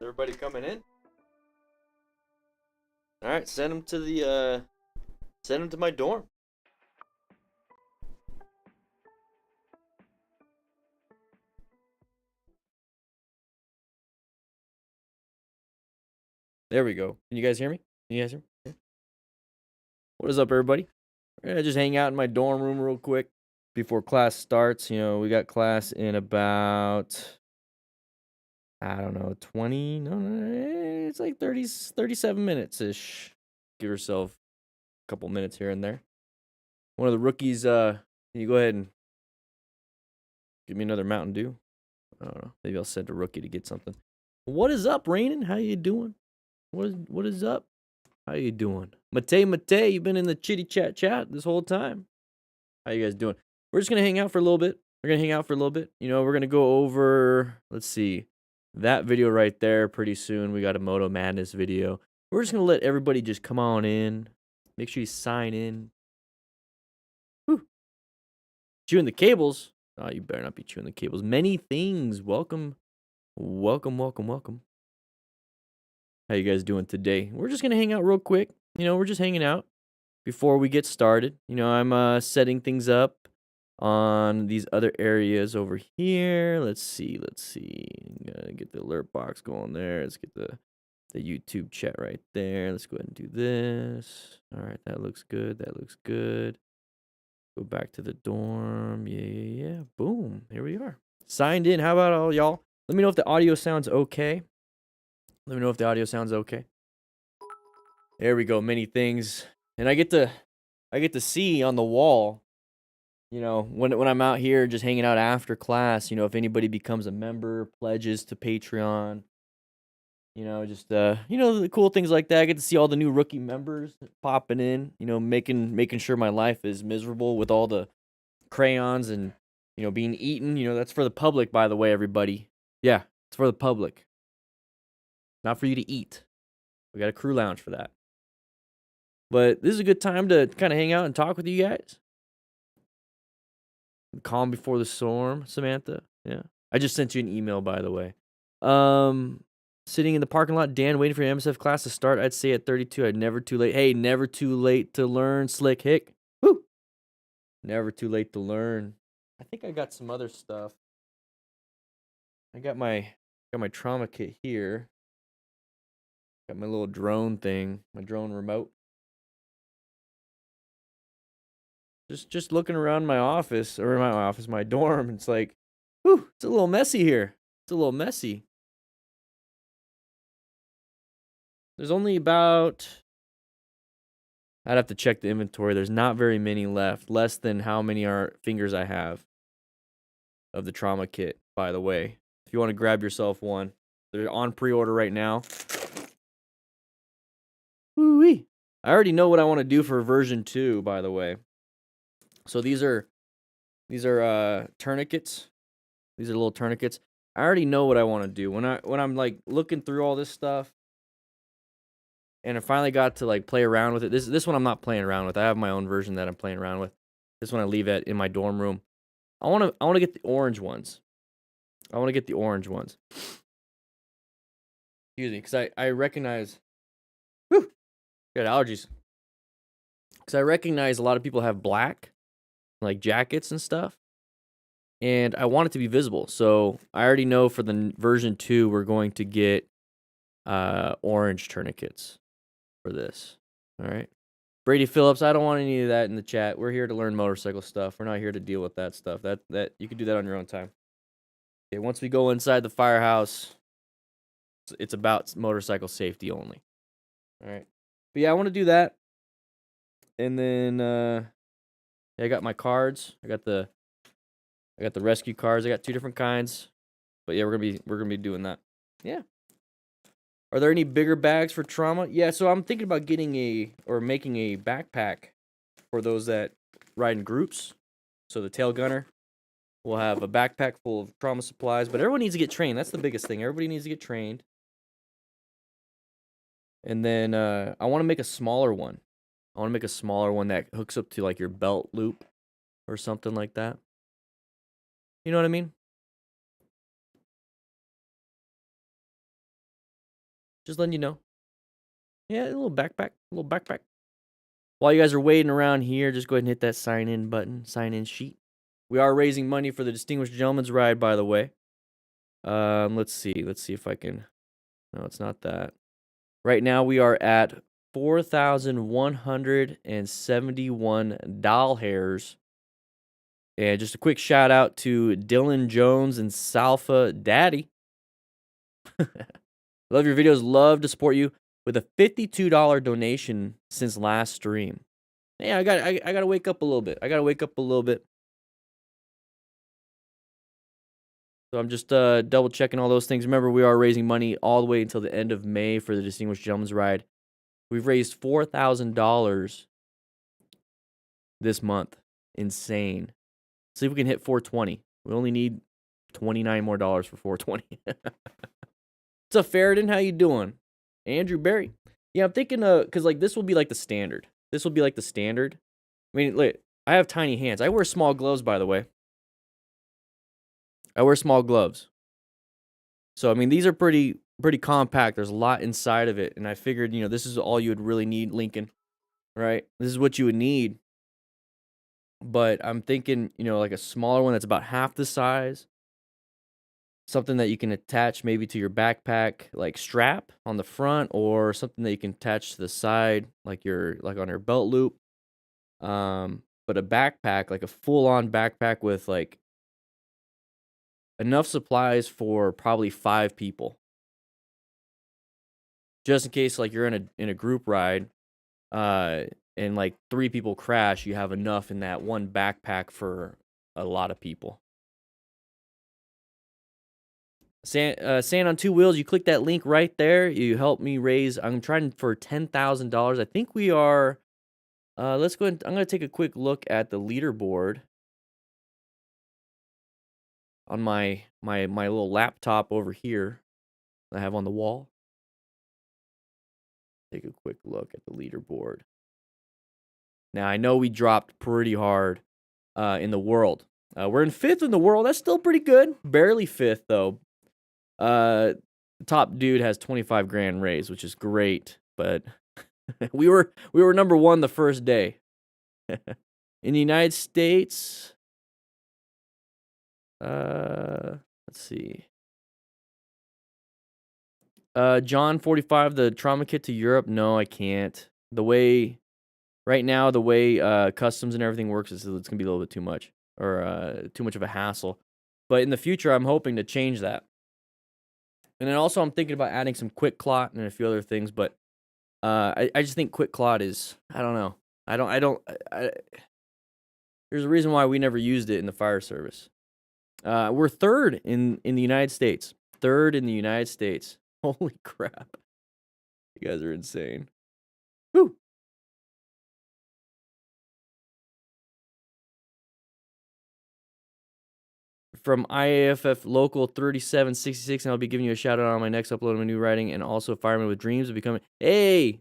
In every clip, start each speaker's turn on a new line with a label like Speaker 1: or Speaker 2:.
Speaker 1: Everybody coming in? All right, send them to the send them to my dorm. There we go. Can you guys hear me? Can you guys hear me? What is up, everybody? We're gonna just hang out in my dorm room real quick before class starts. You know, we got class in about, I don't know, 20, no, it's like 30, 37 minutes-ish. Give yourself a couple minutes here and there. One of the rookies, can you go ahead and give me another Mountain Dew? I don't know. Maybe I'll send a rookie to get something. What is up, Raining? How you doing? What is up? How you doing? Mate, you've been in the chitty chat this whole time. How you guys doing? We're just gonna hang out for a little bit. You know, we're gonna go over, let's see, that video right there pretty soon. We got a MotoMadness video. We're just gonna let everybody just come on in. Make sure you sign in. Whew. Chewing the cables. Oh, you better not be chewing the cables. Many things. Welcome. How you guys doing today? We're just gonna hang out real quick. You know, we're just hanging out before we get started. You know, I'm setting things up on these other areas over here. Let's see. Gotta get the alert box going there. Let's get the YouTube chat right there. Let's go ahead and do this. All right, that looks good. Go back to the dorm. Yeah. Boom. Here we are. Signed in. How about all y'all? Let me know if the audio sounds okay. There we go. Many things. And I get to see on the wall, you know, when I'm out here just hanging out after class, you know, if anybody becomes a member, pledges to Patreon, you know, just you know, the cool things like that. I get to see all the new rookie members popping in, you know, making sure my life is miserable with all the crayons and, you know, being eaten. You know, that's for the public, by the way, everybody. Yeah, it's for the public. Not for you to eat. We got a crew lounge for that. But this is a good time to kind of hang out and talk with you guys. Calm before the storm, Samantha. Yeah. I just sent you an email, by the way. Sitting in the parking lot, Dan, waiting for your MSF class to start. I'd say at 32, I'd never too late. Hey, never too late to learn, Slick Hick. Woo! Never too late to learn. I think I got some other stuff. I got my trauma kit here. Got my little drone thing, my drone remote. Just looking around my office, or my dorm. It's like, whew, it's a little messy here. There's only about, I'd have to check the inventory. There's not very many left. Less than how many fingers I have of the trauma kit, by the way. If you want to grab yourself one, they're on pre-order right now. Woo-wee. I already know what I want to do for version 2, by the way. So these are tourniquets. These are little tourniquets. I already know what I want to do. When I'm like looking through all this stuff, and I finally got to like play around with it. This one I'm not playing around with. I have my own version that I'm playing around with. This one I leave in my dorm room. I want to get the orange ones. Excuse me, because I recognize. Whew, got allergies. Because I recognize a lot of people have black, like jackets and stuff, and I want it to be visible. So I already know for the version 2 we're going to get orange tourniquets for this. All right. Brady Phillips, I don't want any of that in the chat. We're here to learn motorcycle stuff. We're not here to deal with that stuff. That you can do that on your own time. Okay, once we go inside the firehouse, it's about motorcycle safety only. All right. But yeah, I want to do that. And then yeah, I got my cards. I got the rescue cards. I got 2 different kinds. But yeah, we're gonna be doing that. Yeah. Are there any bigger bags for trauma? Yeah, so I'm thinking about making a backpack for those that ride in groups. So the tail gunner will have a backpack full of trauma supplies, but everyone needs to get trained. That's the biggest thing. Everybody needs to get trained. And then I want to make a smaller one. That hooks up to like your belt loop or something like that. You know what I mean? Just letting you know. Yeah, a little backpack, a little backpack. While you guys are waiting around here, just go ahead and hit that sign in button, sign in sheet. We are raising money for the Distinguished Gentleman's Ride, by the way. Let's see if I can. No, it's not that. Right now we are at 4,171 doll hairs. And just a quick shout out to Dylan Jones and Salfa Daddy. Love your videos. Love to support you with a $52 donation since last stream. Yeah, I got to wake up a little bit. So I'm just double checking all those things. Remember, we are raising money all the way until the end of May for the Distinguished Gentleman's Ride. We've raised $4,000 this month. Insane. See if we can hit 420. We only need 29 more dollars for 420. What's up, Ferritin? How you doing? Andrew Berry. Yeah, I'm thinking cuz like this will be like the standard. I mean, look, I have tiny hands. I wear small gloves, by the way. So I mean, these are pretty compact. There's a lot inside of it, and I figured, this is all you would really need, Lincoln. Right? This is what you would need. But I'm thinking, like a smaller one that's about half the size. Something that you can attach maybe to your backpack, like strap on the front, or something that you can attach to the side, like on your belt loop. But a backpack, like a full-on backpack with like enough supplies for probably 5 people. Just in case like you're in a group ride, and like 3 people crash, you have enough in that one backpack for a lot of people. Sand on 2 wheels, you click that link right there. You help me raise, I'm trying for $10,000. I think we are, let's go ahead. I'm going to take a quick look at the leaderboard on my little laptop over here I have on the wall. Take a quick look at the leaderboard. Now, I know we dropped pretty hard in the world. We're in 5th in the world. That's still pretty good. Barely 5th, though. The top dude has 25 grand raise, which is great, but we were number 1 the first day. In the United States, let's see. John 45, the trauma kit to Europe. No, I can't. Right now, the way customs and everything works is it's gonna be a little bit too much, or too much of a hassle. But in the future, I'm hoping to change that. And then also, I'm thinking about adding some quick clot and a few other things. But I just think quick clot is, I don't know. There's a reason why we never used it in the fire service. We're 3rd in the United States. 3rd in the United States. Holy crap! You guys are insane. Woo! From IAFF Local 3766, and I'll be giving you a shout out on my next upload of my new writing, and also Fireman with Dreams of Becoming. Hey!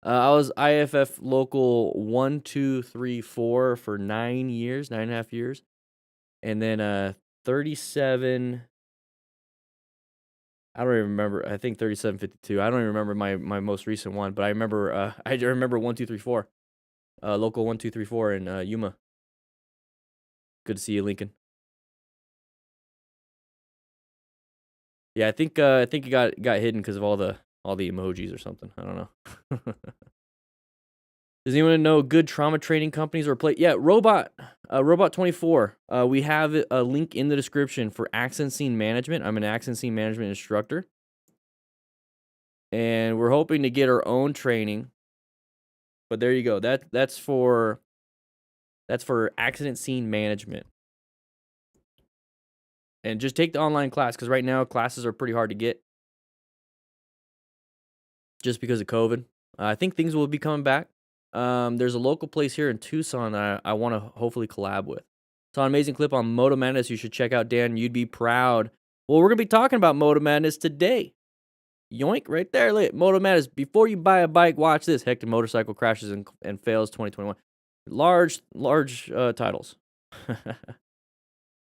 Speaker 1: I was IFF Local 1234 for 9.5 years. And then 37, I don't even remember. I think 3752. I don't even remember my most recent one, but I remember 1234. Local 1234 in Yuma. Good to see you, Lincoln. Yeah, I think it got hidden because of all the emojis or something. I don't know. Does anyone know good trauma training companies or play? Yeah, Robot 24. We have a link in the description for accident scene management. I'm an accident scene management instructor, and we're hoping to get our own training. But there you go. That's for accident scene management. And just take the online class, because right now classes are pretty hard to get just because of COVID. I think things will be coming back. There's a local place here in Tucson that I want to hopefully collab with. Saw an amazing clip on MotoMadness. You should check out, Dan. You'd be proud. Well, we're going to be talking about MotoMadness today. Yoink, right there. Look, MotoMadness. Before you buy a bike, watch this. Hectic motorcycle crashes and fails 2021. Large titles.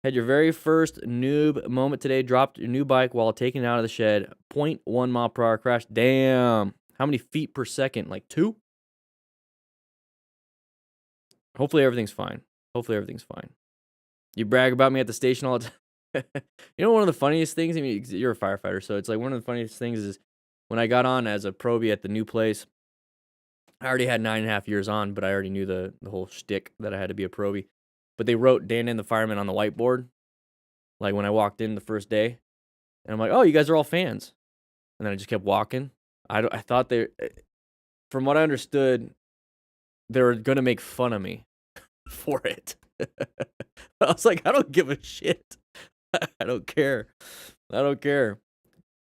Speaker 1: Had your very first noob moment today. Dropped your new bike while taking it out of the shed. 0.1 mile per hour crash. Damn. How many feet per second? Like 2? Hopefully everything's fine. Hopefully everything's fine. You brag about me at the station all the time. You know, one of the funniest things, I mean, you're a firefighter, so it's like one of the funniest things is when I got on as a probie at the new place, I already had 9.5 years on, but I already knew the whole shtick that I had to be a probie. But they wrote DanDanTheFireman on the whiteboard, like when I walked in the first day. And I'm like, oh, you guys are all fans. And then I just kept walking. I thought from what I understood, they were going to make fun of me for it. I was like, I don't give a shit. I don't care. I don't care.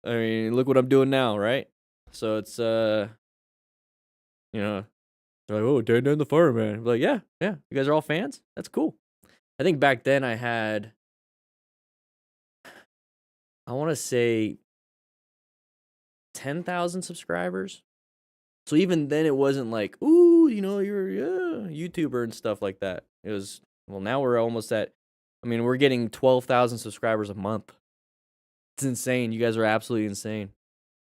Speaker 1: I mean, look what I'm doing now, right? So it's, you know, they're like, oh, DanDanTheFireman. I'm like, yeah. You guys are all fans? That's cool. I think back then I had, I want to say 10,000 subscribers. So even then it wasn't like, ooh, you know, you're a YouTuber and stuff like that. It was, well, now we're almost at, I mean, we're getting 12,000 subscribers a month. It's insane. You guys are absolutely insane.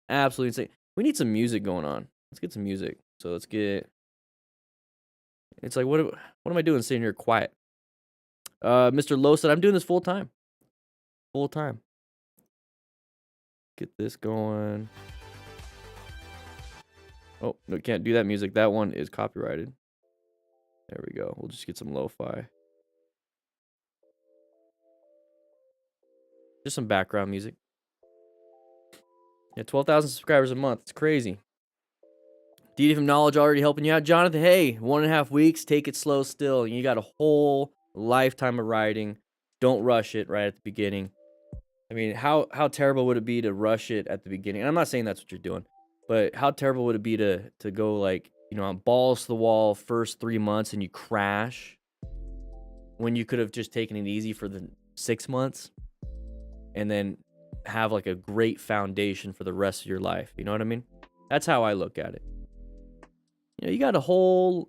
Speaker 1: Absolutely insane. We need some music going on. Let's get some music. So let's get, it's like, what am I doing sitting here quiet? Mr. Lowe said, I'm doing this full time. Full time. Get this going. Oh, no, can't do that music. That one is copyrighted. There we go. We'll just get some lo-fi. Just some background music. Yeah, 12,000 subscribers a month. It's crazy. DD from Knowledge already helping you out. Jonathan, hey, 1.5 weeks. Take it slow still. You got a whole lifetime of riding. Don't rush it right at the beginning. I mean, how terrible would it be to rush it at the beginning? And I'm not saying that's what you're doing, but how terrible would it be to go like, you know, balls to the wall first 3 months and you crash when you could have just taken it easy for the 6 months and then have like a great foundation for the rest of your life. You know what I mean? That's how I look at it. You know, you got a whole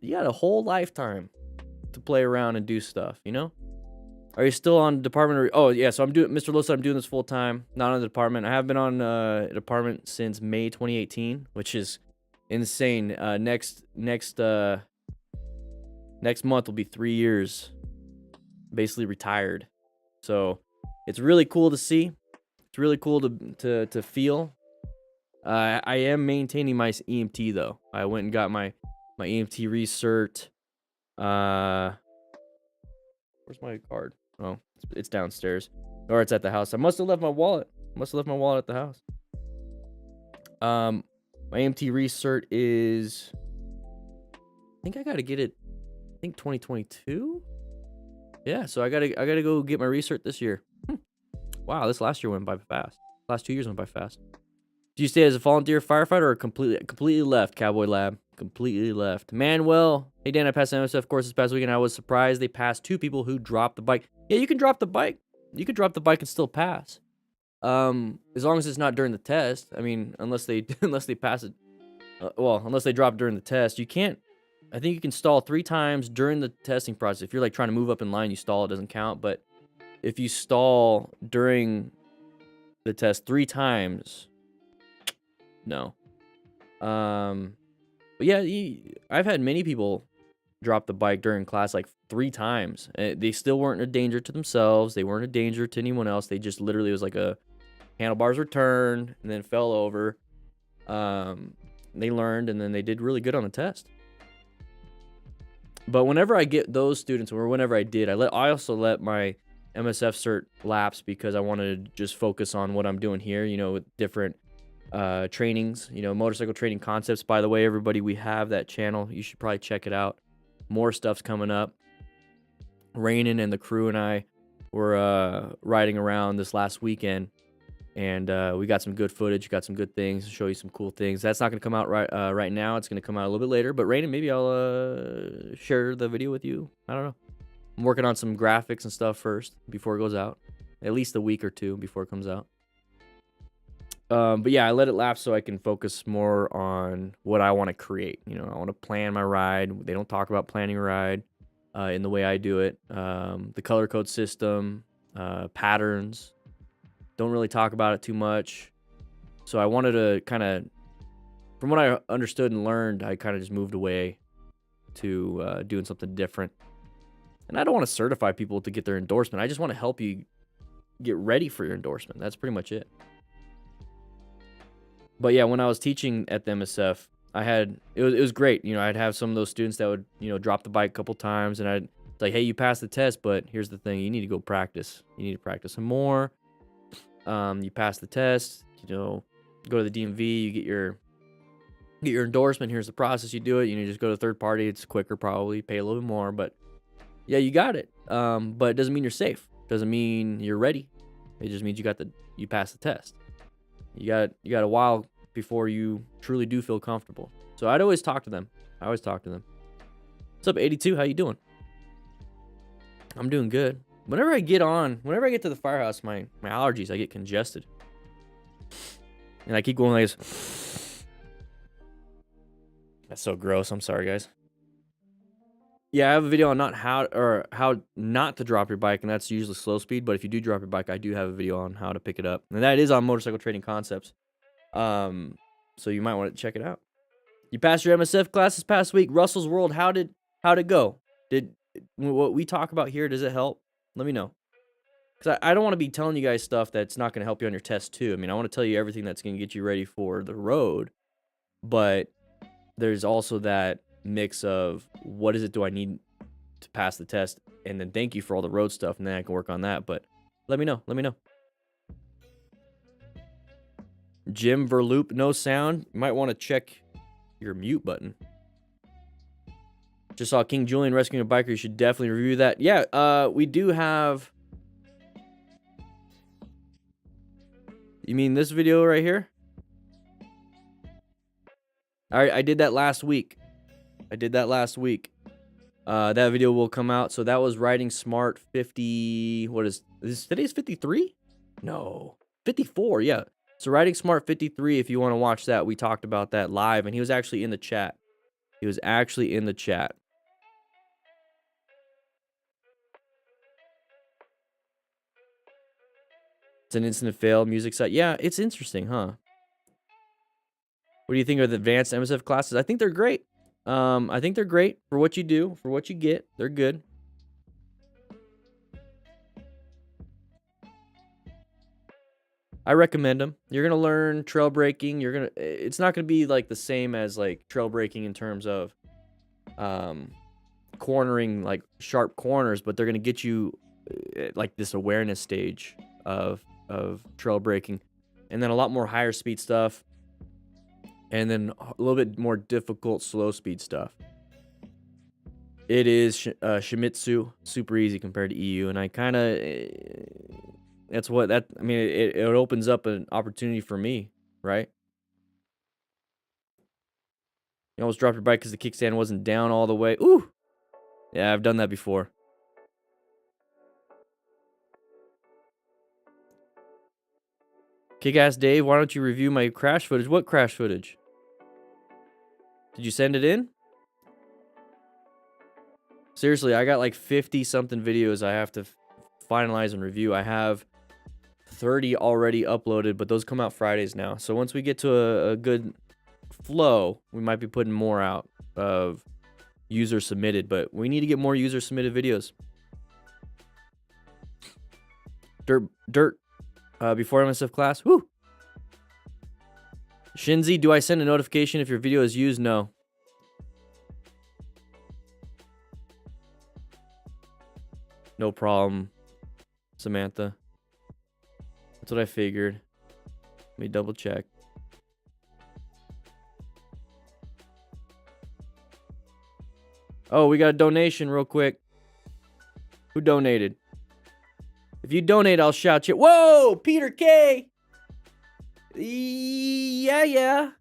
Speaker 1: lifetime to play around and do stuff, you know? Are you still on department? Oh, yeah, so I'm doing, Mr. Lissa, I'm doing this full time, not on the department. I have been on department since May 2018, which is insane. Next month will be 3 years, basically retired. So it's really cool to see. It's really cool to feel. I am maintaining my EMT though. I went and got my EMT recert. Where's my card? Oh, it's downstairs, or it's at the house. I must have left my wallet. At the house. My EMT recert is, I think I gotta get it. I think 2022. Yeah, so I gotta go get my recert this year. Wow, this last year went by fast. Last 2 years went by fast. Do you stay as a volunteer firefighter or completely left, Cowboy Lab? Completely left. Manuel, hey Dan, I passed the MSF course this past weekend. I was surprised they passed 2 people who dropped the bike. Yeah, you can drop the bike. You can drop the bike and still pass. As long as it's not during the test. I mean, unless they pass it. Unless they drop during the test, you can't. I think you can stall 3 times during the testing process. If you're like trying to move up in line, you stall, it doesn't count. But if you stall during the test 3 times, no. But yeah, I've had many people drop the bike during class like 3 times. They still weren't a danger to themselves. They weren't a danger to anyone else. They just literally was like a handlebars were turned and then fell over. They learned and then they did really good on the test. But whenever I get those students, or whenever I did, I also let my MSF cert lapse because I wanted to just focus on what I'm doing here, you know, with different trainings, you know, motorcycle training concepts. By the way, everybody, we have that channel. You should probably check it out. More stuff's coming up. Rainin and the crew and I were riding around this last weekend, and we got some good footage, got some good things, show you some cool things. That's not going to come out right now. It's going to come out a little bit later, but Rainin, maybe I'll share the video with you. I don't know. I'm working on some graphics and stuff first before it goes out. At least a week or 2 before it comes out. But yeah, I let it lapse so I can focus more on what I want to create. You know, I want to plan my ride. They don't talk about planning a ride in the way I do it. The color code system, patterns. Don't really talk about it too much. So I wanted to kind of, from what I understood and learned, I kind of just moved away to doing something different. And I don't want to certify people to get their endorsement. I just want to help you get ready for your endorsement. That's pretty much it. But yeah, when I was teaching at the MSF, it was great. I'd have some of those students that would, drop the bike a couple times, and I'd like, hey, you passed the test, but here's the thing, you need to go practice. You need to practice some more. You pass the test, go to the DMV, you get your endorsement. Here's the process. You do it. Just go to a third party. It's quicker, probably pay a little bit more, but yeah, you got it. But it doesn't mean you're safe. Doesn't mean you're ready. It just means you passed the test. You got a while before you truly do feel comfortable. So I'd always talk to them. What's up, 82? How you doing? I'm doing good. Whenever I get to the Firehouse, my allergies, I get congested. And I keep going like this. That's so gross. I'm sorry, guys. Yeah, I have a video on how not to drop your bike, and that's usually slow speed. But if you do drop your bike, I do have a video on how to pick it up, and that is on Motorcycle Trading Concepts. So you might want to check it out. You passed your MSF class this past week. Russell's World. How'd it go? Did what we talk about here, does it help? Let me know. Because I don't want to be telling you guys stuff that's not going to help you on your test too. I mean, I want to tell you everything that's going to get you ready for the road, but there's also that mix of what is it do I need to pass the test, and then thank you for all the road stuff, and then I can work on that. But let me know. Jim Verloop, no sound. You might want to check your mute button. Just saw King Julian rescuing a biker. You should definitely review that. Yeah, we do have. You mean this video right here? I did that last week. That video will come out. So that was Riding Smart 50. What is this? Today's 53? No, 54. Yeah. So Riding Smart 53. If you want to watch that, we talked about that live, and he was actually in the chat. It's an instant fail music site. Yeah, it's interesting, huh? What do you think of the advanced MSF classes? I think they're great. I think they're great for what you do, for what you get. They're good. I recommend them. You're gonna learn trail braking. It's not gonna be like the same as like trail braking in terms of cornering, like sharp corners, but they're gonna get you like this awareness stage of trail braking, and then a lot more higher speed stuff, and then a little bit more difficult slow speed stuff. It is Shimizu, super easy compared to EU, and I kind of it opens up an opportunity for me, right? You almost dropped your bike because the kickstand wasn't down all the way. Ooh, yeah, I've done that before. Kick-ass Dave, why don't you review my crash footage? What crash footage? Did you send it in? Seriously, I got like 50-something videos I have to finalize and review. I have 30 already uploaded, but those come out Fridays now. So once we get to a good flow, we might be putting more out of user-submitted, but we need to get more user-submitted videos. Dirt. Before MSF class. Woo! Shinzi, do I send a notification if your video is used? No. No problem, Samantha. That's what I figured. Let me double check. Oh, we got a donation real quick. Who donated? If you donate, I'll shout you. Whoa, Peter K. Yeah.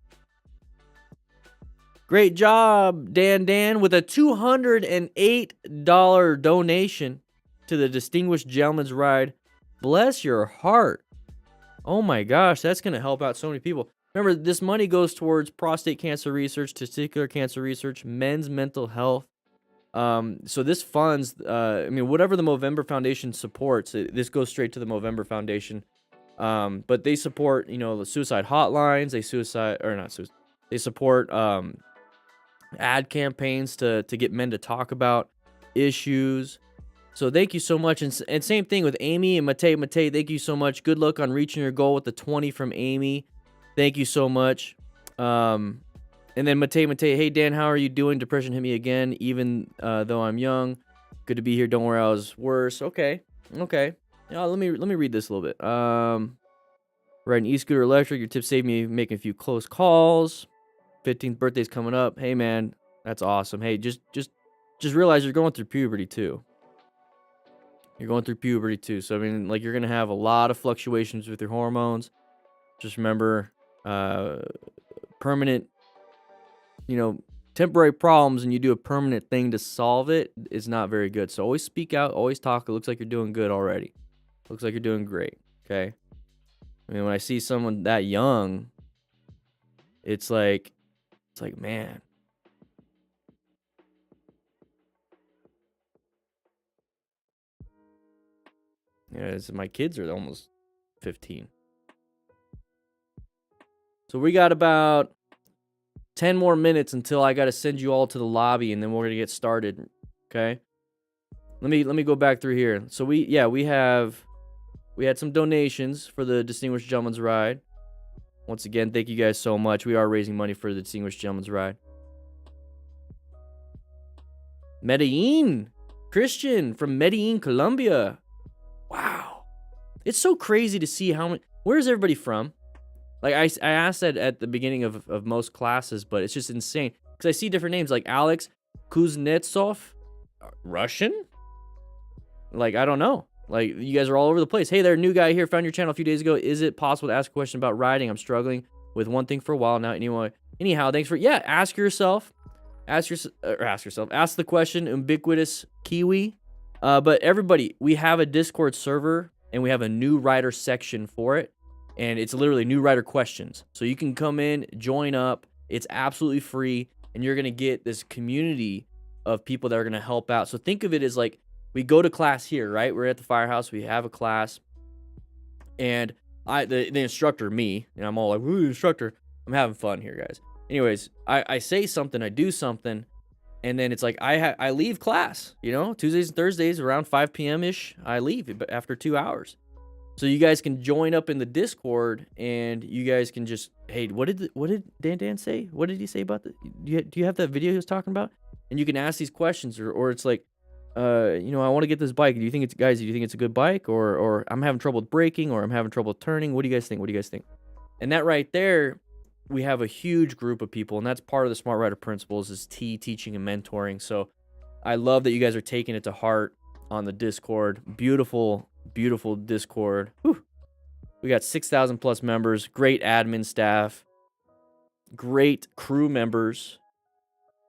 Speaker 1: Great job, Dan, with a $208 donation to the Distinguished Gentleman's Ride. Bless your heart. Oh my gosh, that's going to help out so many people. Remember, this money goes towards prostate cancer research, testicular cancer research, men's mental health. So this funds, I mean, whatever the Movember Foundation supports, this goes straight to the Movember Foundation. But they support, the suicide hotlines. They support ad campaigns to get men to talk about issues. So thank you so much. And same thing with Amy and Mate. Mate, thank you so much. Good luck on reaching your goal with the 20 from Amy. Thank you so much. And then Mate, hey Dan, how are you doing? Depression hit me again, even though I'm young. Good to be here. Don't worry, I was worse. Okay. Let me read this a little bit. Riding e-scooter electric. Your tips saved me making a few close calls. 15th birthday's coming up. Hey man, that's awesome. Hey, just realize you're going through puberty too. So I mean, like, you're gonna have a lot of fluctuations with your hormones. Just remember, permanent, temporary problems, and you do a permanent thing to solve it is not very good. So always speak out, always talk. It looks like you're doing good already. Looks like you're doing great. Okay. I mean, when I see someone that young, it's like, man. Yeah, my kids are almost 15. So we got about 10 more minutes until I got to send you all to the lobby, and then we're going to get started. Okay. Let me go back through here. So we had some donations for the Distinguished Gentleman's Ride. Once again, thank you guys so much. We are raising money for the Distinguished Gentleman's Ride. Medellin, Christian from Medellin, Colombia. Wow. It's so crazy to see how many. Where's everybody from? Like, I asked that at the beginning of most classes, but it's just insane. Because I see different names like Alex Kuznetsov. Russian? Like, I don't know. Like, you guys are all over the place. Hey there, new guy here. Found your channel a few days ago. Is it possible to ask a question about riding? I'm struggling with one thing for a while now. Anyhow, thanks for... Yeah, ask yourself. Ask the question, ubiquitous Kiwi. But everybody, we have a Discord server, and we have a new rider section for it. And it's literally new rider questions. So you can come in, join up. It's absolutely free. And you're going to get this community of people that are going to help out. So think of it as like, we go to class here, right? We're at the Firehouse. We have a class. And the instructor, me, and I'm all like, ooh, instructor. I'm having fun here, guys. Anyways, I say something, I do something. And then it's like, I leave class, Tuesdays and Thursdays around 5 p.m.-ish. I leave after 2 hours. So you guys can join up in the Discord, and you guys can just, hey, what did Dan say? What did he say about the? Do you have that video he was talking about? And you can ask these questions, or it's like, I want to get this bike. Do you think it's a good bike, or I'm having trouble with braking, or I'm having trouble turning? What do you guys think? And that right there, we have a huge group of people, and that's part of the Smart Rider Principles is teaching and mentoring. So I love that you guys are taking it to heart on the Discord. Beautiful Discord. Whew. We got 6,000 plus members, great admin staff, great crew members,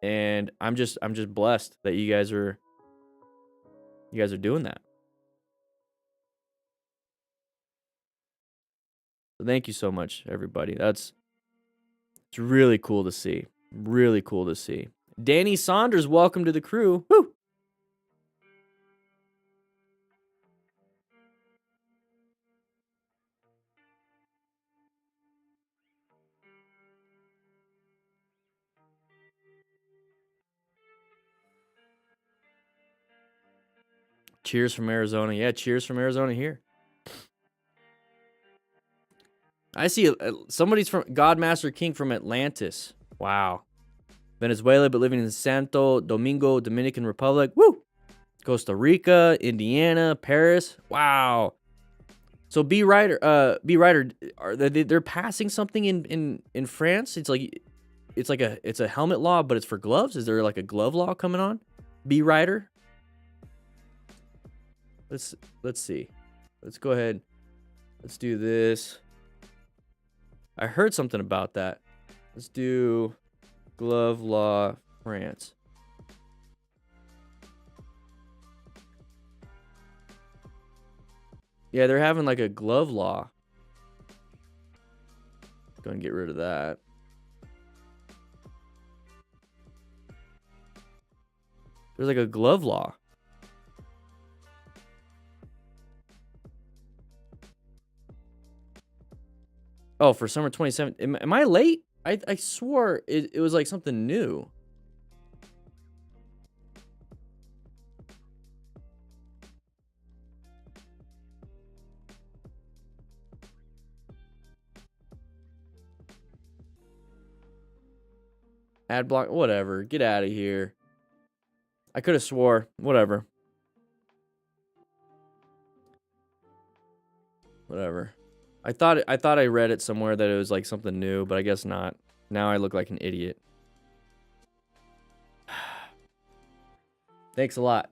Speaker 1: and I'm just blessed that you guys are doing that. So thank you so much, everybody. It's really cool to see. Danny Saunders, welcome to the crew. Woo! Cheers from Arizona. Yeah, cheers from Arizona here. I see somebody's from Godmaster King from Atlantis. Wow. Venezuela, but living in Santo Domingo, Dominican Republic. Woo! Costa Rica, Indiana, Paris. Wow. So B Rider, they're passing something in France. It's a helmet law, but it's for gloves. Is there like a glove law coming on? B Rider. Let's see. Let's go ahead. Let's do this. I heard something about that. Let's do glove law France. Yeah, they're having like a glove law. Go and get rid of that. There's like a glove law. Oh, for summer 27. Am I late? I swore it was like something new. Ad block, whatever. Get out of here. I could have swore. Whatever. Whatever. I thought I read it somewhere that it was like something new, but I guess not. Now I look like an idiot. Thanks a lot.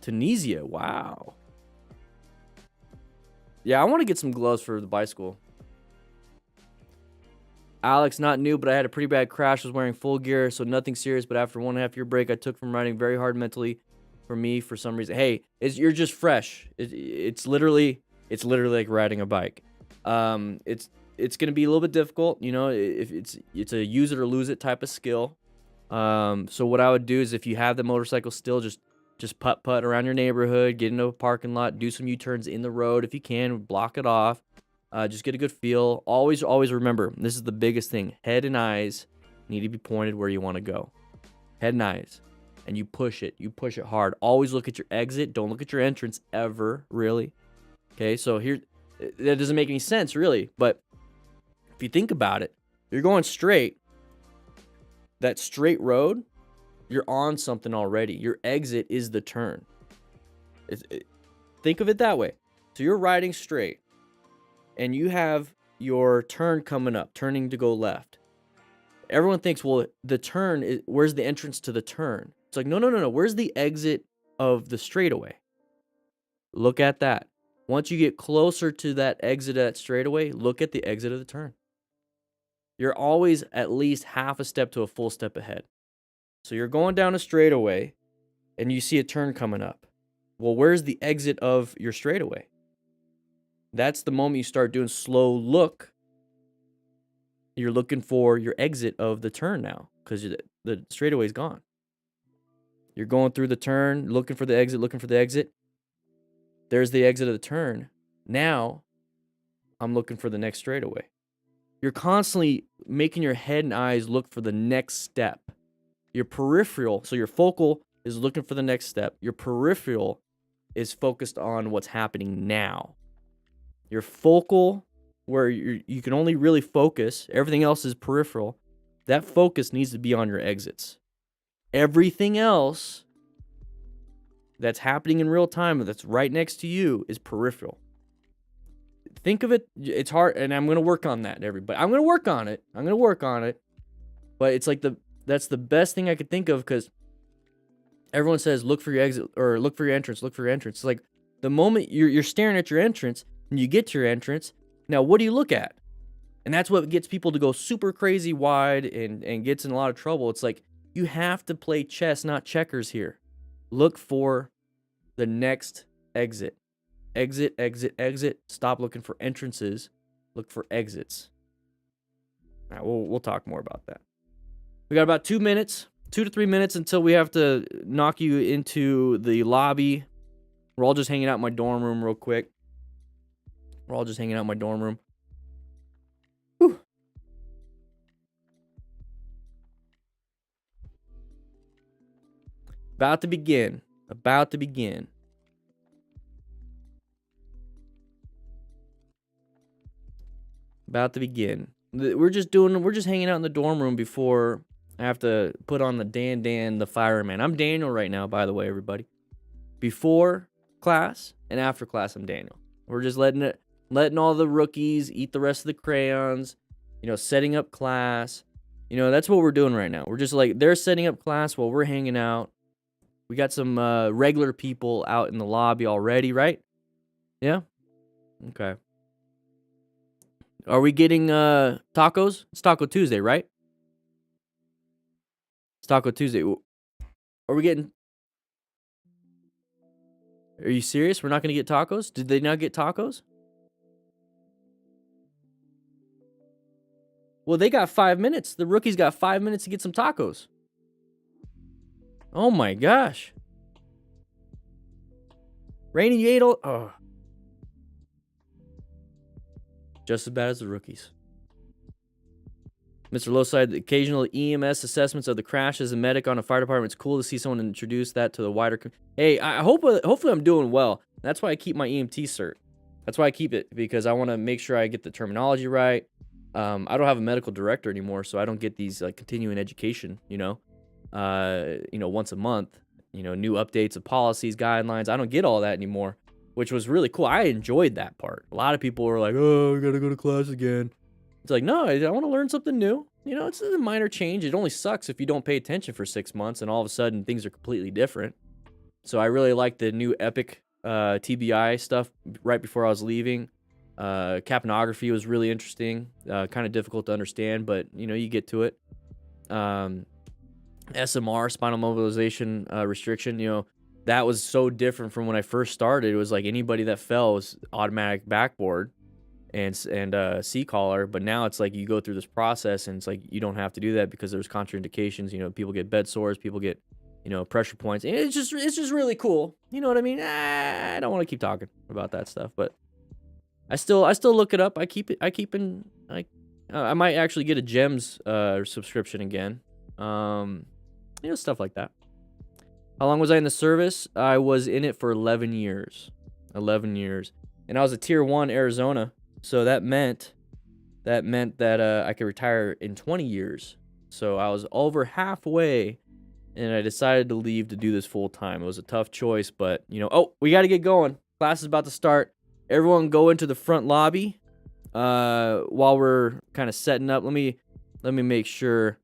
Speaker 1: Tunisia, wow. Yeah, I want to get some gloves for the bicycle. Alex, not new, but I had a pretty bad crash. Was wearing full gear, so nothing serious. But after 1.5 year break, I took from riding very hard mentally for me for some reason. Hey, you're just fresh. It's literally like riding a bike. It's gonna be a little bit difficult, you know. If it's a use it or lose it type of skill. So what I would do is if you have the motorcycle still, just putt around your neighborhood, get into a parking lot, do some U-turns in the road if you can, block it off. Just get a good feel. Always remember, this is the biggest thing. Head and eyes need to be pointed where you want to go. Head and eyes. And you push it. You push it hard. Always look at your exit. Don't look at your entrance ever, really. Okay, so here, that doesn't make any sense, really. But if you think about it, you're going straight. That straight road, you're on something already. Your exit is the turn. Think of it that way. So you're riding straight. And you have your turn coming up, turning to go left. Everyone thinks, well, the turn is, where's the entrance to the turn? It's like, no. Where's the exit of the straightaway? Look at that. Once you get closer to that exit at straightaway, look at the exit of the turn. You're always at least half a step to a full step ahead. So you're going down a straightaway and you see a turn coming up. Well, where's the exit of your straightaway? That's the moment you start doing slow look. You're looking for your exit of the turn now because the straightaway is gone. You're going through the turn, looking for the exit. There's the exit of the turn. Now, I'm looking for the next straightaway. You're constantly making your head and eyes look for the next step. Your peripheral, so your focal is looking for the next step. Your peripheral is focused on what's happening now. Your focal, where you can only really focus, everything else is peripheral. That focus needs to be on your exits. Everything else that's happening in real time that's right next to you is peripheral. Think of it, it's hard, and I'm going to work on that, everybody. I'm going to work on it. But it's like that's the best thing I could think of because everyone says look for your exit or look for your entrance. It's like the moment you're staring at your entrance and you get to your entrance, now what do you look at? And that's what gets people to go super crazy wide and gets in a lot of trouble. It's like you have to play chess, not checkers here. Look for the next exit. Exit. Stop looking for entrances. Look for exits. All right, we'll talk more about that. We got about 2 minutes, 2 to 3 minutes until we have to knock you into the lobby. We're all just hanging out in my dorm room real quick. Whew. About to begin. We're just hanging out in the dorm room before I have to put on the DanDanTheFireman. I'm Daniel right now, by the way, everybody. Before class and after class, I'm Daniel. We're just letting all the rookies eat the rest of the crayons, setting up class. That's what we're doing right now. We're just like, they're setting up class while we're hanging out. We got some regular people out in the lobby already, right? Yeah? Okay. Are we getting tacos? It's Taco Tuesday, right? It's Taco Tuesday. Are you serious? We're not going to get tacos? Did they not get tacos? Well, they got 5 minutes. The rookies got 5 minutes to get some tacos. Oh my gosh. Rainy, you ate all. Oh. Just as bad as the rookies. Mr. Lowside, the occasional EMS assessments of the crash as a medic on a fire department. It's cool to see someone introduce that to the wider. Hey, hopefully I'm doing well. That's why I keep my EMT cert. That's why I keep it, because I want to make sure I get the terminology right. I don't have a medical director anymore, so I don't get these continuing education. Once a month. New updates of policies, guidelines. I don't get all that anymore, which was really cool. I enjoyed that part. A lot of people were like, "Oh, I gotta go to class again." It's like, no, I want to learn something new. It's a minor change. It only sucks if you don't pay attention for 6 months and all of a sudden things are completely different. So I really like the new Epic TBI stuff right before I was leaving. Capnography was really interesting. Kind of difficult to understand, but you get to it. S.M.A.R.T, spinal mobilization restriction, that was so different from when I first started. It was like anybody that fell was automatic backboard and C-collar, but now it's like you go through this process and it's like you don't have to do that because there's contraindications. People get bed sores, people get pressure points, and it's just really cool. You know what I mean? I don't want to keep talking about that stuff, but I still look it up. I might actually get a GEMS subscription again. Stuff like that. How long was I in the service? I was in it for 11 years. 11 years. And I was a tier 1 Arizona. So that meant that I could retire in 20 years. So I was over halfway, and I decided to leave to do this full time. It was a tough choice, but oh, we got to get going. Class is about to start. Everyone go into the front lobby while we're kind of setting up. Let me make sure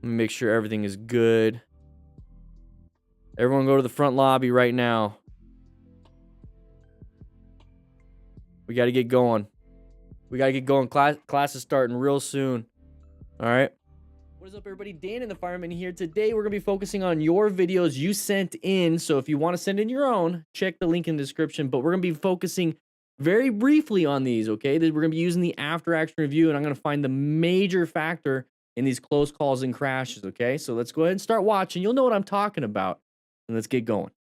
Speaker 1: everything is good. Everyone go to the front lobby right now. We got to get going. Class is starting real soon. All right. What is up, everybody? DanDanTheFireman here. Today, we're going to be focusing on your videos you sent in. So if you want to send in your own, check the link in the description. But we're going to be focusing very briefly on these, okay? We're going to be using the after-action review, and I'm going to find the major factor in these close calls and crashes, okay? So let's go ahead and start watching. You'll know what I'm talking about. And let's get going.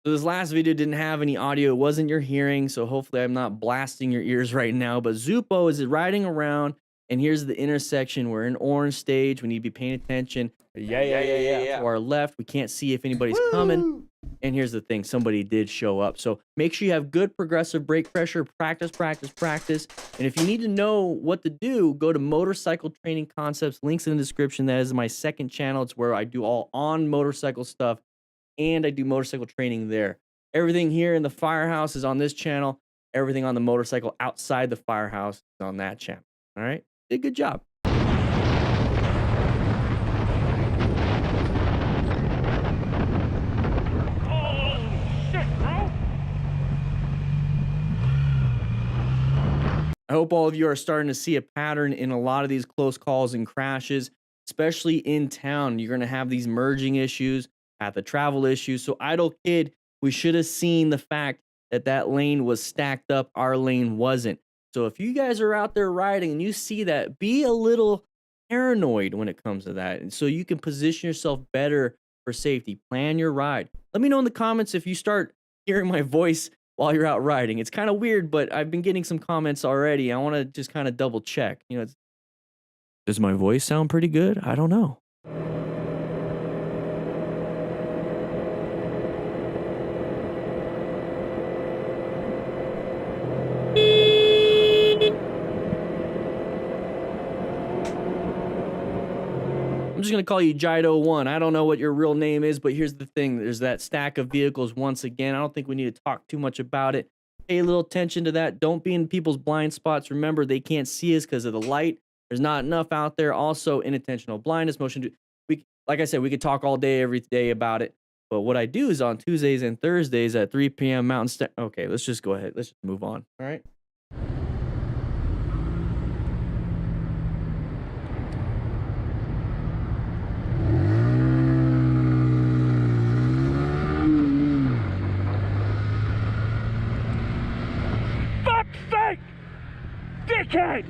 Speaker 1: So this last video didn't have any audio. It wasn't your hearing, so hopefully I'm not blasting your ears right now. But Zupo is riding around, and here's the intersection. We're in orange stage. We need to be paying attention. Yeah. To our left, we can't see if anybody's coming. And here's the thing. Somebody did show up. So make sure you have good progressive brake pressure. Practice. And if you need to know what to do, go to Motorcycle Training Concepts. Links in the description. That is my second channel. It's where I do all on motorcycle stuff, and I do motorcycle training there. Everything here in the Firehouse is on this channel. Everything on the motorcycle outside the Firehouse is on that channel. All right? Did a good job. I hope all of you are starting to see a pattern in a lot of these close calls and crashes, especially in town. You're going to have these merging issues, at the travel issues. So idle kid, we should have seen the fact that lane was stacked up. Our lane wasn't. So if you guys are out there riding and you see that, be a little paranoid when it comes to that. And so you can position yourself better for safety. Plan your ride. Let me know in the comments if you start hearing my voice while you're out riding. It's kind of weird, but I've been getting some comments already. I want to just kind of double check. Does my voice sound pretty good? I don't know. I'm just going to call you Jido1. I don't know what your real name is, but here's the thing. There's that stack of vehicles once again. I don't think we need to talk too much about it. Pay a little attention to that. Don't be in people's blind spots. Remember, they can't see us because of the light. There's not enough out there. Also, inattentional blindness, motion. Like I said, we could talk all day, every day about it. But what I do is on Tuesdays and Thursdays at 3 p.m. Mountain Standard. Okay, let's just go ahead. Let's just move on. All right. kid.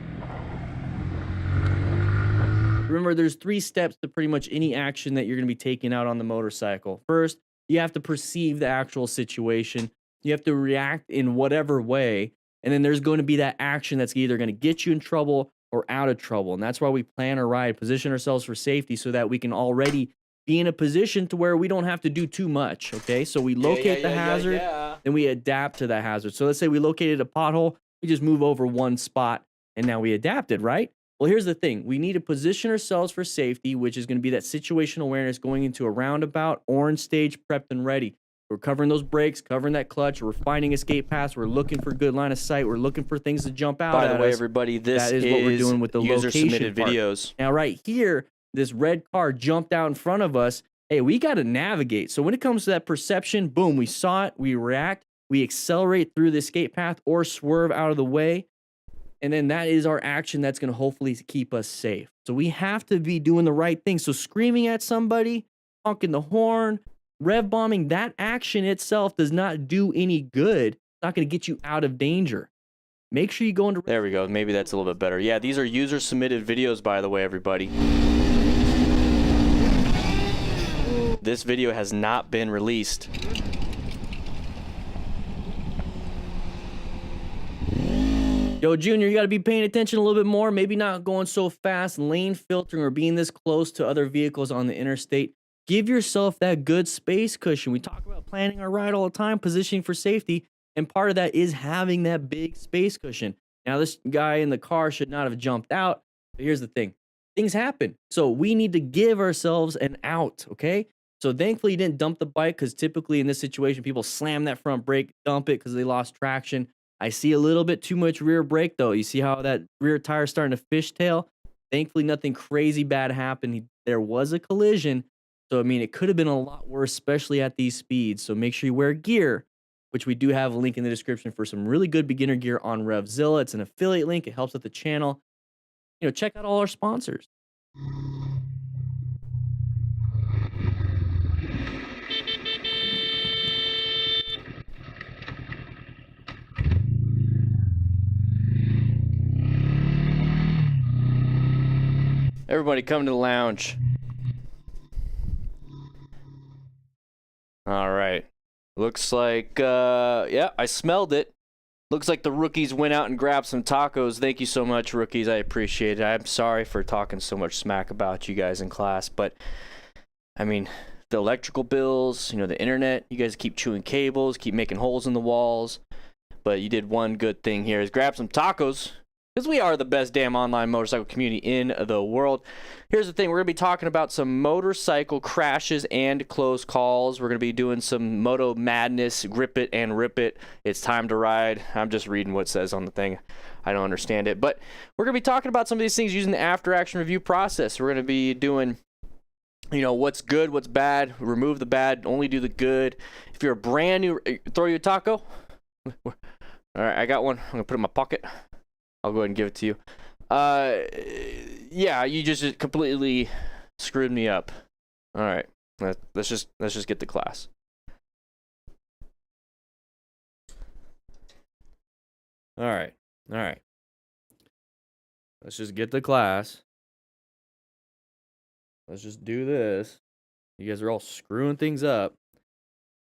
Speaker 1: Remember, there's 3 steps to pretty much any action that you're going to be taking out on the motorcycle. First, you have to perceive the actual situation. You have to react in whatever way. And then there's going to be that action that's either going to get you in trouble or out of trouble. And that's why we plan our ride, position ourselves for safety so that we can already be in a position to where we don't have to do too much. Okay, so we locate the hazard and we adapt to that hazard. So let's say we located a pothole, we just move over one spot and now we adapted, right? Well, here's the thing. We need to position ourselves for safety, which is going to be that situational awareness going into a roundabout, orange stage, prepped and ready. We're covering those brakes, covering that clutch. We're finding escape paths. We're looking for good line of sight. We're looking for things to jump out at us.
Speaker 2: By the way, everybody, this is
Speaker 1: what we're doing with the
Speaker 2: user-submitted videos.
Speaker 1: Now, right here, this red car jumped out in front of us. Hey, we got to navigate. So when it comes to that perception, boom, we saw it, we react, we accelerate through the escape path or swerve out of the way. And then that is our action that's going to hopefully keep us safe. So we have to be doing the right thing. So screaming at somebody, honking the horn, rev bombing, that action itself does not do any good. It's not going to get you out of danger. Make sure you go into...
Speaker 2: There we go. Maybe that's a little bit better. Yeah, these are user-submitted videos, by the way, everybody. This video has not been released.
Speaker 1: Yo, Junior, you got to be paying attention a little bit more. Maybe not going so fast, lane filtering, or being this close to other vehicles on the interstate. Give yourself that good space cushion. We talk about planning our ride all the time, positioning for safety, and part of that is having that big space cushion. Now, this guy in the car should not have jumped out, but here's the thing. Things happen, so we need to give ourselves an out, okay? So thankfully, he didn't dump the bike because typically in this situation, people slam that front brake, dump it because they lost traction. I see a little bit too much rear brake, though. You see how that rear tire is starting to fishtail? Thankfully, nothing crazy bad happened. There was a collision. So, I mean, it could have been a lot worse, especially at these speeds. So make sure you wear gear, which we do have a link in the description for some really good beginner gear on RevZilla. It's an affiliate link. It helps with the channel. You know, check out all our sponsors.
Speaker 2: Everybody come to the lounge. All right. Looks like, yeah, I smelled it. Looks like the rookies went out and grabbed some tacos. Thank you so much, rookies. I appreciate it. I'm sorry for talking so much smack about you guys in class, but, I mean, the electrical bills, you know, the internet, you guys keep chewing cables, keep making holes in the walls, but you did one good thing here is grab some tacos. Because we are the best damn online motorcycle community in the world. Here's the thing. We're going to be talking about some motorcycle crashes and close calls. We're going to be doing some MotoMadness, grip it and rip it. It's time to ride. I'm just reading what it says on the thing. I don't understand it. But we're going to be talking about some of these things using the after-action review process. We're going to be doing, you know, what's good, what's bad. Remove the bad, only do the good. If you're a brand new... Throw you a taco? All right, I got one. I'm going to put it in my pocket. I'll go ahead and give it to you. Yeah, you just completely screwed me up. All right, let's just get to class.
Speaker 1: All right. Let's just get to class. Let's just do this. You guys are all screwing things up.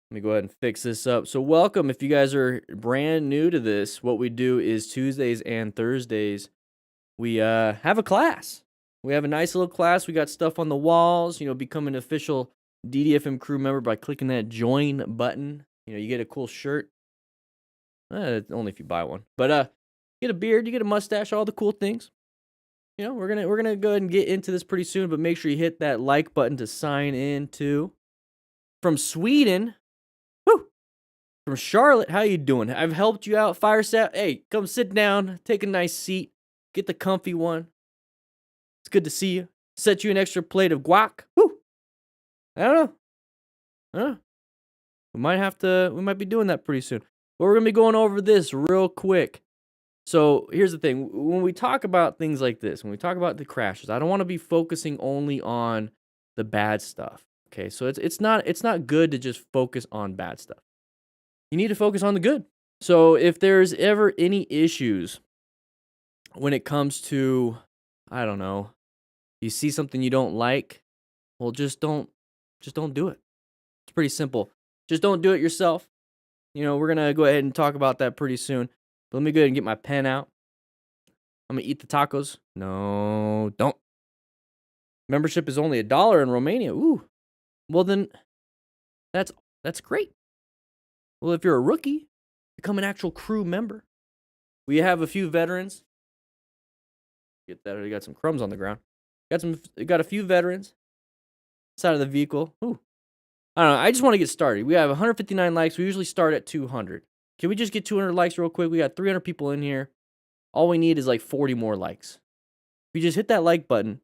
Speaker 1: Let me go ahead and fix this up. So welcome. If you guys are brand new to this, what we do is Tuesdays and Thursdays, we have a class. We have a nice little class. We got stuff on the walls. You know, become an official DDFM crew member by clicking that join button. You know, you get a cool shirt. Only if you buy one. But you get a beard, you get a mustache, all the cool things. You know, we're gonna go ahead and get into this pretty soon. But make sure you hit that like button to sign in too. From Sweden. From Charlotte, how you doing? I've helped you out, Firehouse. Hey, come sit down, take a nice seat, get the comfy one. It's good to see you. Set you an extra plate of guac. Woo! I don't know. We might be doing that pretty soon. But we're gonna be going over this real quick. So here's the thing: when we talk about things like this, when we talk about the crashes, I don't want to be focusing only on the bad stuff. Okay, so it's not good to just focus on bad stuff. You need to focus on the good. So if there's ever any issues when it comes to, I don't know, you see something you don't like, well, just don't do it. It's pretty simple. Just don't do it yourself. We're gonna go ahead and talk about that pretty soon. But let me go ahead and get my pen out. I'm gonna eat the tacos. No, don't. Membership is only $1 in Romania. Ooh. Well then, that's great. Well, if you're a rookie, become an actual crew member. We have a few veterans. Get that. We got some crumbs on the ground. Got a few veterans inside of the vehicle. Ooh. I don't know. I just want to get started. We have 159 likes. We usually start at 200. Can we just get 200 likes real quick? We got 300 people in here. All we need is like 40 more likes. If you just hit that like button,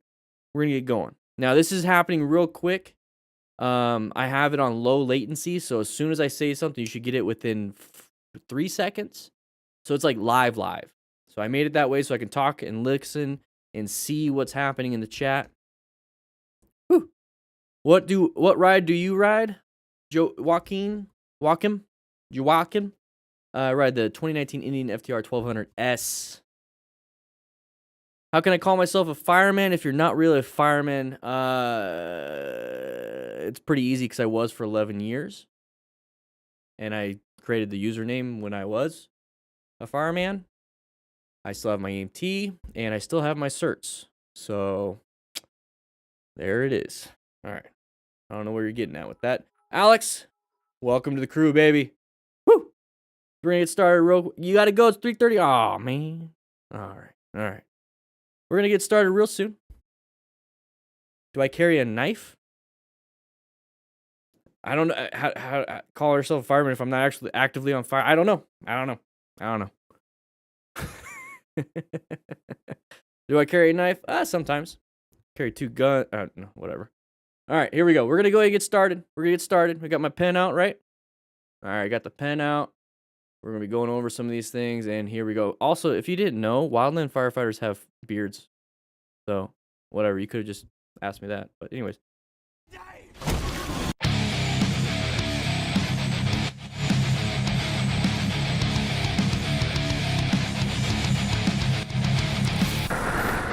Speaker 1: we're going to get going. Now, this is happening real quick. I have it on low latency, so as soon as I say something, you should get it within 3 seconds. So it's like live. So I made it that way so I can talk and listen and see what's happening in the chat. Whew. What ride do you ride? Joaquin? Ride the 2019 Indian FTR 1200S. How can I call myself a fireman if you're not really a fireman? It's pretty easy because I was for 11 years. And I created the username when I was a fireman. I still have my EMT, and I still have my certs. So, there it is. All right. I don't know where you're getting at with that. Alex, welcome to the crew, baby. Woo! We're going to get started you got to go. It's 3:30. Oh, man. All right. We're going to get started real soon. Do I carry a knife? I don't know how call yourself a fireman if I'm not actually actively on fire. I don't know. Do I carry a knife? Sometimes. Carry 2 guns. No, whatever. All right, here we go. We're going to go ahead and get started. We got my pen out, right? All right, I got the pen out. We're going to be going over some of these things, and here we go. Also, if you didn't know, wildland firefighters have beards. So, whatever. You could have just asked me that. But anyways.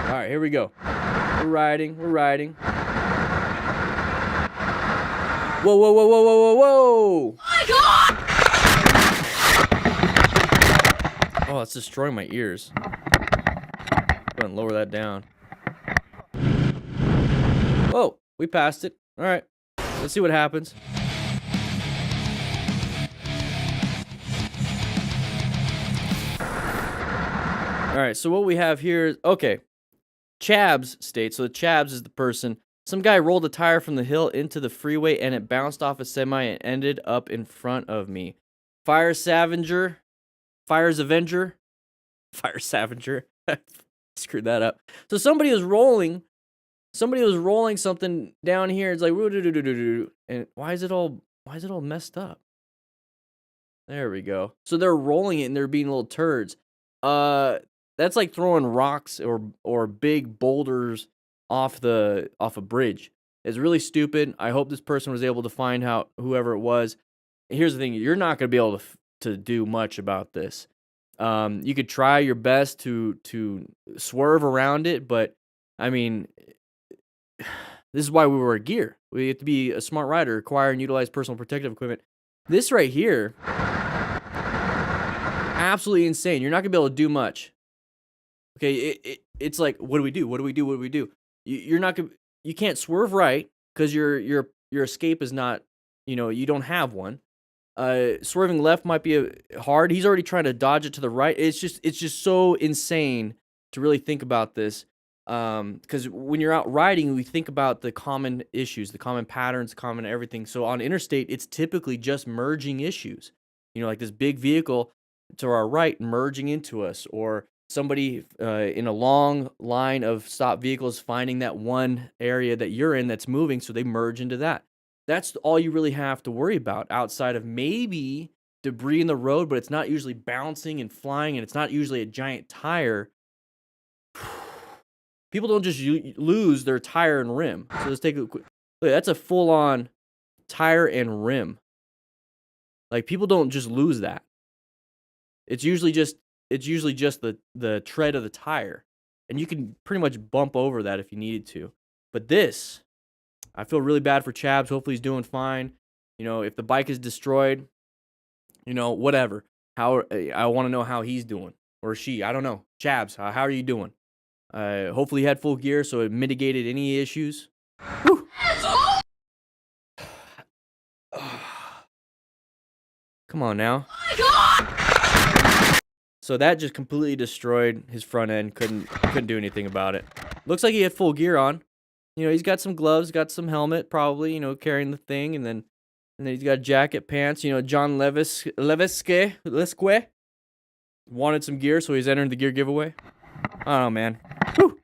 Speaker 1: All right, here we go. We're riding. Whoa. Oh my God! Oh, it's destroying my ears. Go ahead and lower that down. Whoa, we passed it. All right, let's see what happens. All right, so what we have here is, okay, Chabs states, so the Chabs is the person. Some guy rolled a tire from the hill into the freeway and it bounced off a semi and ended up in front of me. Fire's Avenger. Screwed that up. So somebody was rolling something down here. It's like, and why is it all messed up? There we go. So they're rolling it and they're being little turds. That's like throwing rocks or big boulders off a bridge. It's really stupid. I hope this person was able to find out whoever it was. Here's the thing: you're not going to be able to do much about this. You could try your best to swerve around it, but I mean, this is why we wear gear. We have to be a smart rider, acquire and utilize personal protective equipment. This right here, absolutely insane. You're not going to be able to do much. Okay, it's like, what do we do? You're not gonna, you can't swerve right because your escape is not, you don't have one. Swerving left might be hard. He's already trying to dodge it to the right. It's just so insane to really think about this. Because when you're out riding, we think about the common issues, the common patterns, common everything. So on interstate, it's typically just merging issues. Like this big vehicle to our right merging into us, or somebody in a long line of stopped vehicles finding that one area that you're in that's moving, so they merge into that. That's all you really have to worry about outside of maybe debris in the road, but it's not usually bouncing and flying, and it's not usually a giant tire. People don't just lose their tire and rim. So let's take a quick look. That's a full-on tire and rim. Like, people don't just lose that. It's usually just it's usually just the tread of the tire, and you can pretty much bump over that if you needed to. But this, I feel really bad for Chabs. Hopefully he's doing fine. You know, if the bike is destroyed, you know, whatever. I want to know how he's doing, or she. I don't know. Chabs, how are you doing? Hopefully he had full gear, so it mitigated any issues. Whew. Come on now. So that just completely destroyed his front end. Couldn't do anything about it. Looks like he had full gear on. You know, he's got some gloves, got some helmet, probably. You know, carrying the thing, and then he's got jacket, pants. You know, John Levisque wanted some gear, so he's entering the gear giveaway. I don't know, man. Whew.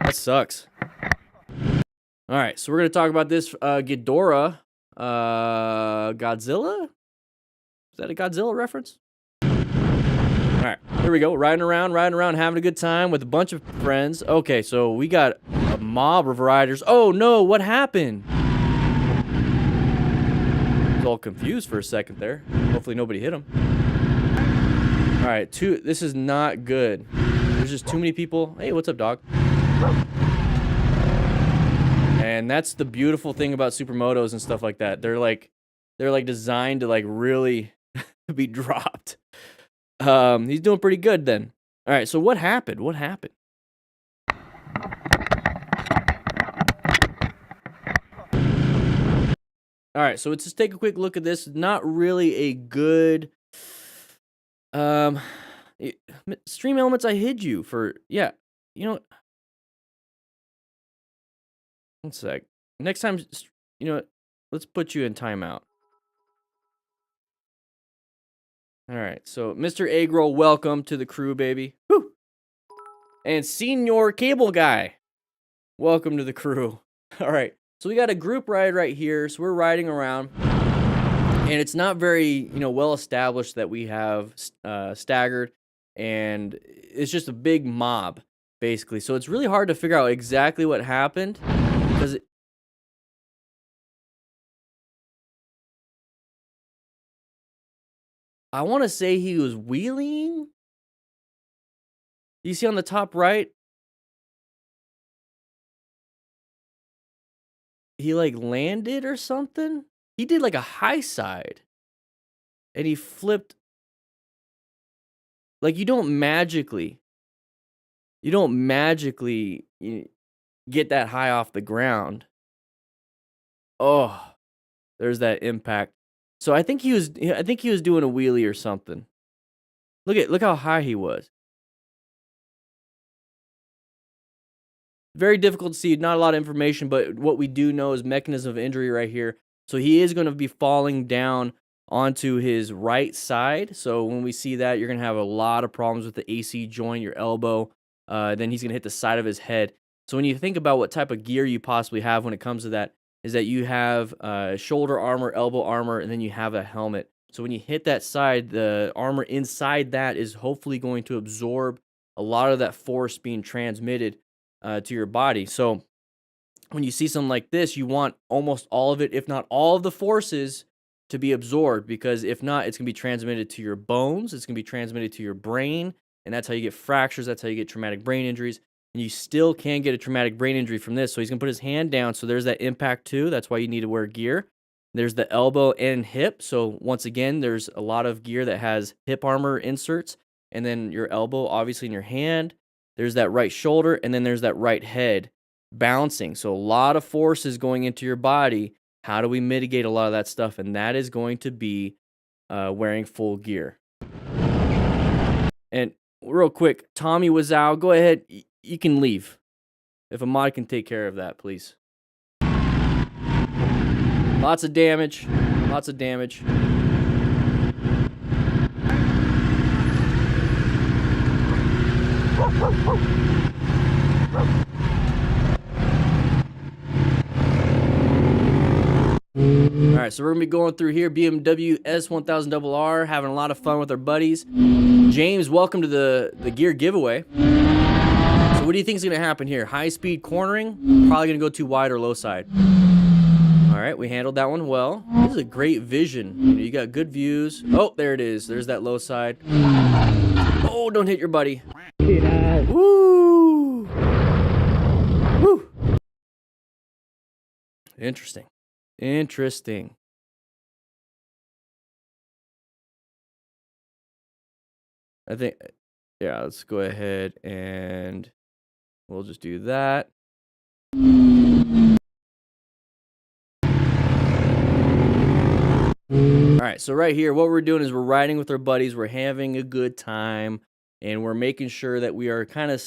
Speaker 1: That sucks. All right, so we're gonna talk about this Ghidorah Godzilla. Is that a Godzilla reference? All right, here we go. Riding around, having a good time with a bunch of friends. Okay, so we got a mob of riders. Oh no, what happened? I was all confused for a second there. Hopefully nobody hit him. All right, this is not good. There's just too many people. Hey, what's up, dog? And that's the beautiful thing about supermotos and stuff like that. They're like designed to like really be dropped. He's doing pretty good then. All right, so what happened? What happened? All right, so let's just take a quick look at this. Not really a good stream elements. I hid you for, yeah, you know, one sec. Next time, you know, let's put you in timeout. All right, so Mr. Eggroll, welcome to the crew, baby. Woo! And Senior Cable Guy, welcome to the crew. All right, so we got a group ride right here. So we're riding around, and it's not very, you know, well established that we have staggered, and it's just a big mob, basically. So it's really hard to figure out exactly what happened, because I want to say he was wheeling. You see on the top right? He like landed or something? He did like a high side. And he flipped. Like you don't magically get that high off the ground. Oh, there's that impact. So I think he was doing a wheelie or something. Look how high he was. Very difficult to see, not a lot of information, but what we do know is mechanism of injury right here. So he is going to be falling down onto his right side. So when we see that, you're going to have a lot of problems with the AC joint, your elbow. Then he's going to hit the side of his head. So when you think about what type of gear you possibly have when it comes to that, is that you have shoulder armor, elbow armor, and then you have a helmet. So when you hit that side, the armor inside that is hopefully going to absorb a lot of that force being transmitted to your body. So when you see something like this, you want almost all of it, if not all of the forces, to be absorbed, because if not, it's going to be transmitted to your bones, it's going to be transmitted to your brain, and that's how you get fractures, that's how you get traumatic brain injuries. And you still can get a traumatic brain injury from this. So he's going to put his hand down. So there's that impact too. That's why you need to wear gear. There's the elbow and hip. So once again, there's a lot of gear that has hip armor inserts. And then your elbow, obviously, in your hand. There's that right shoulder. And then there's that right head bouncing. So a lot of force is going into your body. How do we mitigate a lot of that stuff? And that is going to be wearing full gear. And real quick, Tommy Wazow, go ahead. You can leave. If a mod can take care of that, please. Lots of damage. Lots of damage. Alright, so we're going to be going through here. BMW S1000RR, having a lot of fun with our buddies. James, welcome to the gear giveaway. So what do you think is going to happen here? High speed cornering? Probably going to go too wide or low side. All right, we handled that one well. This is a great vision. You got good views. Oh, there it is. There's that low side. Oh, don't hit your buddy. Woo! Woo! Interesting. Interesting. I think, yeah, let's go ahead and we'll just do that. All right, so right here, what we're doing is we're riding with our buddies, we're having a good time, and we're making sure that we are kind of,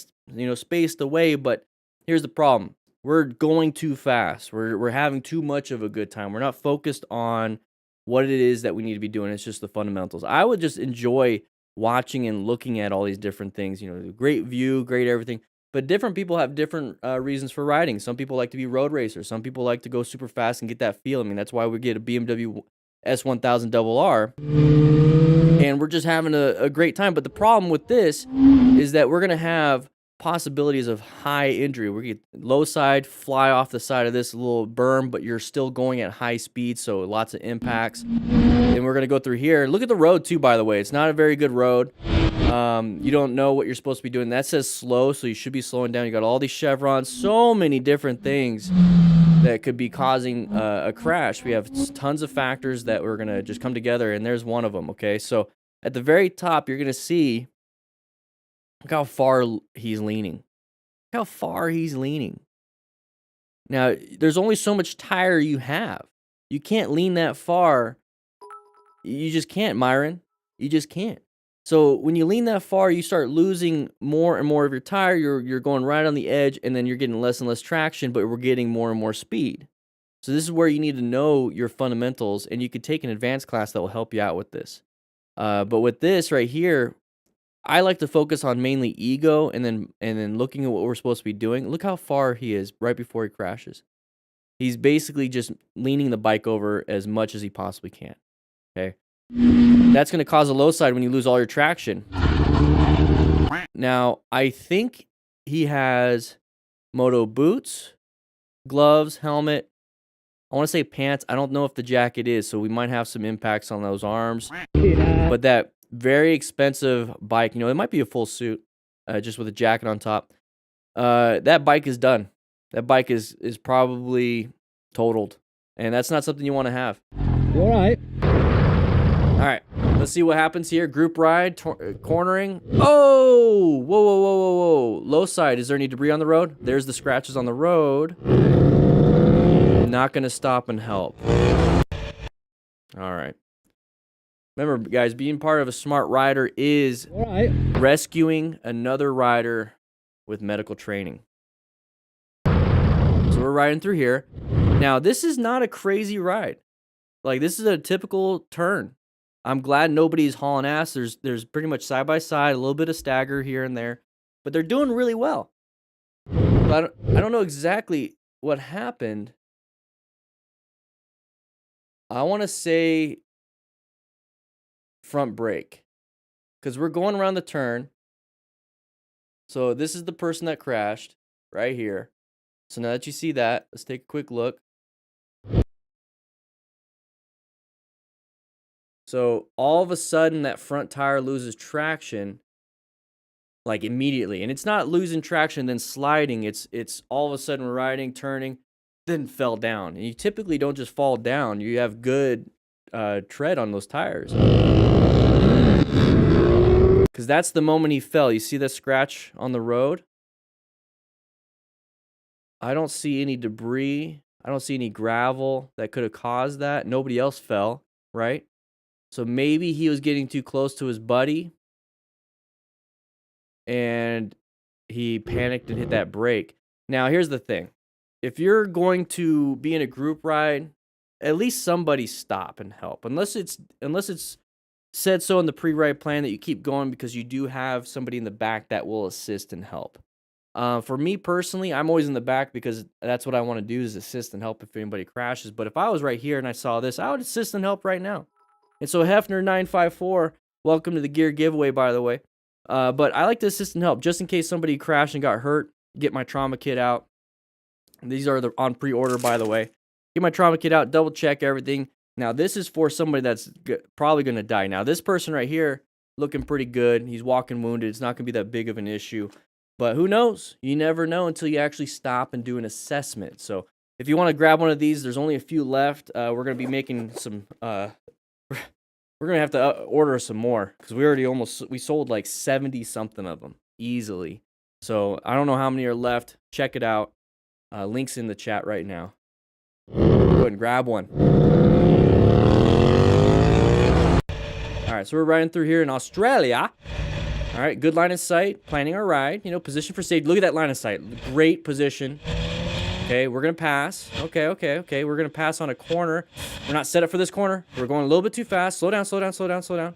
Speaker 1: spaced away. But here's the problem: we're going too fast. We're having too much of a good time. We're not focused on what it is that we need to be doing. It's just the fundamentals. I would just enjoy watching and looking at all these different things. Great view, great everything. But different people have different reasons for riding. Some people like to be road racers. Some people like to go super fast and get that feel. I mean, that's why we get a BMW S1000RR, and we're just having a great time. But the problem with this is that we're going to have possibilities of high injury. We get low side, fly off the side of this little berm, but you're still going at high speed, so lots of impacts. And we're going to go through here. Look at the road, too, by the way. It's not a very good road. You don't know what you're supposed to be doing. That says slow, so you should be slowing down. You got all these chevrons, so many different things that could be causing a crash. We have tons of factors that we're going to just come together, and there's one of them, okay? So at the very top, you're going to see, look how far he's leaning. Look how far he's leaning. Now, there's only so much tire you have. You can't lean that far. You just can't, Myron. You just can't. So when you lean that far, you start losing more and more of your tire. You're going right on the edge, and then you're getting less and less traction, but we're getting more and more speed. So this is where you need to know your fundamentals, and you could take an advanced class that will help you out with this. But with this right here, I like to focus on mainly ego, and then looking at what we're supposed to be doing. Look how far he is right before he crashes. He's basically just leaning the bike over as much as he possibly can. Okay. That's going to cause a low side when you lose all your traction. Now, I think he has moto boots, gloves, helmet. I want to say pants. I don't know if the jacket is, so we might have some impacts on those arms. But that very expensive bike, it might be a full suit, just with a jacket on top. That bike is done. That bike is probably totaled, and that's not something you want to have.
Speaker 3: You all right?
Speaker 1: All right, let's see what happens here. Group ride, cornering. Oh, whoa, whoa, whoa, whoa, whoa. Low side, is there any debris on the road? There's the scratches on the road. Not going to stop and help. All right. Remember, guys, being part of a smart rider is rescuing another rider with medical training. So we're riding through here. Now, this is not a crazy ride. Like, this is a typical turn. I'm glad nobody's hauling ass. There's pretty much side by side, a little bit of stagger here and there, but they're doing really well. But I don't know exactly what happened. I want to say front brake, because we're going around the turn. So this is the person that crashed right here. So now that you see that, let's take a quick look. So all of a sudden, that front tire loses traction, like immediately. And it's not losing traction, then sliding. It's all of a sudden riding, turning, then fell down. And you typically don't just fall down. You have good tread on those tires. Because that's the moment he fell. You see the scratch on the road? I don't see any debris. I don't see any gravel that could have caused that. Nobody else fell, right? So maybe he was getting too close to his buddy, and he panicked and hit that brake. Now, here's the thing. If you're going to be in a group ride, at least somebody stop and help. Unless it's said so in the pre-ride plan that you keep going, because you do have somebody in the back that will assist and help. For me personally, I'm always in the back because that's what I want to do, is assist and help if anybody crashes. But if I was right here and I saw this, I would assist and help right now. And so Hefner954, welcome to the gear giveaway, by the way. But I like to assist and help just in case somebody crashed and got hurt. Get my trauma kit out. These are on pre-order, by the way. Get my trauma kit out, double check everything. Now, this is for somebody that's probably going to die. Now, this person right here, looking pretty good. He's walking wounded. It's not going to be that big of an issue. But who knows? You never know until you actually stop and do an assessment. So if you want to grab one of these, there's only a few left. We're going to be making some, we're going to have to order some more because we sold like 70 something of them easily. So I don't know how many are left. Check it out. Links in the chat right now. Go ahead and grab one. All right, so we're riding through here in Australia. All right, good line of sight, planning our ride. You know, position for safety. Look at that line of sight. Great position. Okay, we're going to pass. Okay. We're going to pass on a corner. We're not set up for this corner. We're going a little bit too fast. Slow down.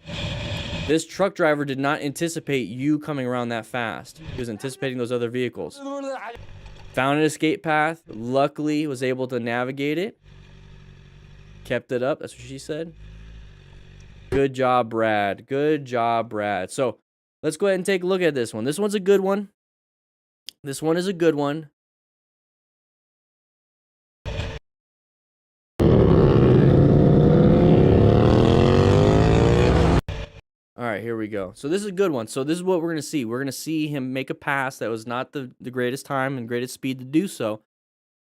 Speaker 1: This truck driver did not anticipate you coming around that fast. He was anticipating those other vehicles. Found an escape path. Luckily, was able to navigate it. Kept it up. That's what she said. Good job, Brad. Good job, Brad. So, let's go ahead and take a look at this one. This one's a good one. This one is a good one. All right, here we go. So this is a good one. So this is what we're going to see. We're going to see him make a pass that was not the greatest time and greatest speed to do so.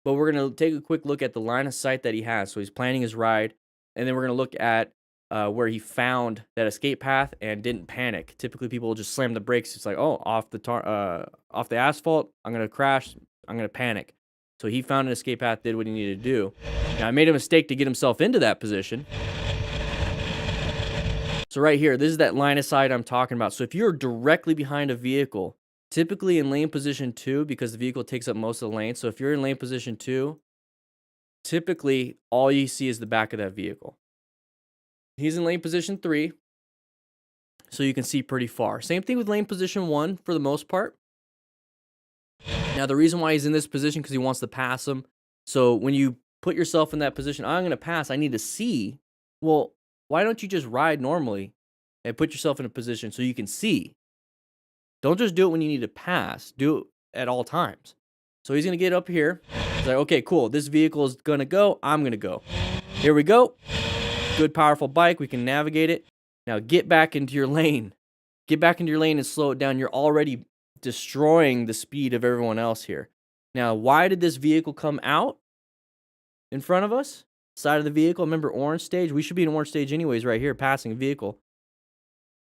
Speaker 1: But we're going to take a quick look at the line of sight that he has. So he's planning his ride. And then we're going to look at where he found that escape path and didn't panic. Typically, people will just slam the brakes. It's like, oh, off the asphalt, I'm going to crash. I'm going to panic. So he found an escape path, did what he needed to do. Now, I made a mistake to get himself into that position. So right here, this is that line of sight I'm talking about. So if you're directly behind a vehicle, typically in lane position 2, because the vehicle takes up most of the lane. So if you're in lane position 2, typically all you see is the back of that vehicle. He's in lane position 3, so you can see pretty far. Same thing with lane position 1 for the most part. Now, the reason why he's in this position because he wants to pass him. So when you put yourself in that position, I'm going to pass, I need to see. Well, why don't you just ride normally and put yourself in a position so you can see? Don't just do it when you need to pass. Do it at all times. So he's going to get up here. He's like, okay, cool. This vehicle is going to go. I'm going to go. Here we go. Good, powerful bike. We can navigate it. Now get back into your lane. Get back into your lane and slow it down. You're already destroying the speed of everyone else here. Now, why did this vehicle come out in front of us? Side of the vehicle. Remember orange stage? We should be in orange stage anyways right here, passing a vehicle.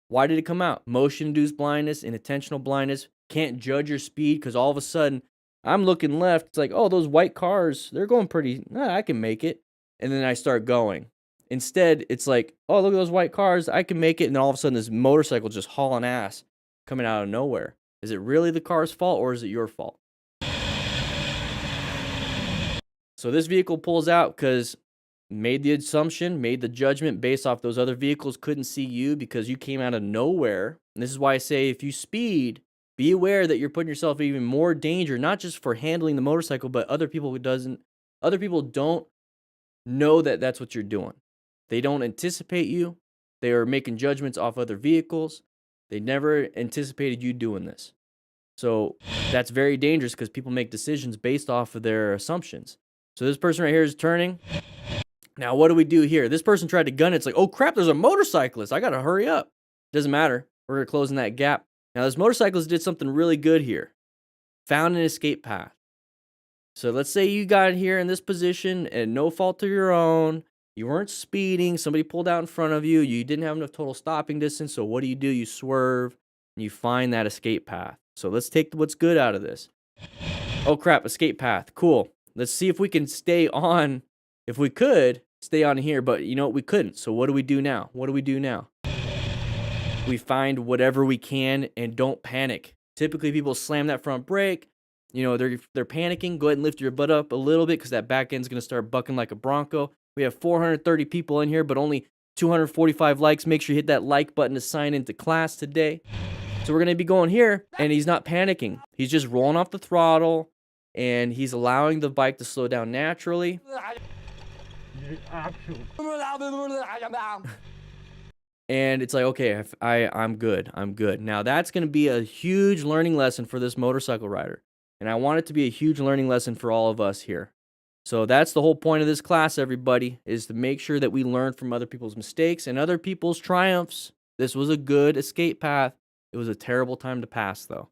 Speaker 1: Why did it come out? Motion-induced blindness, inattentional blindness. Can't judge your speed because all of a sudden, I'm looking left. It's like, oh, those white cars, they're going pretty, I can make it. And then I start going. Instead, it's like, oh, look at those white cars, I can make it. And then all of a sudden, this motorcycle just hauling ass coming out of nowhere. Is it really the car's fault or is it your fault? So this vehicle pulls out because made the assumption, made the judgment based off those other vehicles couldn't see you because you came out of nowhere. And this is why I say if you speed, be aware that you're putting yourself in even more danger, not just for handling the motorcycle, but other people don't know that that's what you're doing. They don't anticipate you. They are making judgments off other vehicles. They never anticipated you doing this. So that's very dangerous because people make decisions based off of their assumptions. So this person right here is turning. Now, what do we do here? This person tried to gun it. It's like, oh, crap, there's a motorcyclist. I got to hurry up. Doesn't matter. We're going to close in that gap. Now, this motorcyclist did something really good here. Found an escape path. So let's say you got here in this position and no fault of your own. You weren't speeding. Somebody pulled out in front of you. You didn't have enough total stopping distance. So what do? You swerve and you find that escape path. So let's take what's good out of this. Oh, crap, escape path. Cool. Let's see if we can stay on. If we could, stay on here. But you know what? We couldn't. So what do we do now? We find whatever we can and don't panic. Typically, people slam that front brake. You know, they're panicking. Go ahead and lift your butt up a little bit because that back end's going to start bucking like a Bronco. We have 430 people in here, but only 245 likes. Make sure you hit that like button to sign into class today. So we're going to be going here, and he's not panicking. He's just rolling off the throttle, and he's allowing the bike to slow down naturally. And it's like, okay, I'm good. Now, that's going to be a huge learning lesson for this motorcycle rider. And I want it to be a huge learning lesson for all of us here. So that's the whole point of this class, everybody, is to make sure that we learn from other people's mistakes and other people's triumphs. This was a good escape path. It was a terrible time to pass, though.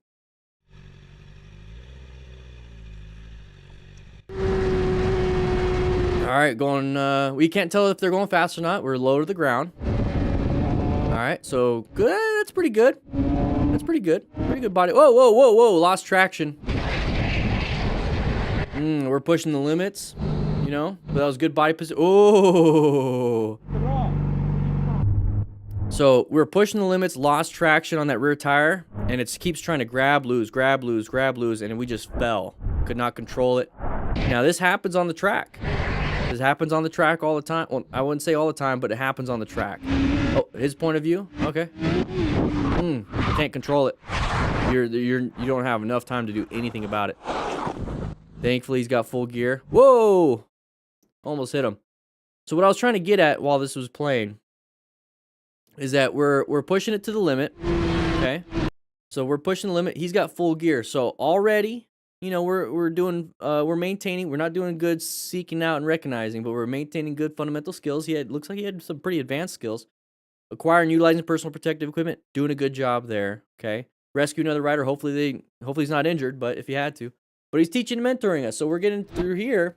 Speaker 1: All right, going, we can't tell if they're going fast or not. We're low to the ground. All right, so good. That's pretty good. That's pretty good. Pretty good body. Whoa, whoa, whoa, whoa. Lost traction. We're pushing the limits, you know, but that was good body position. Oh. So we're pushing the limits, lost traction on that rear tire, and it keeps trying to grab, lose, grab, lose, grab, lose, and we just fell. Could not control it. Now, this happens on the track. This happens on the track all the time. Well, I wouldn't say all the time, but it happens on the track. Oh, his point of view? Okay. Can't control it. You don't have enough time to do anything about it. Thankfully, he's got full gear. Whoa! Almost hit him. So what I was trying to get at while this was playing is that we're pushing it to the limit. Okay? So we're pushing the limit. He's got full gear. So already, you know, we're maintaining. We're not doing good seeking out and recognizing, but we're maintaining good fundamental skills. Looks like he had some pretty advanced skills. Acquiring, utilizing personal protective equipment, doing a good job there. Okay? Rescue another rider. Hopefully he's not injured, but if he had to. But he's teaching and mentoring us. So we're getting through here.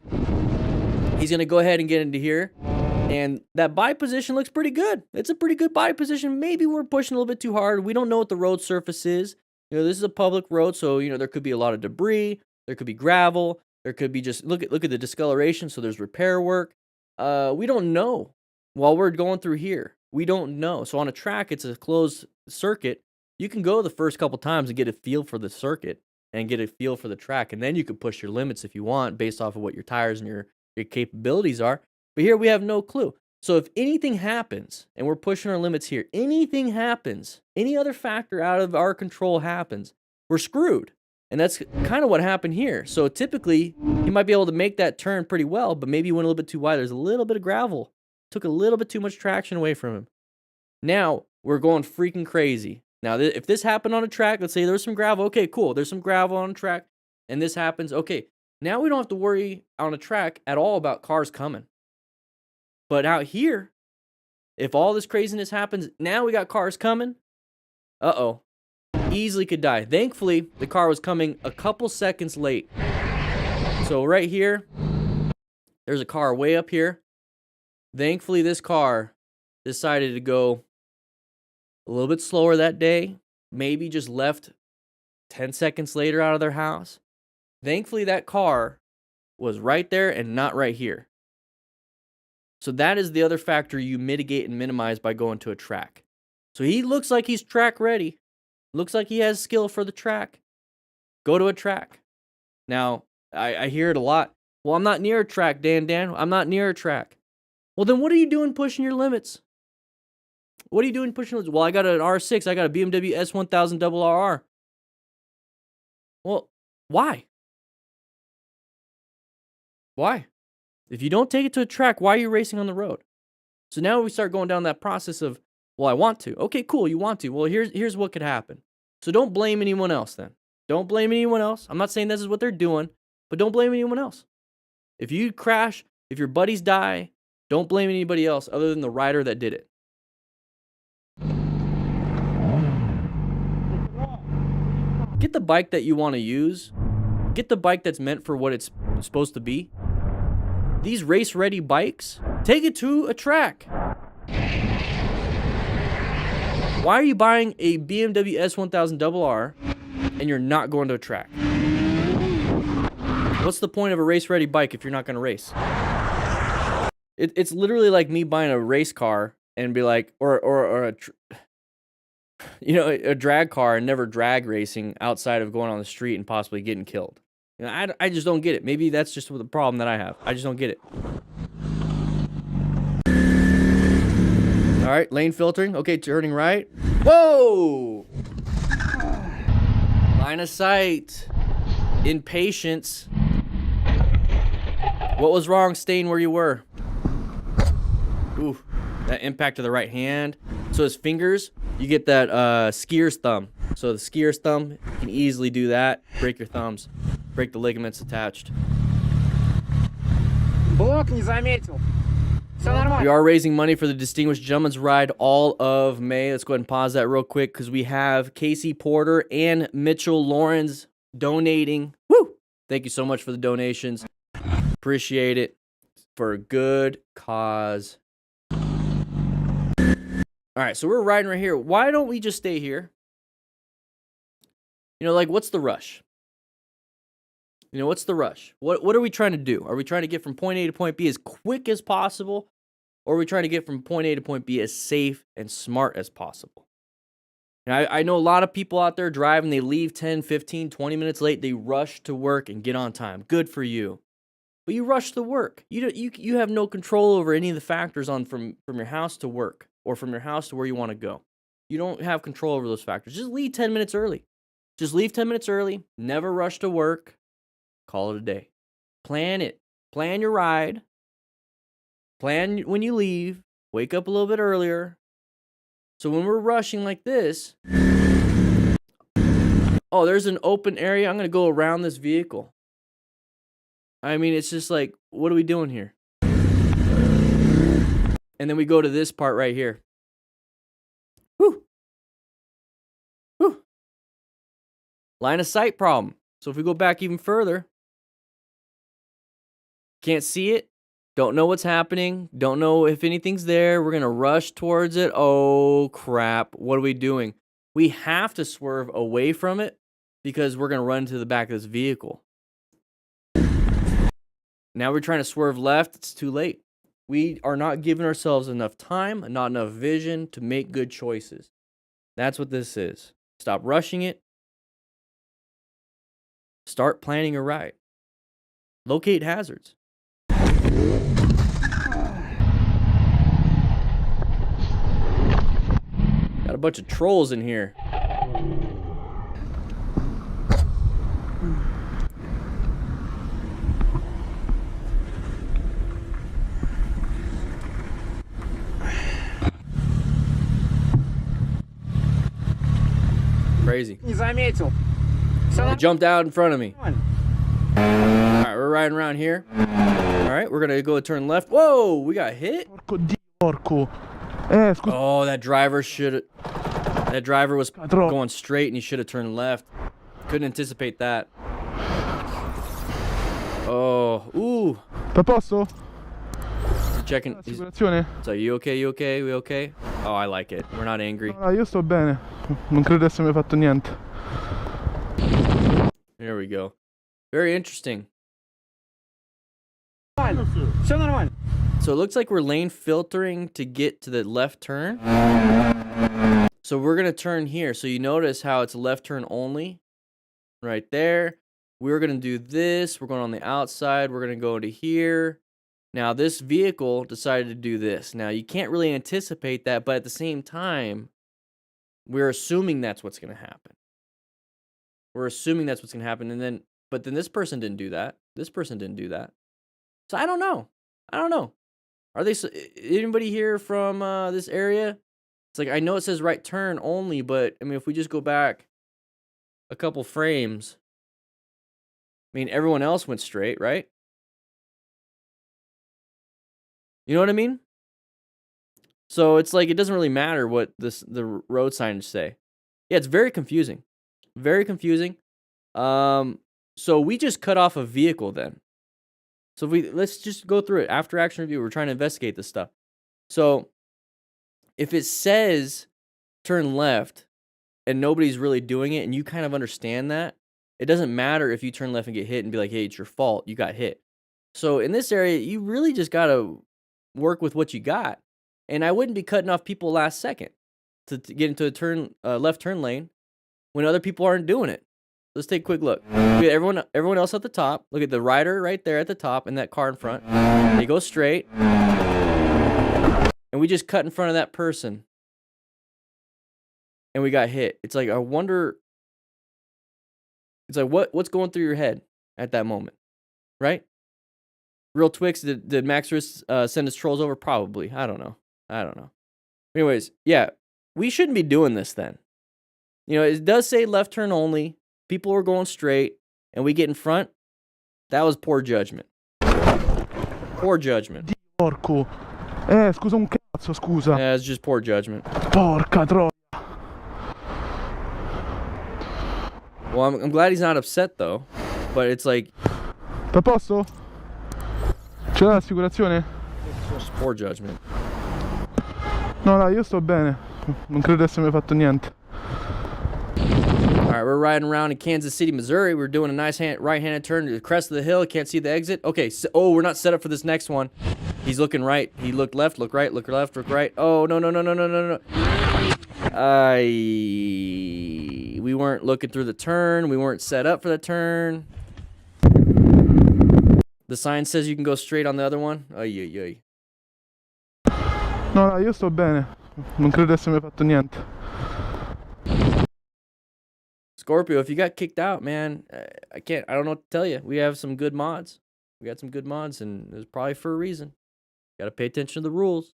Speaker 1: He's going to go ahead and get into here. And that bike position looks pretty good. It's a pretty good bike position. Maybe we're pushing a little bit too hard. We don't know what the road surface is. You know, this is a public road, so, you know, there could be a lot of debris. There could be gravel. There could be just, look at the discoloration, so there's repair work. We don't know while we're going through here. We don't know. So on a track, it's a closed circuit. You can go the first couple times and get a feel for the circuit and get a feel for the track, and then you can push your limits if you want based off of what your tires and your capabilities are. But here we have no clue. So if anything happens, and we're pushing our limits here, anything happens, any other factor out of our control happens, we're screwed. And that's kind of what happened here. So typically, he might be able to make that turn pretty well, but maybe he went a little bit too wide. There's a little bit of gravel. Took a little bit too much traction away from him. Now, we're going freaking crazy. Now, if this happened on a track, let's say there was some gravel. Okay, cool. There's some gravel on a track, and this happens. Okay, now we don't have to worry on a track at all about cars coming. But out here, if all this craziness happens, now we got cars coming. Uh-oh. Easily could die. Thankfully, the car was coming a couple seconds late. So right here, there's a car way up here. Thankfully, this car decided to go a little bit slower that day. Maybe just left 10 seconds later out of their house. Thankfully, that car was right there and not right here. So that is the other factor you mitigate and minimize by going to a track. So he looks like he's track ready. Looks like he has skill for the track. Go to a track. Now, I hear it a lot. Well, I'm not near a track, Dan. I'm not near a track. Well, then what are you doing pushing your limits? What are you doing pushing your limits? Well, I got an R6. I got a BMW S1000 RR. Well, why? Why? If you don't take it to a track, why are you racing on the road? So now we start going down that process of, well, I want to. Okay, cool, you want to. Well, here's what could happen. So don't blame anyone else then. Don't blame anyone else. I'm not saying this is what they're doing, but don't blame anyone else. If you crash, if your buddies die, don't blame anybody else other than the rider that did it. Get the bike that you want to use. Get the bike that's meant for what it's supposed to be. These race-ready bikes, take it to a track. Why are you buying a BMW S1000RR and you're not going to a track? What's the point of a race-ready bike if you're not going to race? It's literally like me buying a race car and be like, or a drag car and never drag racing outside of going on the street and possibly getting killed. You know, I just don't get it. Maybe that's just the problem that I have. I just don't get it. All right, lane filtering. Okay, turning right. Whoa! Line of sight. Impatience. What was wrong staying where you were? Ooh, that impact to the right hand. So his fingers, you get that skier's thumb. So the skier's thumb, you can easily do that. Break your thumbs. Break the ligaments attached.
Speaker 3: Блок не заметил.
Speaker 1: We are raising money for the Distinguished Gentleman's Ride all of May. Let's go ahead and pause that real quick because we have Casey Porter and Mitchell Lawrence donating. Woo! Thank you so much for the donations. Appreciate it. For a good cause. All right, so we're riding right here. Why don't we just stay here? You know, like, what's the rush? You know, what's the rush? What are we trying to do? Are we trying to get from point A to point B as quick as possible? Or are we trying to get from point A to point B as safe and smart as possible? And I know a lot of people out there driving, they leave 10, 15, 20 minutes late. They rush to work and get on time. Good for you. But you rush to work. You have no control over any of the factors on from your house to work or from your house to where you want to go. You don't have control over those factors. Just leave 10 minutes early. Just leave 10 minutes early. Never rush to work. Call it a day. Plan it. Plan your ride. Plan when you leave. Wake up a little bit earlier. So when we're rushing like this, oh, there's an open area. I'm going to go around this vehicle. I mean, it's just like, what are we doing here? And then we go to this part right here. Whew. Whew. Line of sight problem. So if we go back even further, can't see it, don't know what's happening, don't know if anything's there, we're going to rush towards it. Oh, crap. What are we doing? We have to swerve away from it because we're going to run into the back of this vehicle. Now we're trying to swerve left. It's too late. We are not giving ourselves enough time, not enough vision to make good choices. That's what this is. Stop rushing it. Start planning a ride. Locate hazards. Got a bunch of trolls in here. Crazy. They jumped out in front of me. Alright, we're riding around here. Alright, we're gonna go turn left. Whoa, we got hit? Oh, that driver was going straight and he should have turned left. Couldn't anticipate that. Oh, ooh. Checking. So, you okay? You okay? We okay? Oh, I like it. We're not angry.
Speaker 3: No, io sto bene. Non credo di essermi fatto niente.
Speaker 1: There we go. Very interesting. So it looks like we're lane filtering to get to the left turn. So we're going to turn here. So you notice how it's left turn only. Right there. We're going to do this. We're going on the outside. We're going to go to here. Now this vehicle decided to do this. Now you can't really anticipate that, but at the same time, we're assuming that's what's going to happen. We're assuming that's what's going to happen. But then this person didn't do that. This person didn't do that. So I don't know. Are they, anybody here from this area? It's like, I know it says right turn only, but I mean, if we just go back a couple frames, I mean, everyone else went straight, right? You know what I mean? So it's like, it doesn't really matter what the road signage say. Yeah, it's very confusing. Very confusing. So we just cut off a vehicle then. So let's just go through it. After action review, we're trying to investigate this stuff. So if it says turn left and nobody's really doing it and you kind of understand that, it doesn't matter if you turn left and get hit and be like, hey, it's your fault. You got hit. So in this area, you really just got to work with what you got. And I wouldn't be cutting off people last second to get into a left turn lane when other people aren't doing it. Let's take a quick look. We got everyone else at the top. Look at the rider right there at the top and that car in front. They go straight. And we just cut in front of that person. And we got hit. It's like, I wonder. It's like, what's going through your head at that moment? Right? Real Twix, did Max Riss send his trolls over? Probably. I don't know. Anyways, yeah. We shouldn't be doing this then. You know, it does say left turn only. People are going straight, and we get in front. That was poor judgment. Poor judgment.
Speaker 3: Scusa un cazzo, scusa.
Speaker 1: Yeah, it's just poor judgment.
Speaker 3: Porca troia.
Speaker 1: Well, I'm glad he's not upset though, but it's like
Speaker 3: A posto? Ce l'ha l'assicurazione?
Speaker 1: just poor judgment.
Speaker 3: No, dai, io sto bene. Non credo di essermi fatto niente.
Speaker 1: All right, we're riding around in Kansas City, Missouri. We're doing a nice right-handed turn to the crest of the hill. Can't see the exit. Okay, so, oh, we're not set up for this next one. He's looking right. He looked left, look right, look left, look right. Oh, no, no, no, no, no, no, no. We weren't looking through the turn. We weren't set up for the turn. The sign says you can go straight on the other one. Ay, ay, ay.
Speaker 3: No, dai, io sto bene. Non credo di essermi fatto niente.
Speaker 1: Scorpio, if you got kicked out, man, I don't know what to tell you. We have some good mods. We got some good mods, and it's probably for a reason. You got to pay attention to the rules.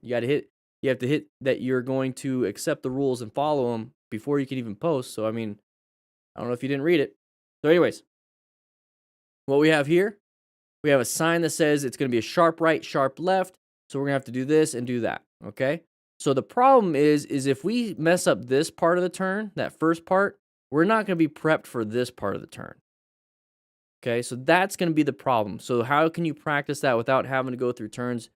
Speaker 1: You have to hit that you're going to accept the rules and follow them before you can even post. So, I mean, I don't know if you didn't read it. So, anyways, what we have here, we have a sign that says it's going to be a sharp right, sharp left. So, we're going to have to do this and do that, okay? So, the problem is if we mess up this part of the turn, that first part, we're not going to be prepped for this part of the turn. Okay, so that's going to be the problem. So how can you practice that without having to go through turns?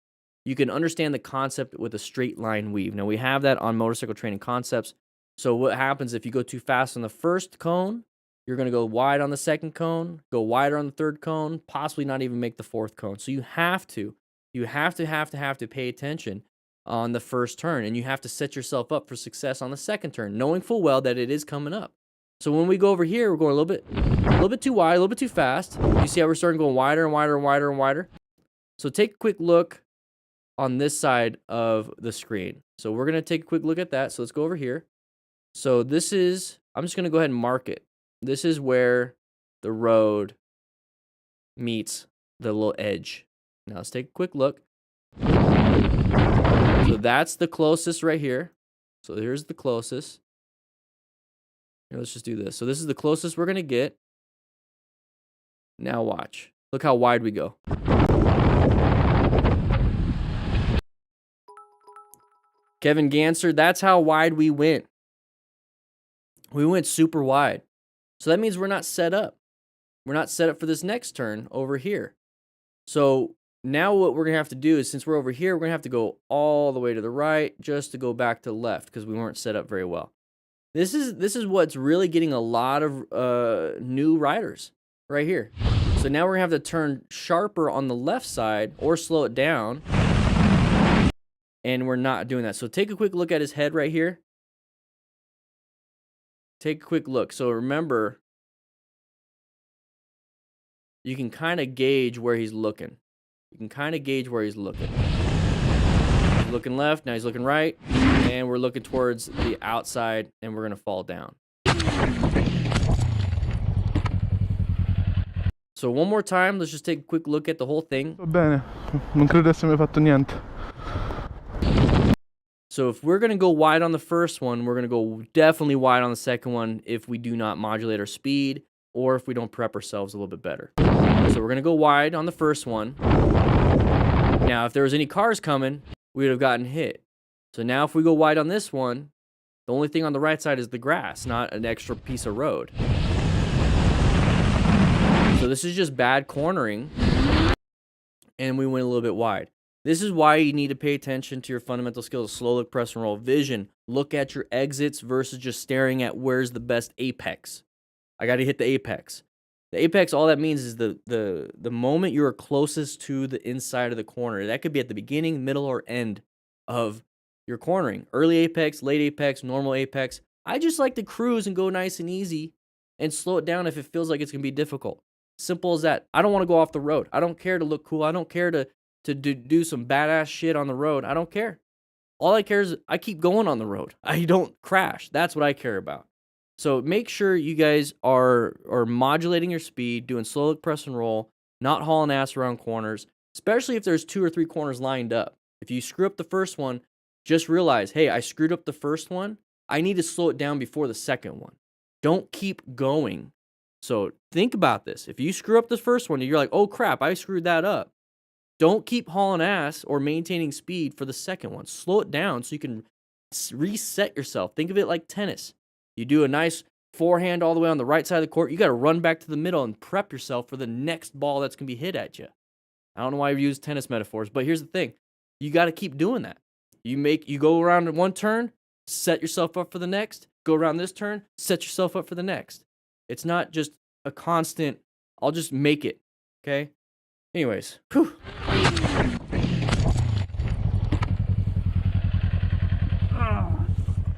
Speaker 1: You can understand the concept with a straight line weave. Now, we have that on motorcycle training concepts. So what happens if you go too fast on the first cone, you're going to go wide on the second cone, go wider on the third cone, possibly not even make the fourth cone. So you have to pay attention on the first turn, and you have to set yourself up for success on the second turn, knowing full well that it is coming up. So when we go over here, we're going a little bit too wide, a little bit too fast. You see how we're starting going wider and wider and wider and wider? So take a quick look on this side of the screen. So we're going to take a quick look at that. So let's go over here. So this is, I'm just going to go ahead and mark it. This is where the road meets the little edge. Now let's take a quick look. So that's the closest right here. So here's the closest. Here, let's just do this. So this is the closest we're going to get. Now watch. Look how wide we go. Kevin Ganser, that's how wide we went. We went super wide. So that means we're not set up. We're not set up for this next turn over here. So now what we're going to have to do is, since we're over here, we're going to have to go all the way to the right just to go back to the left because we weren't set up very well. This is what's really getting a lot of new riders right here. So now we're going to have to turn sharper on the left side or slow it down. And we're not doing that. So take a quick look at his head right here. Take a quick look. So remember, you can kind of gauge where he's looking. You can kind of gauge where he's looking. He's looking left, now he's looking right. And we're looking towards the outside, and we're going to fall down. So one more time, let's just take a quick look at the whole thing.
Speaker 3: Va bene, non credo di essermi fatto niente.
Speaker 1: So if we're going to go wide on the first one, we're going to go definitely wide on the second one if we do not modulate our speed or if we don't prep ourselves a little bit better. So we're going to go wide on the first one. Now, if there was any cars coming, we would have gotten hit. So now if we go wide on this one, the only thing on the right side is the grass, not an extra piece of road. So this is just bad cornering, and we went a little bit wide. This is why you need to pay attention to your fundamental skills: slow look, press and roll, vision. Look at your exits versus just staring at where's the best apex. I got to hit the apex. The apex, all that means is the moment you're closest to the inside of the corner. That could be at the beginning, middle, or end of your cornering. Early apex, late apex, normal apex. I just like to cruise and go nice and easy and slow it down if it feels like it's going to be difficult. Simple as that. I don't want to go off the road. I don't care to look cool. I don't care to do some badass shit on the road. I don't care. All I care is I keep going on the road. I don't crash. That's what I care about. So make sure you guys are modulating your speed, doing slow look, press and roll, not hauling ass around corners, especially if there's 2 or 3 corners lined up. If you screw up the first one, just realize, hey, I screwed up the first one. I need to slow it down before the second one. Don't keep going. So think about this. If you screw up the first one, you're like, oh crap, I screwed that up. Don't keep hauling ass or maintaining speed for the second one. Slow it down so you can reset yourself. Think of it like tennis. You do a nice forehand all the way on the right side of the court. You got to run back to the middle and prep yourself for the next ball that's going to be hit at you. I don't know why I use tennis metaphors, but here's the thing. You got to keep doing that. You go around one turn, set yourself up for the next. Go around this turn, set yourself up for the next. It's not just a constant, I'll just make it, okay? Anyways, whew.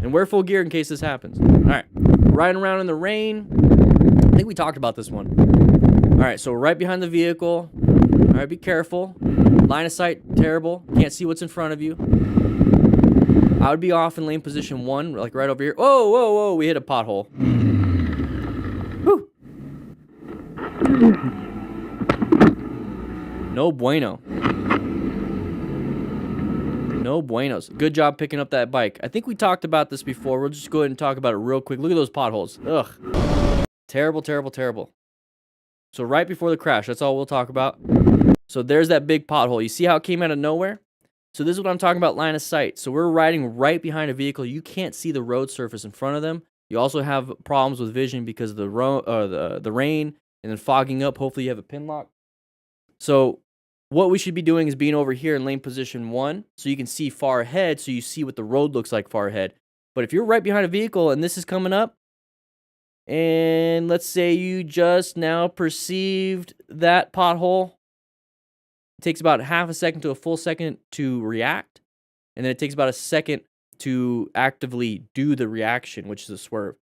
Speaker 1: And wear full gear in case this happens. All right, riding around in the rain. I think we talked about this one. All right, so right behind the vehicle. All right, be careful. Line of sight, terrible. Can't see what's in front of you. I would be off in lane position 1, like right over here. Whoa, whoa, whoa, we hit a pothole. Whew. No bueno. No buenos. Good job picking up that bike. I think we talked about this before. We'll just go ahead and talk about it real quick. Look at those potholes. Ugh. Terrible, terrible, terrible. So right before the crash, that's all we'll talk about. So there's that big pothole. You see how it came out of nowhere? So this is what I'm talking about, line of sight. So we're riding right behind a vehicle. You can't see the road surface in front of them. You also have problems with vision because of the rain and then fogging up. Hopefully you have a pin lock. So what we should be doing is being over here in lane position 1 so you can see far ahead, so you see what the road looks like far ahead. But if you're right behind a vehicle and this is coming up, and let's say you just now perceived that pothole, it takes about half a second to a full second to react, and then it takes about a second to actively do the reaction, which is a swerve.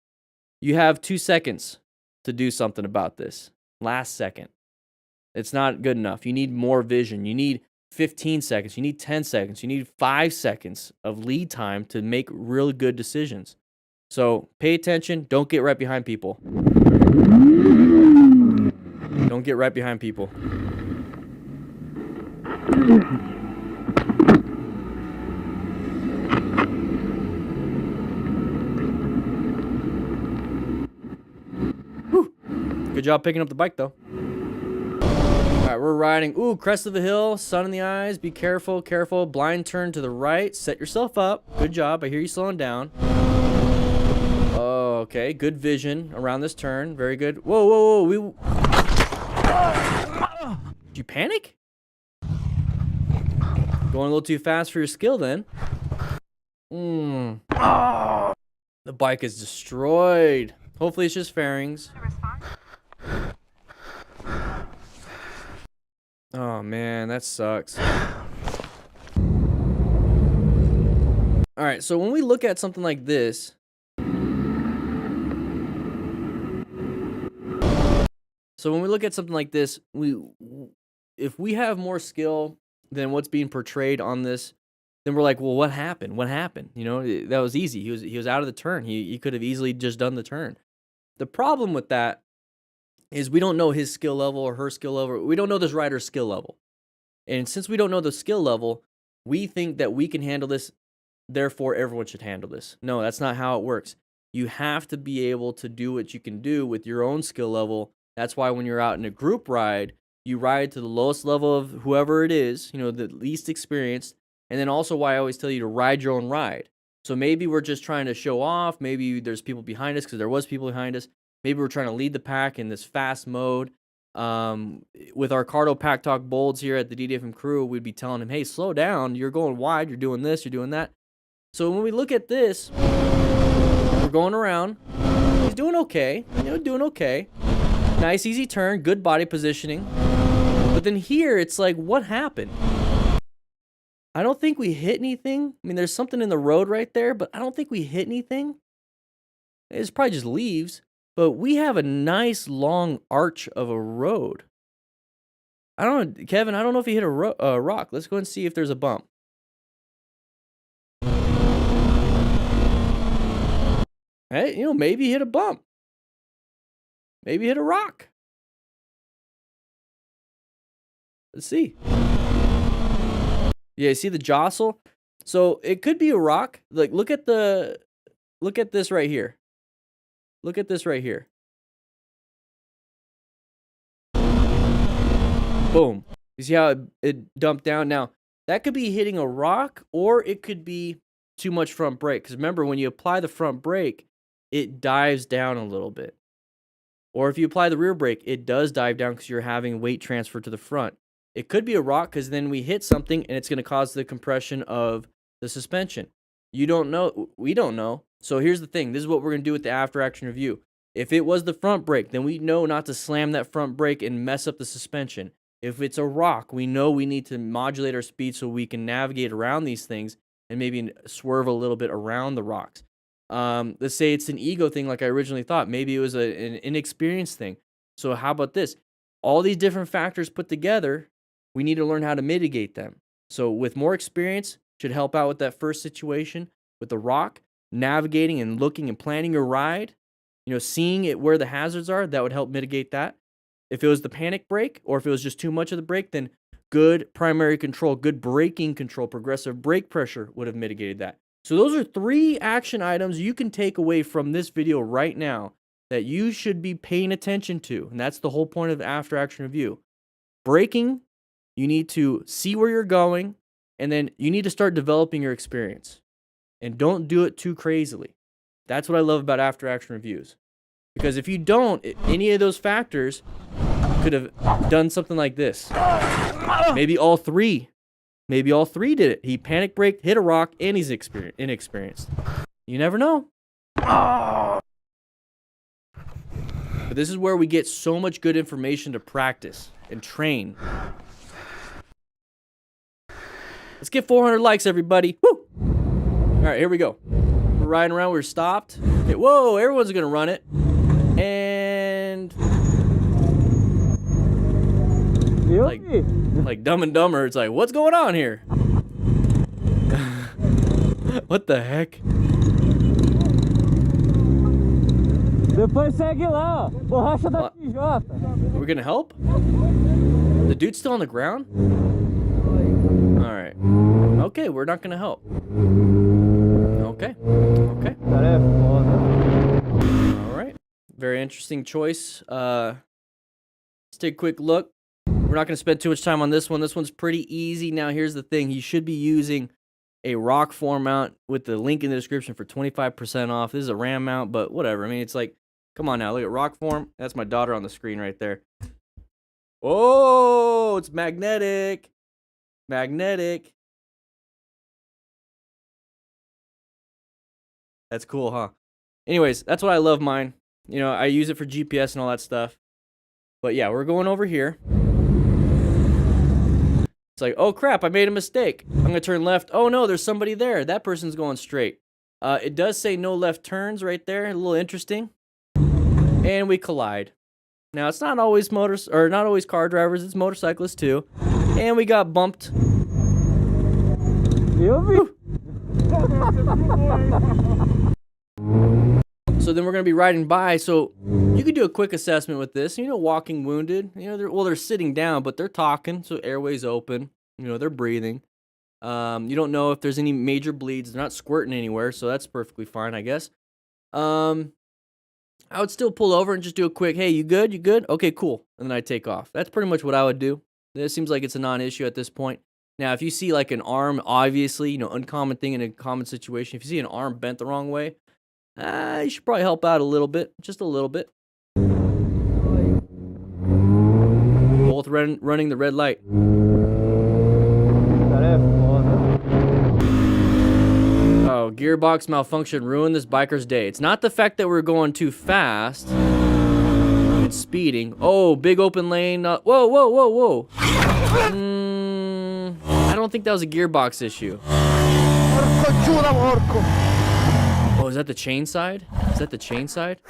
Speaker 1: You have 2 seconds to do something about this. Last second. It's not good enough. You need more vision. You need 15 seconds. You need 10 seconds. You need 5 seconds of lead time to make really good decisions. So pay attention. Don't get right behind people. Don't get right behind people. Whew. Good job picking up the bike, though. All right, we're riding. Ooh, crest of the hill, sun in the eyes. Be careful, careful. Blind turn to the right. Set yourself up. Good job. I hear you slowing down. Oh, okay. Good vision around this turn. Very good. Whoa, whoa, whoa. Did you panic? Going a little too fast for your skill then. The bike is destroyed. Hopefully it's just fairings. Oh man, that sucks. Alright, so when we look at something like this, if we have more skill than what's being portrayed on this, then we're like, well, what happened? What happened? You know, that was easy. He was out of the turn. He could have easily just done the turn. The problem with that is we don't know his skill level or her skill level. We don't know this rider's skill level. And since we don't know the skill level, we think that we can handle this, therefore everyone should handle this. No, that's not how it works. You have to be able to do what you can do with your own skill level. That's why when you're out in a group ride, you ride to the lowest level of whoever it is, you know, the least experienced. And then also why I always tell you to ride your own ride. So maybe we're just trying to show off. Maybe there's people behind us because there was people behind us. Maybe we're trying to lead the pack in this fast mode. With our Cardo Pack Talk Bolds here at the DDFM crew, we'd be telling him, hey, slow down. You're going wide. You're doing this. You're doing that. So when we look at this, we're going around. He's doing okay. You know, doing okay. Nice, easy turn. Good body positioning. But then here, it's like, what happened? I don't think we hit anything. I mean, there's something in the road right there, but I don't think we hit anything. It's probably just leaves. But we have a nice long arch of a road. I don't know, Kevin, I don't know if he hit a rock. Let's go and see if there's a bump. Hey, you know, maybe he hit a bump. Maybe he hit a rock. Let's see. Yeah, see the jostle? So it could be a rock. Like, look at this right here. Look at this right here. Boom. You see how it dumped down? Now, that could be hitting a rock, or it could be too much front brake. Because remember, when you apply the front brake, it dives down a little bit. Or if you apply the rear brake, it does dive down because you're having weight transfer to the front. It could be a rock because then we hit something and it's going to cause the compression of the suspension. You don't know. We don't know. So here's the thing. This is what we're going to do with the after action review. If it was the front brake, then we know not to slam that front brake and mess up the suspension. If it's a rock, we know we need to modulate our speed so we can navigate around these things and maybe swerve a little bit around the rocks. Let's say it's an ego thing like I originally thought. Maybe it was an inexperienced thing. So how about this? All these different factors put together, we need to learn how to mitigate them. So with more experience, should help out with that first situation with the rock, navigating and looking and planning your ride, seeing it where the hazards are, that would help mitigate that. If it was the panic brake or if it was just too much of the brake, then good primary control, good braking control, progressive brake pressure would have mitigated that. So those are 3 action items you can take away from this video right now that you should be paying attention to. And that's the whole point of the after action review. Braking, you need to see where you're going, and then you need to start developing your experience. And don't do it too crazily. That's what I love about after action reviews. Because if you don't, any of those factors could have done something like this. Maybe all 3. Maybe all 3 did it. He panic braked, hit a rock, and he's inexperienced. You never know. But this is where we get so much good information to practice and train. Let's get 400 likes, everybody. Woo! All right, here we go. We're riding around. We're stopped. Okay, whoa, everyone's going to run it. And... Like Dumb and Dumber, it's like, what's going on here? What the heck?
Speaker 4: Depois segue lá, ó. Borracha da TJ.
Speaker 1: We're gonna help? The dude's still on the ground? Alright. Okay, we're not gonna help. Okay. Okay. Alright. Very interesting choice. Let's take a quick look. We're not going to spend too much time on this one. This one's pretty easy. Now, here's the thing. You should be using a rock form mount with the link in the description for 25% off. This is a RAM mount, but whatever. I mean, it's like, come on now. Look at rock form. That's my daughter on the screen right there. Oh, it's magnetic. Magnetic. That's cool, huh? Anyways, that's what I love mine. I use it for GPS and all that stuff. But yeah, we're going over here. It's like, oh crap, I made a mistake. I'm gonna turn left. Oh no, there's somebody there. That person's going straight. It does say no left turns right there. A little interesting. And we collide. Now it's not always not always car drivers. It's motorcyclists too. And we got bumped. So then we're gonna be riding by. So you could do a quick assessment with this. Walking wounded. They're sitting down, but they're talking. So airways open. They're breathing. You don't know if there's any major bleeds. They're not squirting anywhere, so that's perfectly fine, I guess. I would still pull over and just do a quick, hey, you good? You good? Okay, cool. And then I take off. That's pretty much what I would do. It seems like it's a non-issue at this point. Now, if you see like an arm, obviously, uncommon thing in a common situation. If you see an arm bent the wrong way, you should probably help out a little bit, just a little bit. Both running the red light. Oh, gearbox malfunction ruined this biker's day. It's not the fact that we're going too fast. It's speeding. Oh, big open lane. Whoa, whoa, whoa, whoa. I don't think that was a gearbox issue. Oh, is that the chain side? Is that the chain side?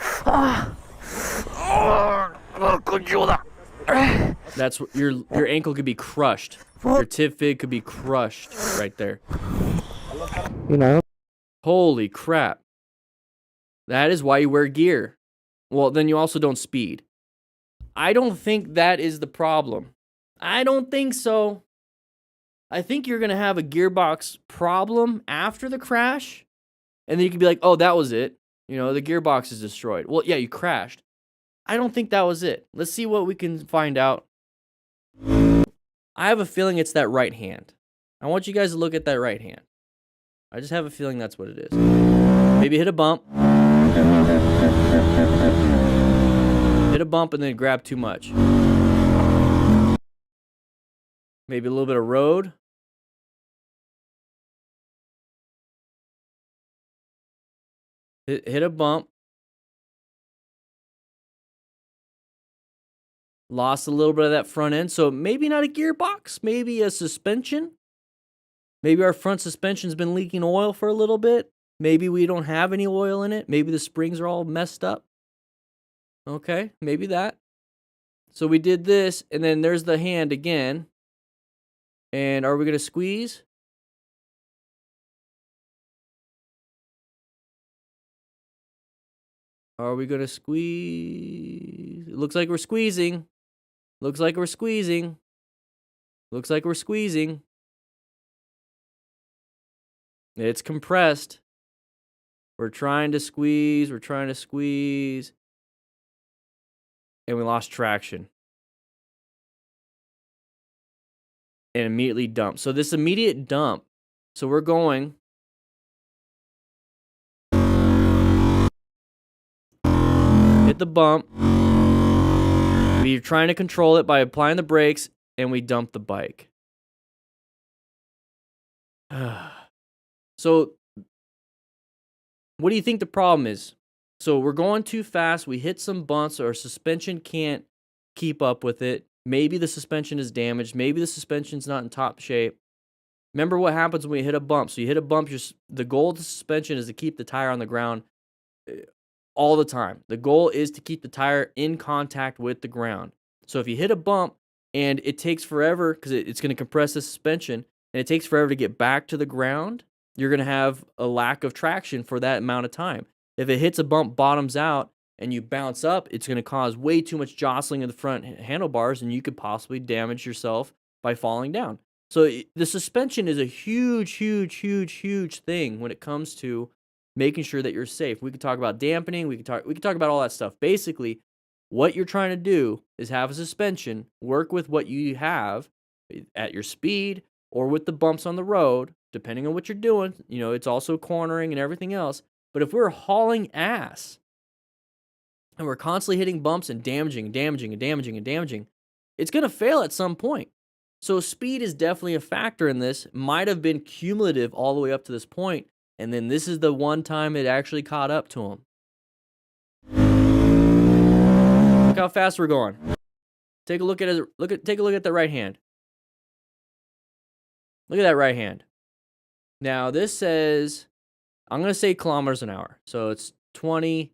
Speaker 1: That's your ankle could be crushed. Your tib fig could be crushed right there. Holy crap. That is why you wear gear. Well, then you also don't speed. I don't think that is the problem. I don't think so. I think you're going to have a gearbox problem after the crash. And then you can be like, oh, that was it. The gearbox is destroyed. Well, yeah, you crashed. I don't think that was it. Let's see what we can find out. I have a feeling it's that right hand. I want you guys to look at that right hand. I just have a feeling that's what it is. Maybe hit a bump. Hit a bump and then grab too much. Maybe a little bit of road. Hit a bump. Lost a little bit of that front end. So maybe not a gearbox. Maybe a suspension. Maybe our front suspension's been leaking oil for a little bit. Maybe we don't have any oil in it. Maybe the springs are all messed up. Okay, maybe that. So we did this, and then there's the hand again. And are we going to squeeze? Are we going to squeeze? It looks like we're squeezing. Looks like we're squeezing. Looks like we're squeezing. It's compressed. We're trying to squeeze. We're trying to squeeze. And we lost traction. And immediately dump. So this immediate dump. So we're going. Hit the bump. We're trying to control it by applying the brakes. And we dump the bike. So what do you think the problem is? So we're going too fast. We hit some bumps. Our suspension can't keep up with it. Maybe the suspension is damaged. Maybe the suspension's not in top shape. Remember what happens when we hit a bump. So you hit a bump, the goal of the suspension is to keep the tire on the ground all the time. The goal is to keep the tire in contact with the ground. So if you hit a bump and it takes forever, because it's going to compress the suspension, and it takes forever to get back to the ground, you're going to have a lack of traction for that amount of time. If it hits a bump, bottoms out, and you bounce up, it's going to cause way too much jostling of the front handlebars, and you could possibly damage yourself by falling down. So the suspension is a huge, huge, huge, huge thing when it comes to making sure that you're safe. We could talk about dampening. We could talk about all that stuff. Basically, what you're trying to do is have a suspension, work with what you have at your speed or with the bumps on the road, depending on what you're doing. You know, it's also cornering and everything else. But if we're hauling ass, and we're constantly hitting bumps and damaging, it's going to fail at some point. So speed is definitely a factor in this. Might have been cumulative all the way up to this point, and then this is the one time it actually caught up to him. Look how fast we're going. Take a look at it. Take a look at the right hand. Look at that right hand. Now this says, I'm going to say kilometers an hour. So it's 20,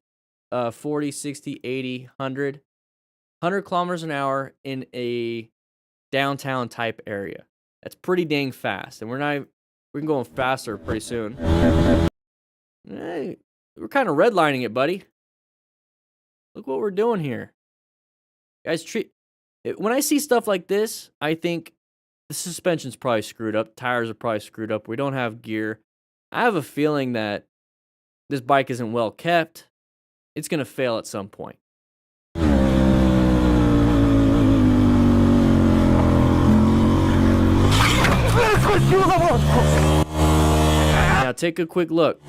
Speaker 1: 40, 60, 80, 100. 100 kilometers an hour in a downtown type area. That's pretty dang fast. And we're going faster pretty soon. Hey, we're kind of redlining it, buddy. Look what we're doing here. Guys, when I see stuff like this, I think the suspension's probably screwed up. Tires are probably screwed up. We don't have gear. I have a feeling that this bike isn't well kept. It's going to fail at some point. Now take a quick look.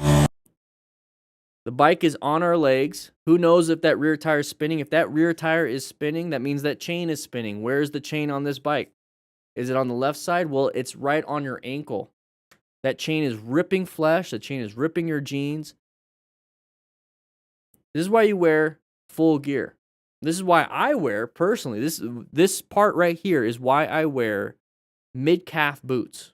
Speaker 1: The bike is on our legs. Who knows if that rear tire is spinning? If that rear tire is spinning, that means that chain is spinning. Where's the chain on this bike? Is it on the left side? Well, it's right on your ankle. That chain is ripping flesh. The chain is ripping your jeans. This is why you wear full gear. This is why I wear, personally, this part right here is why I wear mid-calf boots.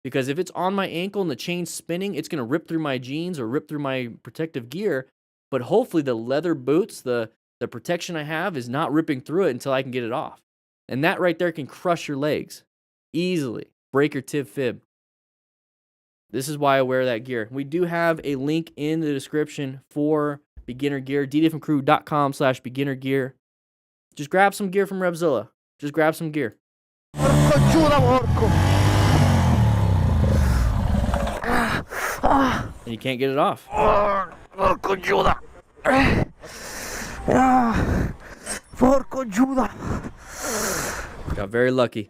Speaker 1: Because if it's on my ankle and the chain's spinning, it's going to rip through my jeans or rip through my protective gear. But hopefully the leather boots, the protection I have is not ripping through it until I can get it off. And that right there can crush your legs easily. Break your tib fib. This is why I wear that gear. We do have a link in the description for beginner gear. ddfmcrew.com/beginner gear. Just grab some gear from Revzilla. Just grab some gear. And you can't get it off. Got very lucky.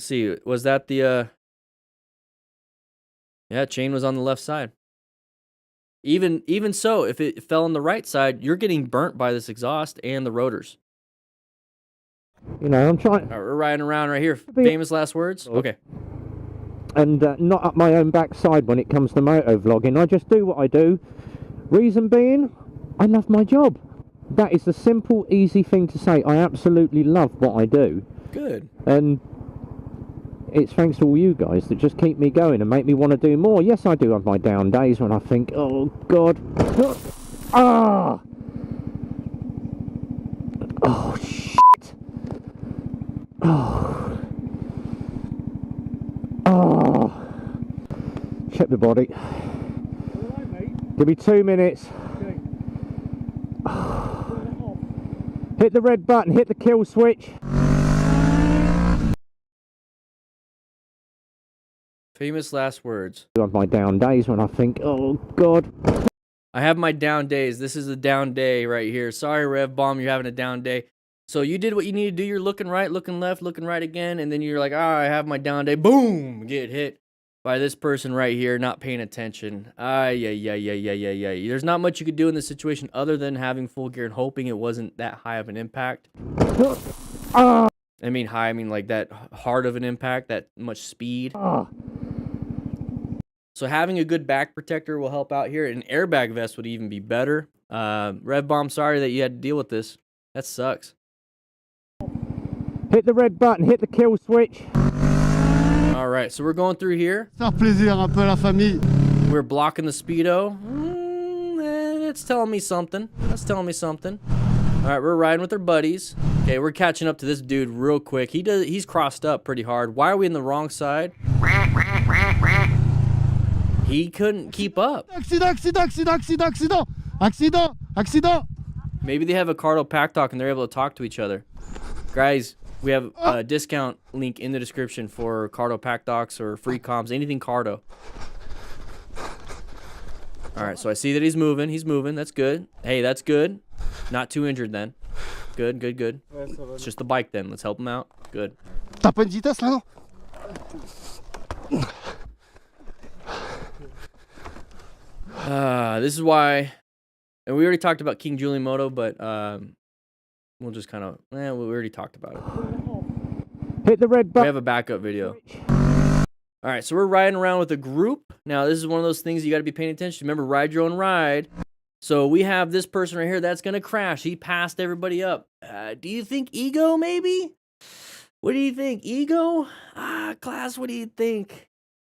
Speaker 1: see. Was that the yeah, chain was on the left side. Even so, if it fell on the right side, you're getting burnt by this exhaust and the rotors.
Speaker 5: You know, I'm trying.
Speaker 1: All right, we're riding around right here. Famous last words. Okay.
Speaker 5: And not up my own backside when it comes to moto vlogging. I just do what I do. Reason being, I love my job. That is the simple, easy thing to say. I absolutely love what I do.
Speaker 1: Good.
Speaker 5: And it's thanks to all you guys that just keep me going and make me want to do more. Yes, I do have my down days when I think, oh God, ah, oh shit, oh, oh, check the body.
Speaker 3: Alright, mate.
Speaker 5: Give me 2 minutes.
Speaker 3: Okay.
Speaker 5: Hit the red button, hit the kill switch.
Speaker 1: Famous last words.
Speaker 5: I have my down days when I think, oh God.
Speaker 1: I have my down days. This is a down day right here. Sorry, Rev Bomb, you're having a down day. So you did what you need to do. You're looking right, looking left, looking right again, and then you're like, I have my down day. Boom! Get hit by this person right here, not paying attention. Yeah. There's not much you could do in this situation other than having full gear and hoping it wasn't that high of an impact. I mean high, I mean like that hard of an impact, that much speed. So having a good back protector will help out here. An airbag vest would even be better. Rev Bomb, sorry that you had to deal with this. That sucks.
Speaker 5: Hit the red button, hit the kill switch.
Speaker 1: All right, so we're going through here.
Speaker 3: Faire plaisir un peu à la famille.
Speaker 1: We're blocking the speedo. It's telling me something. That's telling me something. All right, we're riding with our buddies. Okay, we're catching up to this dude real quick. He's crossed up pretty hard. Why are we in the wrong side? He couldn't keep up.
Speaker 3: Accident.
Speaker 1: Maybe they have a Cardo Pack Talk and they're able to talk to each other. Guys, we have a discount link in the description for Cardo Pack Docs or free comms, anything Cardo. All right, so I see that he's moving. He's moving. That's good. Hey, that's good. Not too injured then. Good. It's just the bike then. Let's help him out. Good.
Speaker 3: T'as pas une vitesse là, non?
Speaker 1: This is why, and we already talked about King Julian Moto, but we'll just kind of, we already talked about it.
Speaker 5: Hit the red
Speaker 1: We
Speaker 5: button.
Speaker 1: have a backup video. All right, so we're riding around with a group. Now, this is one of those things you got to be paying attention to. Remember, ride your own ride. So we have this person right here that's going to crash. He passed everybody up. Do you think ego, maybe? What do you think? Ego? Class, what do you think?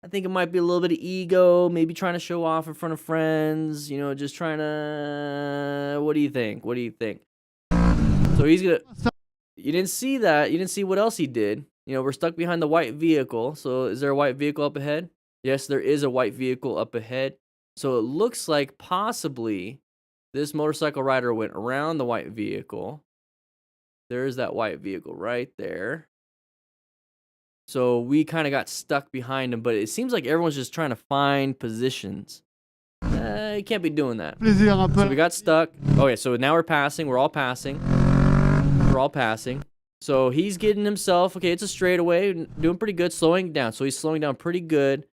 Speaker 1: I think it might be a little bit of ego, maybe trying to show off in front of friends, you know, just trying to, what do you think? So he's going to, you didn't see that. You didn't see what else he did. You know, we're stuck behind the white vehicle. So is there a white vehicle up ahead? Yes, there is a white vehicle up ahead. So it looks like possibly this motorcycle rider went around the white vehicle. There's that white vehicle right there. So we kind of got stuck behind him, but it seems like everyone's just trying to find positions. You can't be doing that. So we got stuck. Okay, so now we're passing. We're all passing. So he's getting himself, okay, it's a straightaway, doing pretty good, slowing down. So he's slowing down pretty good.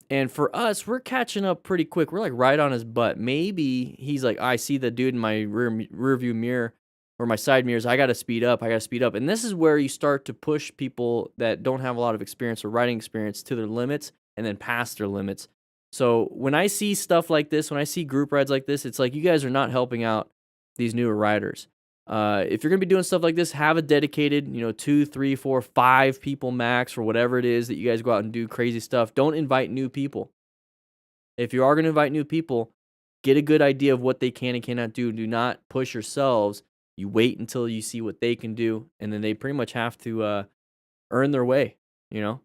Speaker 1: And for us, we're catching up pretty quick. We're like right on his butt. Maybe he's like, I see the dude in my rear view mirror or my side mirrors. I got to speed up. And this is where you start to push people that don't have a lot of experience or riding experience to their limits and then past their limits. So when I see stuff like this, when I see group rides like this, it's like you guys are not helping out these newer riders. If you're going to be doing stuff like this, have a dedicated, 2, 3, 4, 5 people max or whatever it is that you guys go out and do crazy stuff. Don't invite new people. If you are going to invite new people, get a good idea of what they can and cannot do. Do not push yourselves. You wait until you see what they can do, and then they pretty much have to earn their way, So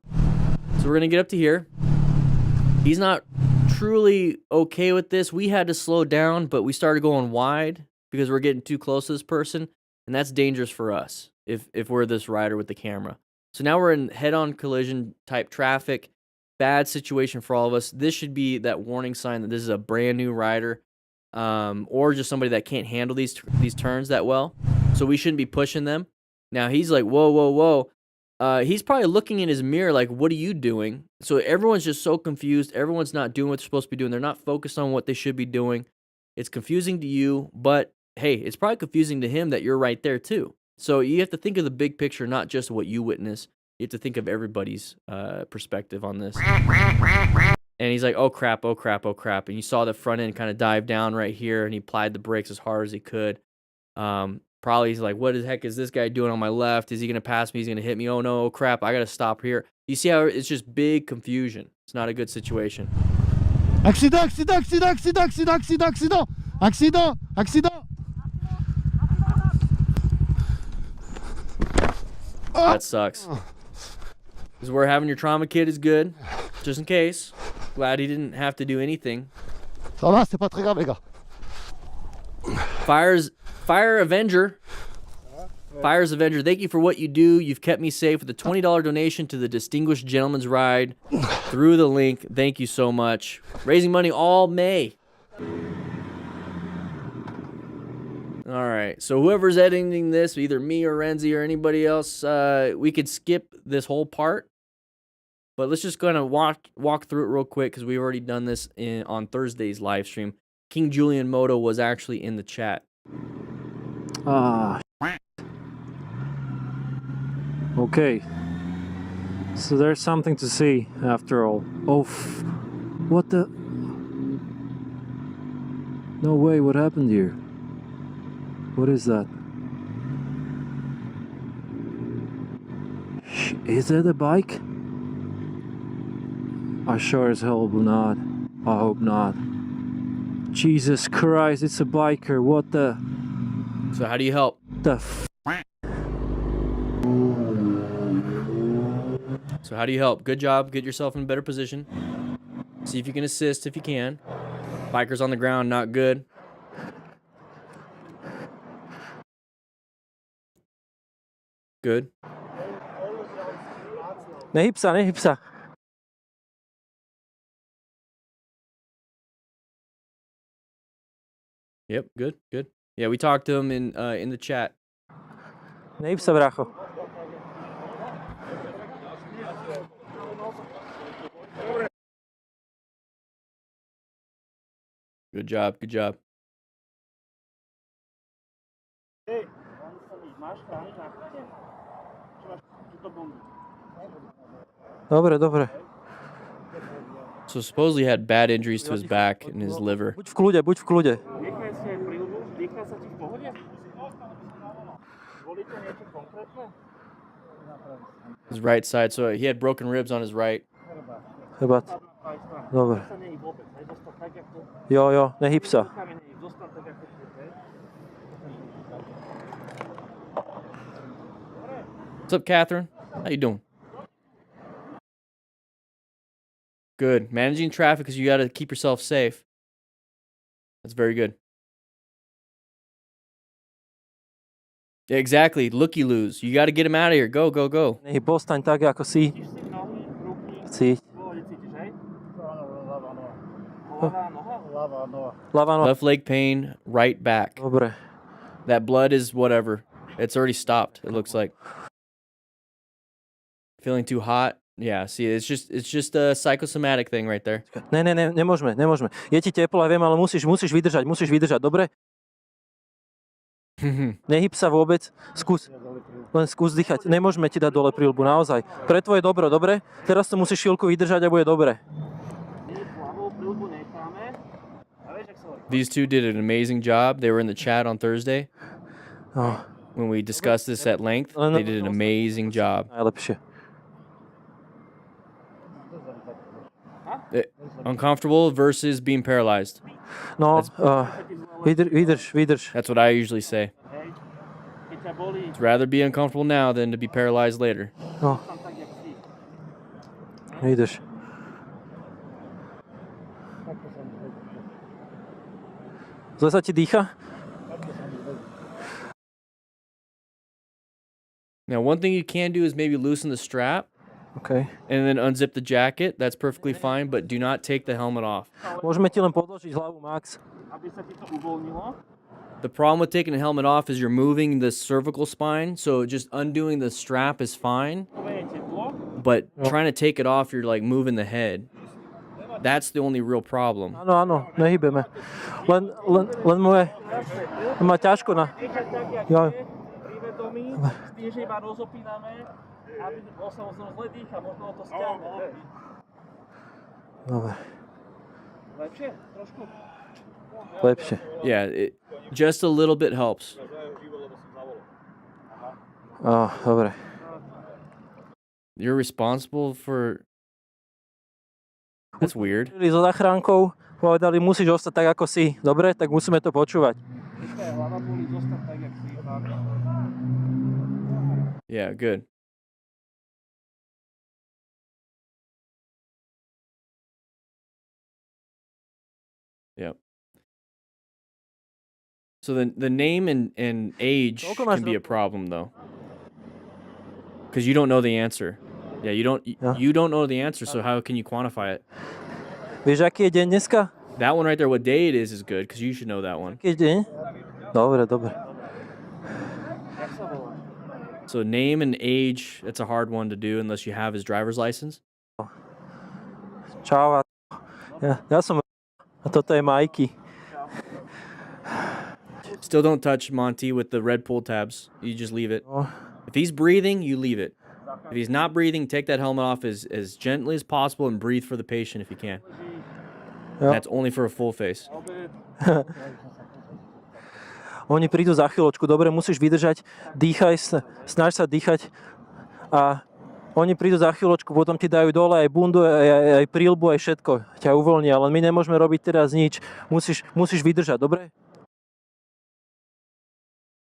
Speaker 1: we're going to get up to here. He's not truly okay with this. We had to slow down, but we started going wide because we're getting too close to this person, and that's dangerous for us if we're this rider with the camera. So now we're in head-on collision type traffic. Bad situation for all of us. This should be that warning sign that this is a brand new rider. Or just somebody that can't handle these turns that well. So we shouldn't be pushing them. Now he's like, whoa. he's probably looking in his mirror like, what are you doing? So everyone's just so confused. Everyone's not doing what they're supposed to be doing. They're not focused on what they should be doing. It's confusing to you, but hey, it's probably confusing to him that you're right there too. So you have to think of the big picture, not just what you witness. You have to think of everybody's perspective on this. And he's like, oh crap, oh crap, oh crap. And you saw the front end kind of dive down right here, and he applied the brakes as hard as he could. Probably he's like, what the heck is this guy doing on my left? Is he going to pass me? He's going to hit me. Oh no, oh crap, I got to stop here. You see how it's just big confusion. It's not a good situation.
Speaker 3: Accident, accident, accident, accident, accident, accident, accident, accident.
Speaker 1: That sucks. Because we're having your trauma kit is good, just in case. Glad he didn't have to do anything.
Speaker 3: Ça va, c'est pas très grave, les gars.
Speaker 1: Fire Avenger. Fire's Avenger, thank you for what you do. You've kept me safe with a $20 donation to the Distinguished Gentleman's Ride through the link. Thank you so much. Raising money all May. All right, so whoever's editing this, either me or Renzi or anybody else, we could skip this whole part. But let's just kind of walk through it real quick because we've already done this on Thursday's live stream. King Julian Moto was actually in the chat.
Speaker 4: Okay. So there's something to see after all. Oh, what the? No way, what happened here? What is that? Is that a bike? I sure as hell will not. I hope not. Jesus Christ, it's a biker. What the?
Speaker 1: So how do you help? So how do you help? Good job. Get yourself in a better position. See if you can assist if you can. Bikers on the ground, not good. Good.
Speaker 4: Nehyb sa.
Speaker 1: Yep, good. Yeah, we talked to him in the chat.
Speaker 4: Nehyb sa, bracho.
Speaker 1: Good job.
Speaker 4: Dobre.
Speaker 1: So supposedly he had bad injuries to his back and his liver.
Speaker 4: Buď v kľude.
Speaker 1: His right side, so he had broken ribs on his right.
Speaker 4: Chrbát. Dobre. Jo, nehyb sa.
Speaker 1: What's up, Catherine? How you doing? Good. Managing traffic because you got to keep yourself safe. That's very good. Yeah, exactly. Looky-loos. You got to get him out of here. Go.
Speaker 4: Nehyb, postaň tak, ako si. Cíť. Ľavá noha.
Speaker 1: Left leg pain, right back.
Speaker 4: Dobre.
Speaker 1: That blood is whatever. It's already stopped, it looks like. Feeling too hot? Yeah, see, it's just a psychosomatic thing right there.
Speaker 4: Ne, nemôžeme. Je ti teplo, ja viem, ale musíš vydržať, dobre? Nehyb sa vôbec, len skús dýchať. Nemôžeme ti dať dole príľbu, naozaj. Pre tvoje dobro, dobre? Teraz to musíš chvíľku vydržať a bude dobre.
Speaker 1: These two did an amazing job. They were in the chat on Thursday. When we discussed this at length, they did an amazing job.
Speaker 4: Najlepšie.
Speaker 1: Uncomfortable versus being paralyzed.
Speaker 4: No, vydrž.
Speaker 1: That's what I usually say. I'd rather be uncomfortable now than to be paralyzed later.
Speaker 4: No. Vydrž. Zle sa ti dýcha?
Speaker 1: Now, one thing you can do is maybe loosen the strap.
Speaker 4: Okay.
Speaker 1: And then unzip the jacket. That's perfectly fine, but do not take the helmet off.
Speaker 4: Môžeme ti len podložiť hlavu, Max.
Speaker 1: The problem with taking the helmet off is you're moving the cervical spine, so just undoing the strap is fine. But trying to take it off, you're like moving the head. That's the only real problem.
Speaker 4: Áno, áno, nehybeme. Len má ťažko na... Jo.
Speaker 6: Tým, že iba rozopíname, aby sa zle dýcha, možno to stiahne.
Speaker 4: Dobre.
Speaker 6: Lepšie? Trošku?
Speaker 4: Lepšie.
Speaker 1: Yeah, just a little bit helps.
Speaker 4: Dobre.
Speaker 1: You're responsible for... That's weird.
Speaker 4: So záchrankou povedali, musíš ostať tak, ako si. Dobre, tak musíme to počúvať.
Speaker 1: Yeah, good. Yep. So the name and age can be a problem though, because you don't know the answer. Yeah, you don't know the answer. So how can you quantify it?
Speaker 4: Vieš, aký je deň dneska?
Speaker 1: That one right there, what day it is good, because you should know that one.
Speaker 4: Aký je deň? Dobre, dobre.
Speaker 1: So name and age, that's a hard one to do unless you have his driver's license.
Speaker 4: Čau. Ja som... A toto je Mikey.
Speaker 1: Still don't touch Monty with the red pull tabs. You just leave it. If he's breathing, you leave it. If he's not breathing, take that helmet off as gently as possible and breathe for the patient if you can. That's only for a full face.
Speaker 4: Oni prídu za chvíľočku, dobre, musíš vydržať, dýchaj, snaž sa dýchať a oni prídu za chvíľočku, potom ti dajú dole aj bundu, aj príľbu, aj všetko, ťa uvoľnia, ale my nemôžeme robiť teraz nič, musíš vydržať, dobre?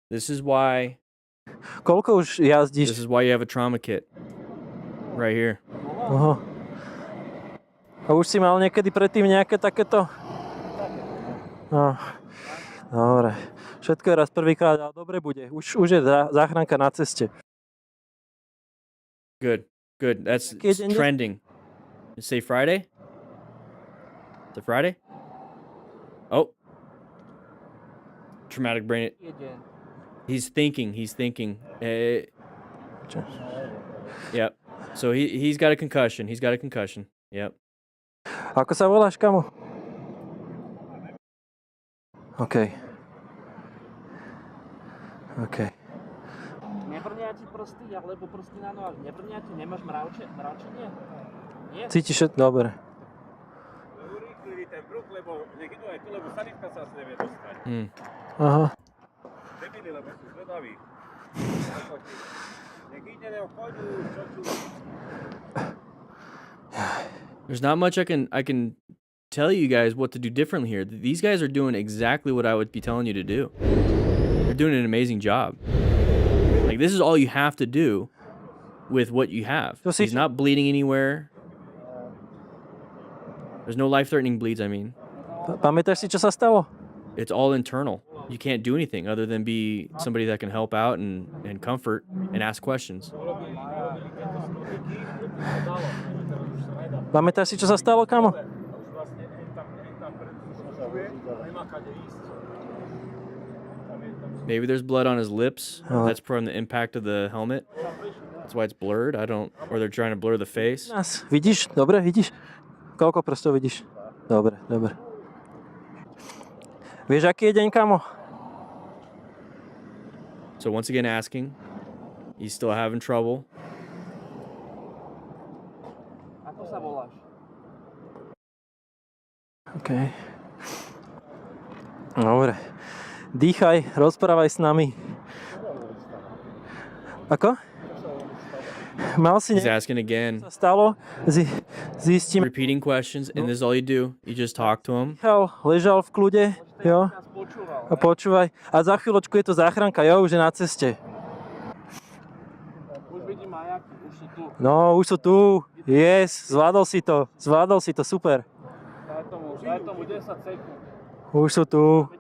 Speaker 1: This is why...
Speaker 4: Koľko už jazdíš?
Speaker 1: This is why you have a trauma kit. Right here.
Speaker 4: Aha. A už si mal niekedy predtým nejaké takéto? No, dobre. Všetko je raz prvýkrát, ale dobre bude. Už je záchranka na ceste.
Speaker 1: Good. That's trending. You say Friday? Is it Friday? Oh. Traumatic brain. He's thinking. Yep. So he's got a concussion. Yep.
Speaker 4: Ako sa voláš, kamo? OK.
Speaker 6: Nebrnia ti prsty, alebo prsty na nohách. Nebrnia ti, nemáš mravčenie? Nie?
Speaker 4: Cítiš všetko? Dobre.
Speaker 6: Urýchlivý ten bruch, lebo nech idú aj tu, lebo sanitka sa asi nevie dostať.
Speaker 4: Aha.
Speaker 6: Debili, lebo sú zvedaví. Nech ide, choďú, čo tu.
Speaker 1: There's not much I can tell you guys what to do differently here. These guys are doing exactly what I would be telling you to do. They're doing an amazing job. Like, this is all you have to do with what you have. He's not bleeding anywhere. There's no life-threatening bleeds, I mean.
Speaker 4: Pamätáš si, čo sa stalo?
Speaker 1: It's all internal. You can't do anything other than be somebody that can help out and comfort and ask questions.
Speaker 4: Pamätáš si, čo sa stalo, kamo?
Speaker 1: Maybe there's blood on his lips. That's from the impact of the helmet. That's why it's blurred. Or they're trying to blur the face.
Speaker 4: Vidíš? Dobre, vidíš? Koľko prstov vidíš? Dobre. Vieš, aký je deň, kamo?
Speaker 1: So once again asking. He's still having trouble.
Speaker 6: Ako sa voláš?
Speaker 4: OK. Dobre. Dýchaj, rozprávaj s nami. Ako? Mal si
Speaker 1: He's asking again.
Speaker 4: Sa stalo? Zistím.
Speaker 1: Repeating questions, and this is all you do. You just talk to him.
Speaker 4: Ležal v kľude, jo? A počúvaj. A za chvíľočku je to záchranka, jo? Už je na ceste.
Speaker 6: Už vidím majaky, už sú tu.
Speaker 4: No, už sú tu. Yes, zvládol si to, super.
Speaker 6: Daj tomu 10 sekúnd.
Speaker 4: Už sú tu.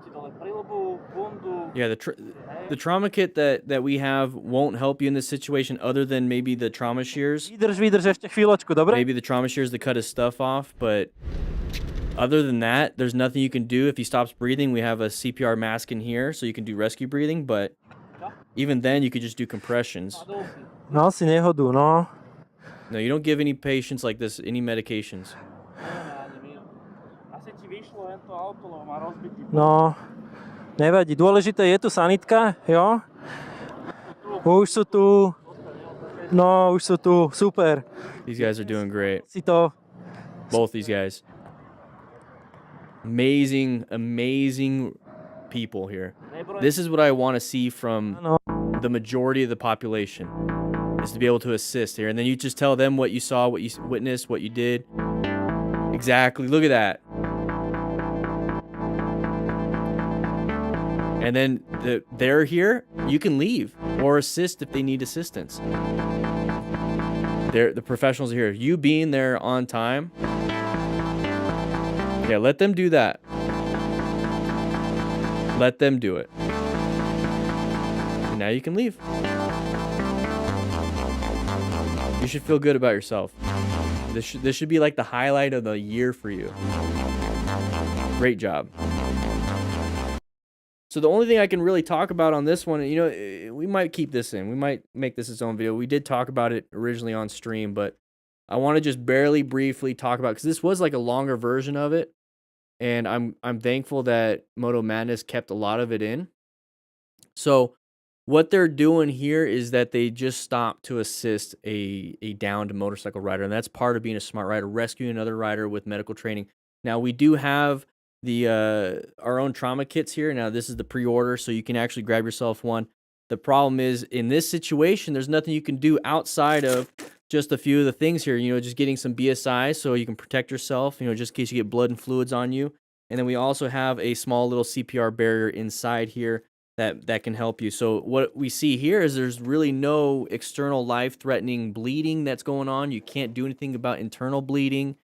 Speaker 1: Yeah, the trauma kit that we have won't help you in this situation other than maybe the trauma shears.
Speaker 4: Vydrž ešte chvíľočku, dobre?
Speaker 1: Maybe the trauma shears to cut his stuff off, but Other than that, there's nothing you can do. If he stops breathing, we have a CPR mask in here, so you can do rescue breathing, but even then, you could just do compressions.
Speaker 4: Mal si nehodu, no.
Speaker 1: No, you don't give any patients like this any medications.
Speaker 6: Asi ti vyšlo len to auto, lebo má rozbitý.
Speaker 4: No, nevadí. Dôležité je tu sanitka, jo? Už sú tu. No, už sú tu. Super.
Speaker 1: These guys are doing great.
Speaker 4: Si to.
Speaker 1: Both these guys. Amazing, amazing people here. This is what I want to see from
Speaker 4: Áno.
Speaker 1: the majority of the population, is to be able to assist here. And then you just tell them what you saw, what you witnessed, what you did. Exactly. Look at that. And then they're here. You can leave or assist if they need assistance. The professionals are here. You being there on time. Yeah, let them do that. Let them do it. And now you can leave. You should feel good about yourself. This should be like the highlight of the year for you. Great job. So the only thing I can really talk about on this one, we might keep this in. We might make this its own video. We did talk about it originally on stream, but I want to just barely briefly talk about, because this was like a longer version of it, and I'm thankful that MotoMadness kept a lot of it in. So what they're doing here is that they just stopped to assist a downed motorcycle rider, and that's part of being a smart rider, rescuing another rider with medical training. Now we do have our own trauma kits here. Now this is the pre-order, so you can actually grab yourself one. The problem is, in this situation, there's nothing you can do outside of just a few of the things here. Just getting some BSI so you can protect yourself, just in case you get blood and fluids on you. And then we also have a small little CPR barrier inside here that can help you. So what we see here is there's really no external life-threatening bleeding that's going on. You can't do anything about internal bleeding.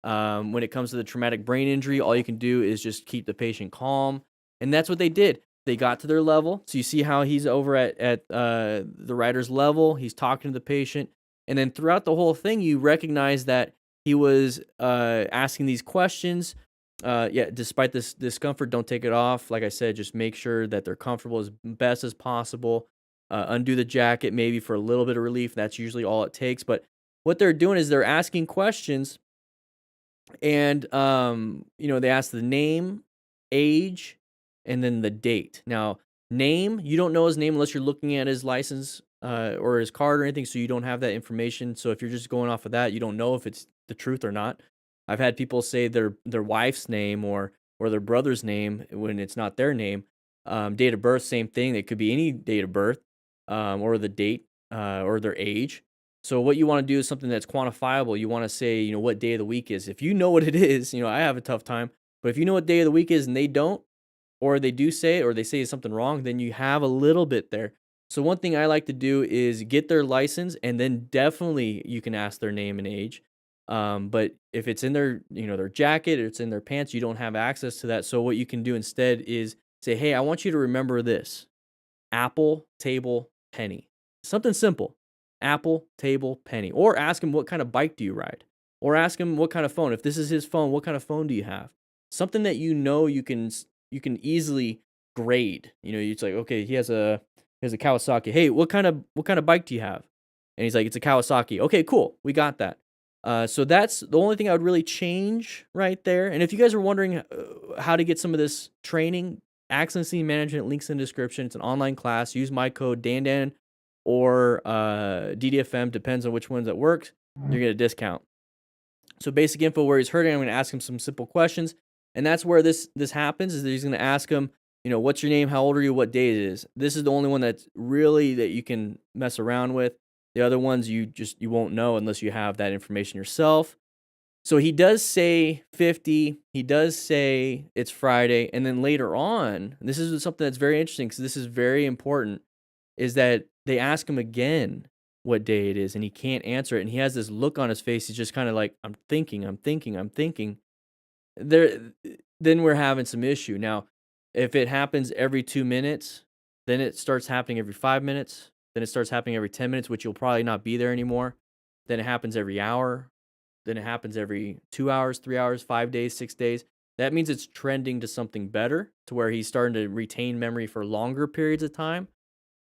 Speaker 1: When it comes to the traumatic brain injury, all you can do is just keep the patient calm. And that's what they did. They got to their level. So you see how he's over at the rider's level. He's talking to the patient. And then throughout the whole thing, you recognize that he was asking these questions. Despite this discomfort, don't take it off. Like I said, just make sure that they're comfortable as best as possible. Undo the jacket maybe for a little bit of relief. That's usually all it takes. But what they're doing is they're asking questions. And, they ask the name, age, and then the date. Now, name, you don't know his name unless you're looking at his license or his card or anything, so you don't have that information. So if you're just going off of that, you don't know if it's the truth or not. I've had people say their wife's name or their brother's name when it's not their name. Date of birth, same thing. It could be any date of birth or the date or their age. So what you want to do is something that's quantifiable. You want to say, what day of the week is. If you know what it is, I have a tough time. But if you know what day of the week is and they don't, or they do say it, or they say something wrong, then you have a little bit there. So one thing I like to do is get their license, and then definitely you can ask their name and age. But if it's in their, their jacket, or it's in their pants, you don't have access to that. So what you can do instead is say, hey, I want you to remember this: apple, table, penny. Something simple. Apple, table, penny. Or ask him, what kind of bike do you ride? Or ask him what kind of phone. If this is his phone, what kind of phone do you have? Something that you can easily grade. It's like, okay, he has a Kawasaki. Hey, what kind of bike do you have? And he's like, it's a Kawasaki. Okay, cool. We got that. So that's the only thing I would really change right there. And if you guys are wondering how to get some of this training, accident scene management, links in the description. It's an online class. Use my code DanDan or DDFM, depends on which ones that works. You're get a discount. So basic info where he's hurting, I'm going to ask him some simple questions. And that's where this happens, is that he's going to ask him, what's your name, how old are you, what day it is. This is the only one that's really that you can mess around with. The other ones you won't know unless you have that information yourself. So he does say 50. He does say it's Friday. And then later on, this is something that's very interesting because this is very important, is that they ask him again what day it is, and he can't answer it. And he has this look on his face. He's just kind of like, I'm thinking. Then we're having some issue. Now, if it happens every 2 minutes, then it starts happening every 5 minutes. Then it starts happening every 10 minutes, which you'll probably not be there anymore. Then it happens every hour. then it happens every 2 hours, 3 hours, 5 days, 6 days. That means it's trending to something better, to where he's starting to retain memory for longer periods of time.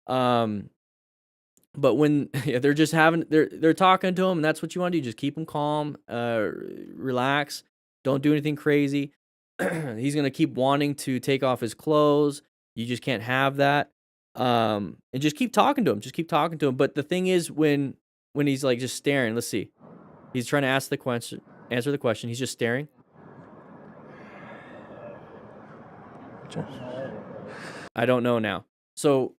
Speaker 1: Um, but when they're just having they're talking to him, and that's what you want to do. Just keep him calm, relax. Don't do anything crazy. He's gonna keep wanting to take off his clothes. You just can't have that. And just keep talking to him. Just keep talking to him. But the thing is, when he's like just staring, let's see. He's trying to answer the question. He's just staring. I don't know now. So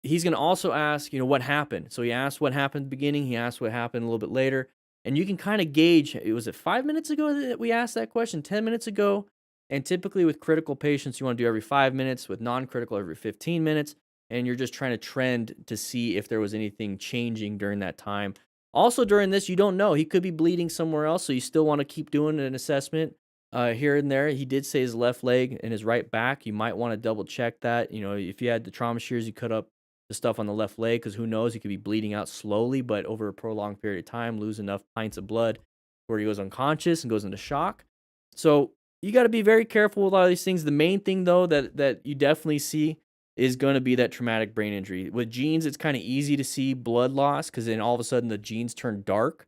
Speaker 1: he's going to also ask, what happened? So he asked what happened at the beginning. He asked what happened a little bit later. And you can kind of gauge, was it 5 minutes ago that we asked that question? 10 minutes ago? And typically with critical patients, you want to do every 5 minutes. With non-critical, every 15 minutes. And you're just trying to trend to see if there was anything changing during that time. Also during this, you don't know. He could be bleeding somewhere else, so you still want to keep doing an assessment here and there. He did say his left leg and his right back. You might want to double check that. If you had the trauma shears, you cut up the stuff on the left leg, because who knows, he could be bleeding out slowly, but over a prolonged period of time, lose enough pints of blood where he goes unconscious and goes into shock. So you got to be very careful with all these things. The main thing, though, that you definitely see is going to be that traumatic brain injury. With genes, it's kind of easy to see blood loss, because then all of a sudden the genes turn dark.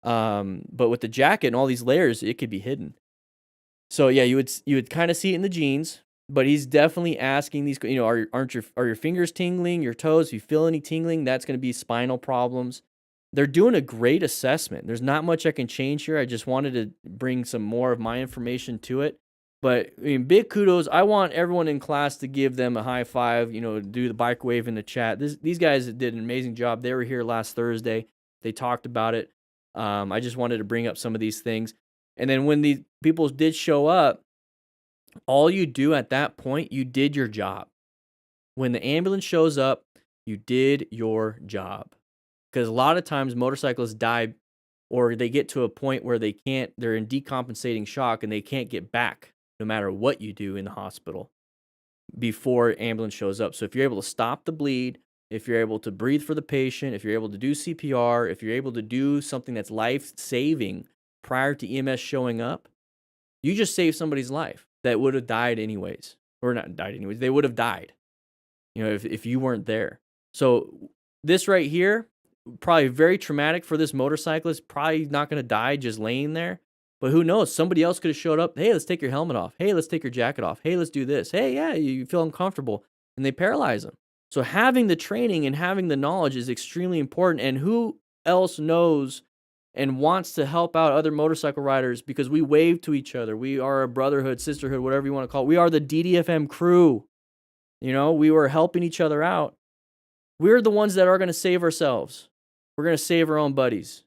Speaker 1: But with the jacket and all these layers, it could be hidden. So yeah, you would kind of see it in the genes. But he's definitely asking these. Are your fingers tingling? Your toes? If you feel any tingling, that's going to be spinal problems. They're doing a great assessment. There's not much I can change here. I just wanted to bring some more of my information to it. But big kudos. I want everyone in class to give them a high five, do the bike wave in the chat. These guys did an amazing job. They were here last Thursday. They talked about it. I just wanted to bring up some of these things. And then when these people did show up, all you do at that point, you did your job. When the ambulance shows up, you did your job. Because a lot of times motorcyclists die, or they get to a point where they're in decompensating shock and they can't get back, no matter what you do in the hospital, before ambulance shows up. So if you're able to stop the bleed, if you're able to breathe for the patient, if you're able to do CPR, if you're able to do something that's life-saving prior to EMS showing up, you just saved somebody's life that would have died anyways. Or not died anyways. They would have died, if you weren't there. So this right here, probably very traumatic for this motorcyclist. Probably not going to die just laying there. But who knows? Somebody else could have showed up. Hey, let's take your helmet off. Hey, let's take your jacket off. Hey, let's do this. Hey, yeah, you feel uncomfortable. And they paralyze them. So having the training and having the knowledge is extremely important. And who else knows and wants to help out other motorcycle riders, because we wave to each other. We are a brotherhood, sisterhood, whatever you want to call it. We are the DDFM crew. We were helping each other out. We're the ones that are going to save ourselves. We're going to save our own buddies.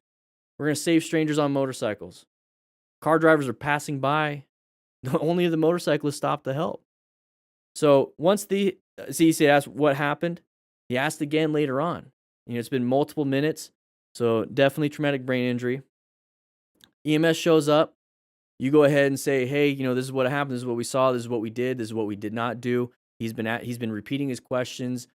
Speaker 1: We're going to save strangers on motorcycles. Car drivers are passing by. Only the motorcyclists stop to help. So once the CEC asked what happened, he asked again later on. It's been multiple minutes. So definitely traumatic brain injury. EMS shows up. You go ahead and say, hey, this is what happened. This is what we saw. This is what we did. This is what we did not do. He's been repeating his questions.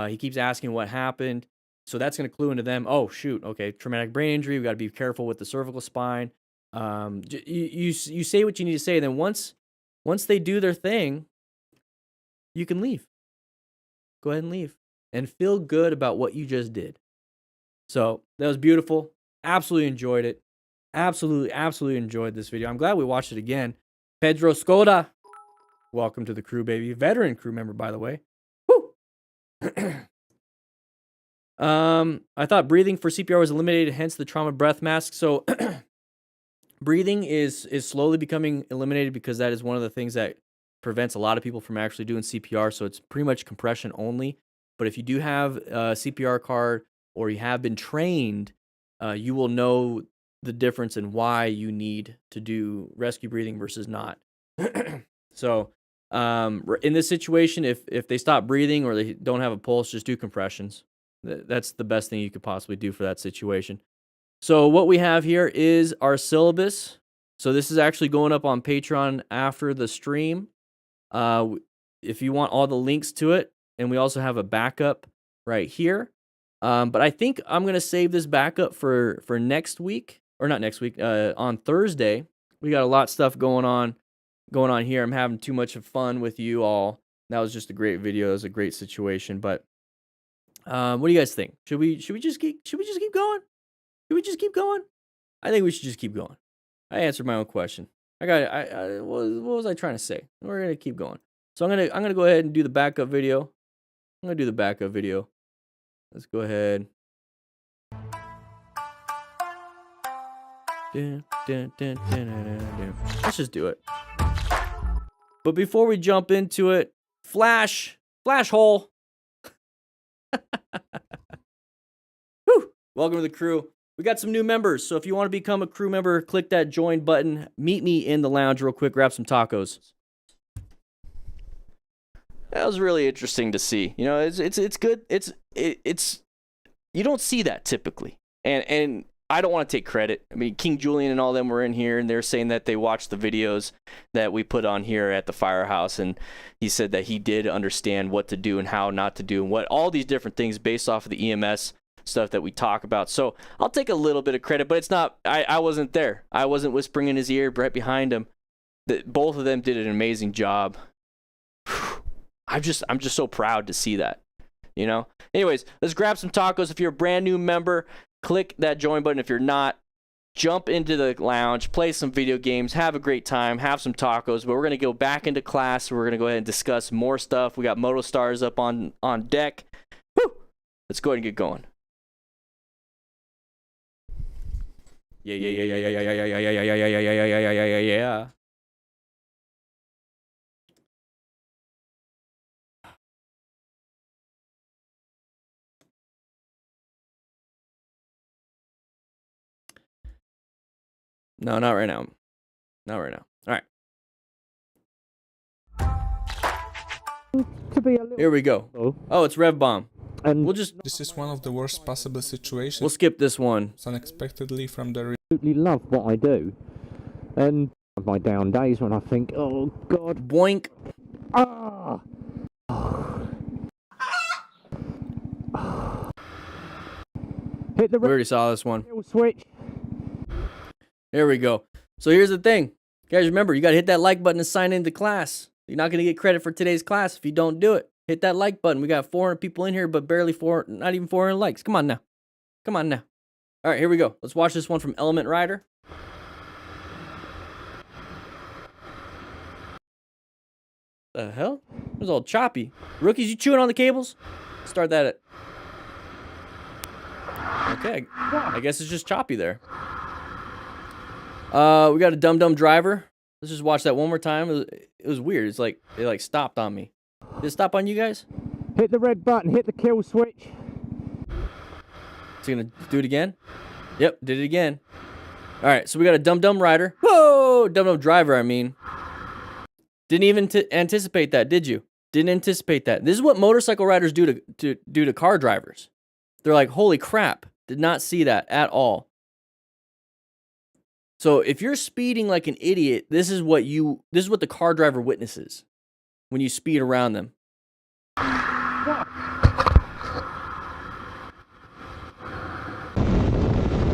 Speaker 1: He keeps asking what happened. So that's going to clue into them. Oh, shoot. Okay. Traumatic brain injury. We got to be careful with the cervical spine. You say what you need to say. And then once they do their thing, you can leave. Go ahead and leave and feel good about what you just did. So that was beautiful. Absolutely enjoyed it. Absolutely enjoyed this video. I'm glad we watched it again. Pedro Skoda, welcome to the crew, baby. Veteran crew member, by the way. Woo! I thought breathing for CPR was eliminated, hence the trauma breath mask. So breathing is slowly becoming eliminated, because that is one of the things that prevents a lot of people from actually doing CPR. So it's pretty much compression only. But if you do have a CPR card, or you have been trained, you will know the difference in why you need to do rescue breathing versus not. So in this situation, if they stop breathing or they don't have a pulse, just do compressions. That's the best thing you could possibly do for that situation. So what we have here is our syllabus. So this is actually going up on Patreon after the stream. If you want all the links to it, and we also have a backup right here. But I think I'm going to save this backup for next week. or not next week, on Thursday. We got a lot of stuff going on here. I'm having too much of fun with you all. That was just a great video. It was a great situation. But what do you guys think? Should we just keep going? Should we just keep going? I think we should just keep going. I answered my own question. What was I trying to say? We're gonna keep going. So I'm gonna go ahead and do the backup video. I'm gonna do the backup video. Let's go ahead. Let's just do it. But before we jump into it, flash hole. Whew. Welcome to the crew. We got some new members, so if you want to become a crew member, click that join button. Meet me in the lounge real quick, grab some tacos.
Speaker 2: That was really interesting to see. You know, it's good. It's you don't see that typically, and I don't want to take credit. I mean, King Julian and all them were in here, and they're saying that they watched the videos that we put on here at the Firehouse, and he said that he did understand what to do and how not to do, and what all these different things based off of the EMS stuff that we talk about. So I'll take a little bit of credit, but it's not. I wasn't there. I wasn't whispering in his ear, right behind him. That both of them did an amazing job. I'm just so proud to see that. You know. Anyways, let's grab some tacos. If you're a brand new member, click that join button. If you're not, jump into the lounge, play some video games, have a great time, have some tacos. But we're going to go back into class. We're going to go ahead and discuss more stuff. We got Moto Stars up on deck. Woo! Let's go ahead and get going.
Speaker 1: Yeah. No, not right now. Not right now. All right.
Speaker 5: To be a little
Speaker 1: Here we go. Oh, it's Rev Bomb.
Speaker 5: and
Speaker 3: This is one of the worst possible situations.
Speaker 1: We'll skip this one.
Speaker 3: Unexpectedly from the
Speaker 5: absolutely love what I do. And my down days when I think, oh God,
Speaker 1: Boink.
Speaker 5: ah. Hit the
Speaker 1: We already saw this one.
Speaker 5: kill switch.
Speaker 1: There we go. So here's the thing. Guys, remember, you got to hit that like button to sign into class. You're not going to get credit for today's class if you don't do it. Hit that like button. We got 400 people in here, but not even 400 likes. Come on now. Come on now. All right, here we go. Let's watch this one from Element Rider. The hell? It was all choppy. Rookies, you chewing on the cables? Start that at... Okay, I guess it's just choppy there. We got a Dum Driver. Let's just watch that one more time. It was weird. It's like it like stopped on me. Did it stop on you guys?
Speaker 5: Hit the red button. Hit the kill switch.
Speaker 1: Is he gonna do it again? Yep, did it again. All right, so we got a Dum Rider. Whoa, Dum Driver. I mean, didn't even anticipate that, did you? Didn't anticipate that. This is what motorcycle riders do to car drivers. They're like, holy crap! Did not see that at all. So if you're speeding like an idiot, this is what the car driver witnesses when you speed around them.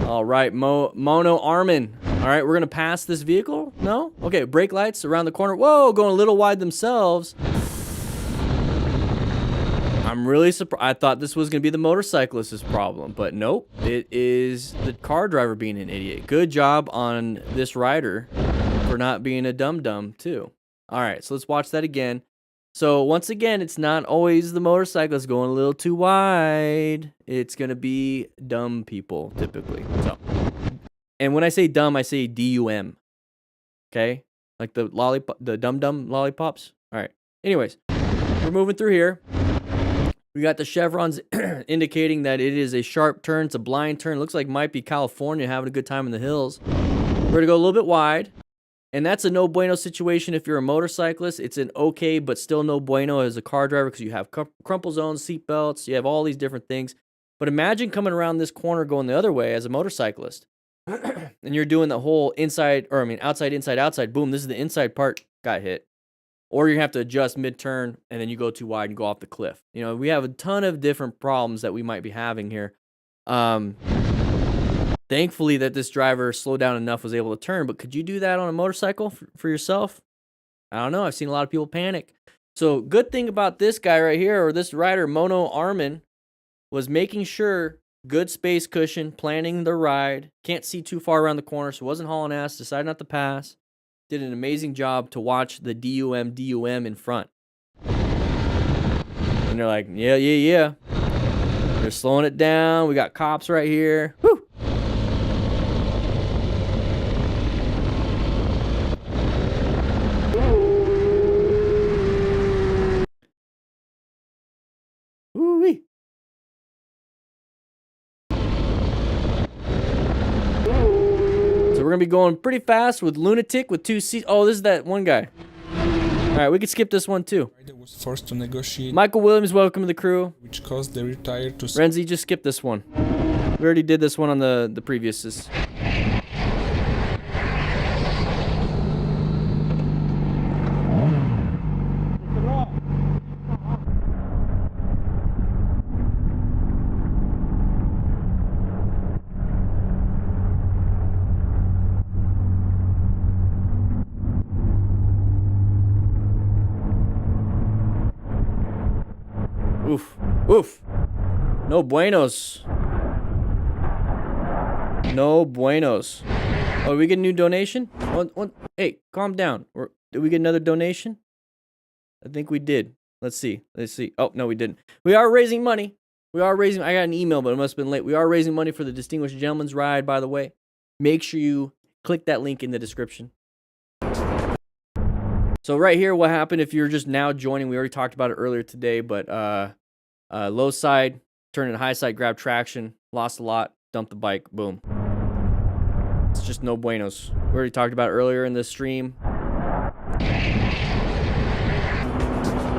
Speaker 1: All right, Mono Armin. All right, we're gonna pass this vehicle. No? Okay, brake lights around the corner. Whoa, going a little wide themselves. I'm really surprised. I thought this was gonna be the motorcyclist's problem, but nope. It is the car driver being an idiot. Good job on this rider for not being a dum-dum too. All right, so let's watch that again. So once again, it's not always the motorcyclist going a little too wide. It's gonna be dumb people typically. So, and when I say dumb, I say D-U-M. Okay, like the dum-dum lollipops. All right. Anyways, we're moving through here. We got the chevrons indicating that it is a sharp turn. It's a blind turn. Looks like it might be California having a good time in the hills. We're going to go a little bit wide. And that's a no bueno situation if you're a motorcyclist. It's an okay, but still no bueno as a car driver because you have crumple zones, seat belts. You have all these different things. But imagine coming around this corner going the other way as a motorcyclist. And you're doing the whole outside, inside, outside. Boom, this is the inside part got hit. Or you have to adjust mid-turn, and then you go too wide and go off the cliff. You know, we have a ton of different problems that we might be having here. Thank Thankfully that this driver slowed down enough, was able to turn. But could you do that on a motorcycle for yourself? I don't know. I've seen a lot of people panic. So good thing about this guy right here, or this rider, Mono Armin, was making sure good space cushion, planning the ride. Can't see too far around the corner, so wasn't hauling ass. Decided not to pass. Did an amazing job to watch the DUM in front. And they're like, yeah. They're slowing it down. We got cops right here. Woo! Woo-wee. So we're going to be going pretty fast with Lunatic with 2 seats. Oh, this is that one guy. All right, we could skip this one too.
Speaker 7: Was forced to negotiate,
Speaker 1: Michael Williams, welcome to the crew.
Speaker 7: which caused the retired to
Speaker 1: Renzi, just skip this one. We already did this one on the previous's. Oof. Oof. No buenos. No buenos. Oh, did we get a new donation? Hey, calm down. Did we get another donation? I think we did. Let's see. Oh, no, we didn't. We are raising money. I got an email, but it must have been late. We are raising money for the Distinguished Gentleman's Ride, by the way. Make sure you click that link in the description. So right here, what happened if you're just now joining, we already talked about it earlier today, but low side, turn in high side, grab traction, lost a lot, dump the bike, boom. It's just no buenos. We already talked about it earlier in the stream. All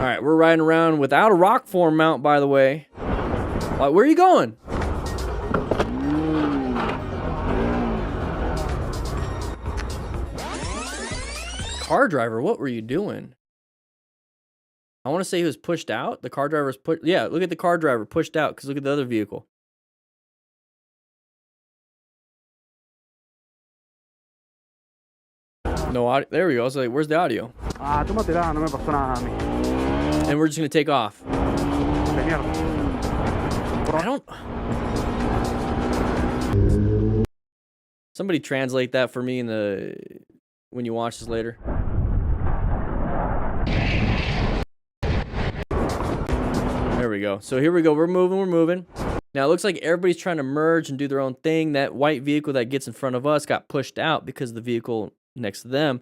Speaker 1: right, we're riding around without a rock form mount, by the way. Where are you going? Car driver, what were you doing? I want to say he was pushed out. The car driver was pushed. Yeah, look at the car driver pushed out because look at the other vehicle. No audio. There we go. I was like, where's the audio? And we're just going to take off. I don't... Somebody translate that for me when you watch this later. There we go. So here we go. We're moving. Now it looks like everybody's trying to merge and do their own thing. That white vehicle that gets in front of us got pushed out because of the vehicle next to them.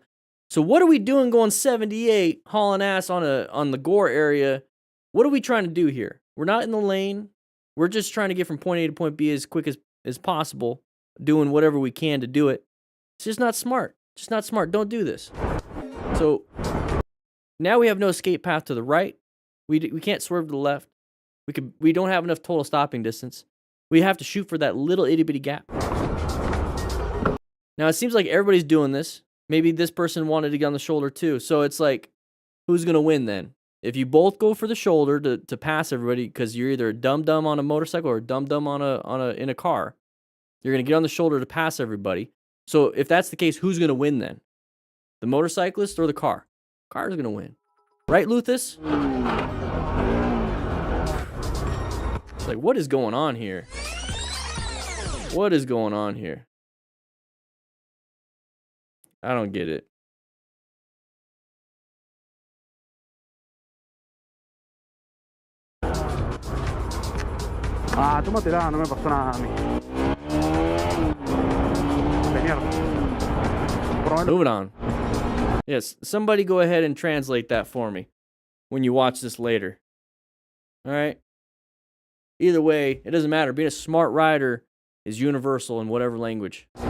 Speaker 1: So what are we doing going 78, hauling ass on the gore area? What are we trying to do here? We're not in the lane. We're just trying to get from point A to point B as quick as possible, doing whatever we can to do it. It's just not smart. Just not smart. Don't do this. So now we have no escape path to the right. We can't swerve to the left. We don't have enough total stopping distance. We have to shoot for that little itty bitty gap. Now it seems like everybody's doing this. Maybe this person wanted to get on the shoulder too. So it's like, who's gonna win then? If you both go for the shoulder to pass everybody, because you're either a dum-dum on a motorcycle or a dum-dum in a car, you're gonna get on the shoulder to pass everybody. So if that's the case, who's gonna win then? The motorcyclist or the car? Car's gonna win, right, Luthus? It's like, what is going on here? What is going on here? I don't get it.
Speaker 6: Tómatela, no me pasó nada a mí.
Speaker 1: Moving on. Yes, somebody go ahead and translate that for me when you watch this later. All right? Either way, it doesn't matter. Being a smart rider is universal in whatever language. All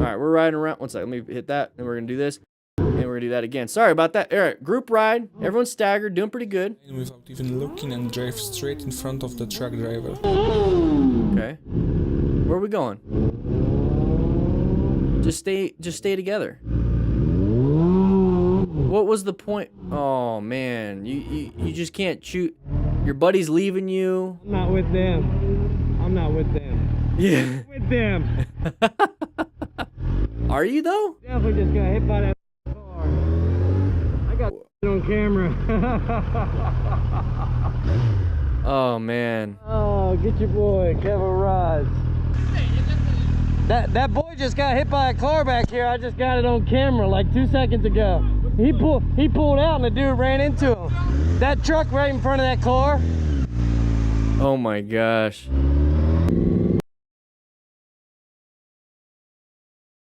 Speaker 1: right, we're riding around. One second, let me hit that. Then we're going to do this. And we're going to do that again. Sorry about that. All right, group ride. Everyone's staggered, doing pretty good.
Speaker 7: without even looking and drive straight in front of the truck driver.
Speaker 1: Okay. Where are we going? Just stay together. What was the point? Oh man, you just can't shoot. Your buddy's leaving you.
Speaker 8: I'm not with them. I'm
Speaker 6: not with them.
Speaker 1: Yeah.
Speaker 6: With them.
Speaker 1: Are you though?
Speaker 6: Definitely just got hit by that car. I got on camera.
Speaker 1: Oh man.
Speaker 6: Oh, get your boy, Kevin Rods. That boy just got hit by a car back here. I just got it on camera like 2 seconds ago. He pulled out and the dude ran into him. That truck right in front of that car.
Speaker 1: Oh my gosh.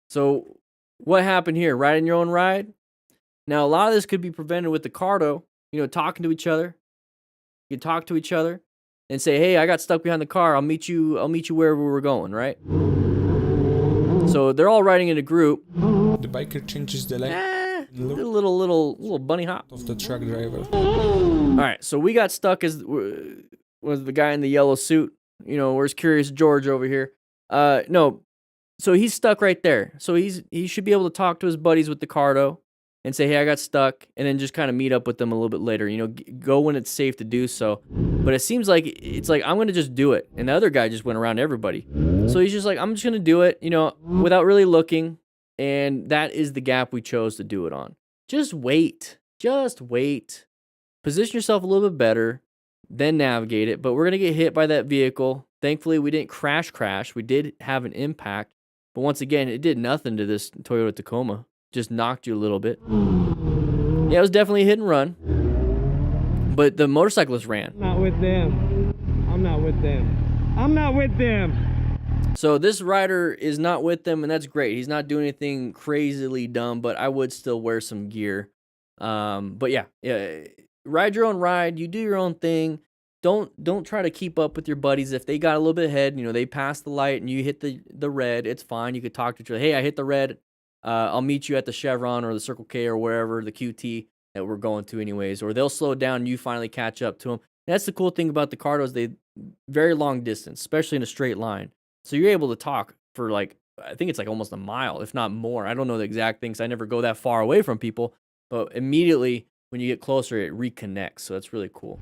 Speaker 1: So what happened here? Riding your own ride? Now a lot of this could be prevented with the cardo, talking to each other. You talk to each other and say, "Hey, I got stuck behind the car. I'll meet you wherever we're going," right? So they're all riding in a group.
Speaker 7: The biker changes the lane
Speaker 1: Did a little bunny hop.
Speaker 7: of the truck driver.
Speaker 1: All right, so we got stuck as was the guy in the yellow suit. Where's Curious George over here? No, so he's stuck right there. So he should be able to talk to his buddies with the cardo and say, "Hey, I got stuck," and then just kind of meet up with them a little bit later. Go when it's safe to do so. But it seems like I'm gonna just do it, and the other guy just went around everybody. So he's just like, "I'm just gonna do it," without really looking, and that is the gap we chose to do it on. Just wait. Position yourself a little bit better, then navigate it. But we're gonna get hit by that vehicle. Thankfully, we didn't crash. We did have an impact, but once again, it did nothing to this Toyota Tacoma. Just knocked you a little bit. Yeah, it was definitely a hit and run. But the motorcyclist ran.
Speaker 6: Not with them. I'm not with them. I'm not with them.
Speaker 1: So this rider is not with them, and that's great. He's not doing anything crazily dumb, but I would still wear some gear. But yeah, ride your own ride. You do your own thing. Don't try to keep up with your buddies. If they got a little bit ahead, they passed the light and you hit the red, it's fine. You could talk to each other. "Hey, I hit the red. I'll meet you at the Chevron or the Circle K or wherever, the QT that we're going to anyways." Or they'll slow down and you finally catch up to them. That's the cool thing about the cardos. They very long distance, especially in a straight line. So you're able to talk for I think it's almost a mile, if not more. I don't know the exact things. I never go that far away from people. But immediately when you get closer, it reconnects. So that's really cool.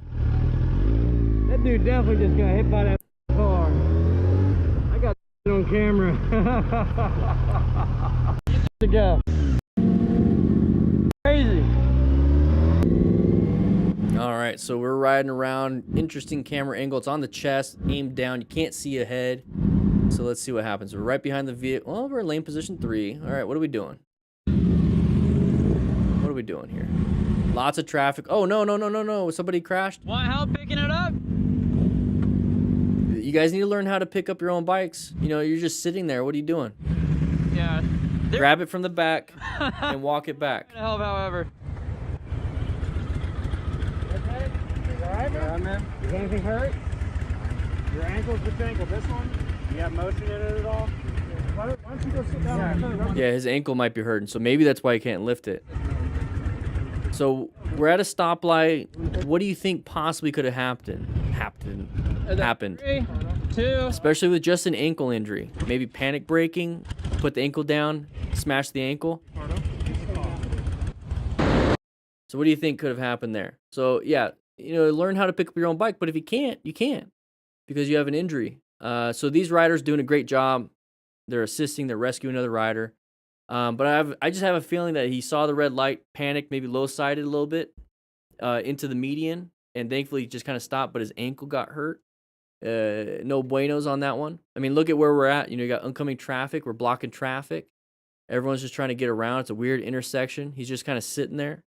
Speaker 6: That dude definitely just got hit by that car. I got on camera. To go. Crazy.
Speaker 1: All right, so we're riding around. Interesting camera angle. It's on the chest, aimed down. You can't see ahead. So let's see what happens. We're right behind the vehicle. Well, we're in lane position 3. All right, what are we doing? What are we doing here? Lots of traffic. Oh, no. Somebody crashed.
Speaker 6: Want help picking it up?
Speaker 1: You guys need to learn how to pick up your own bikes. You're just sitting there. What are you doing?
Speaker 6: Yeah.
Speaker 1: Grab it from the back and walk it back.
Speaker 6: Help, however. Okay. All right, man? Yeah, man. Is anything hurt? Your ankle's which ankle? This one? You have motion in it at all? Why don't you go sit down?
Speaker 1: Yeah, his ankle might be hurting, so maybe that's why he can't lift it. So we're at a stoplight. What do you think possibly could have happened?
Speaker 6: 3, 2.
Speaker 1: Especially with just an ankle injury. Maybe panic braking, put the ankle down, smash the ankle. So what do you think could have happened there? So yeah, learn how to pick up your own bike, but if you can't, you can't because you have an injury. So these riders doing a great job. They're assisting, they're rescuing another rider. But I just have a feeling that he saw the red light, panicked, maybe low-sided a little bit into the median, and thankfully he just kind of stopped, but his ankle got hurt. No buenos on that one. I mean, look at where we're at. You got oncoming traffic. We're blocking traffic. Everyone's just trying to get around. It's a weird intersection. He's just kind of sitting there.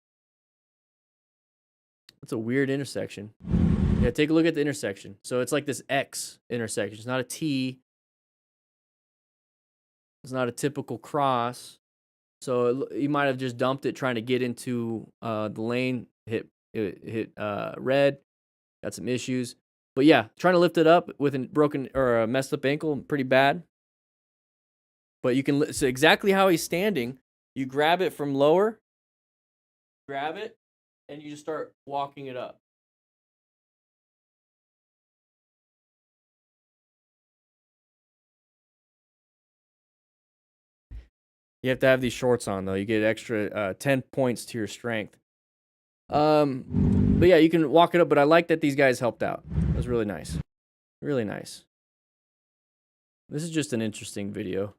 Speaker 1: It's a weird intersection. Yeah, take a look at the intersection. So it's like this X intersection. It's not a T. It's not a typical cross. So he might have just dumped it trying to get into the lane. Hit red. Got some issues. But yeah, trying to lift it up with a broken or a messed up ankle, pretty bad. But you can, so exactly how he's standing, you grab it from lower, grab it, and you just start walking it up. You have to have these shorts on, though. You get extra 10 points to your strength. But yeah, you can walk it up, but I like that these guys helped out. It was really nice. Really nice. This is just an interesting video.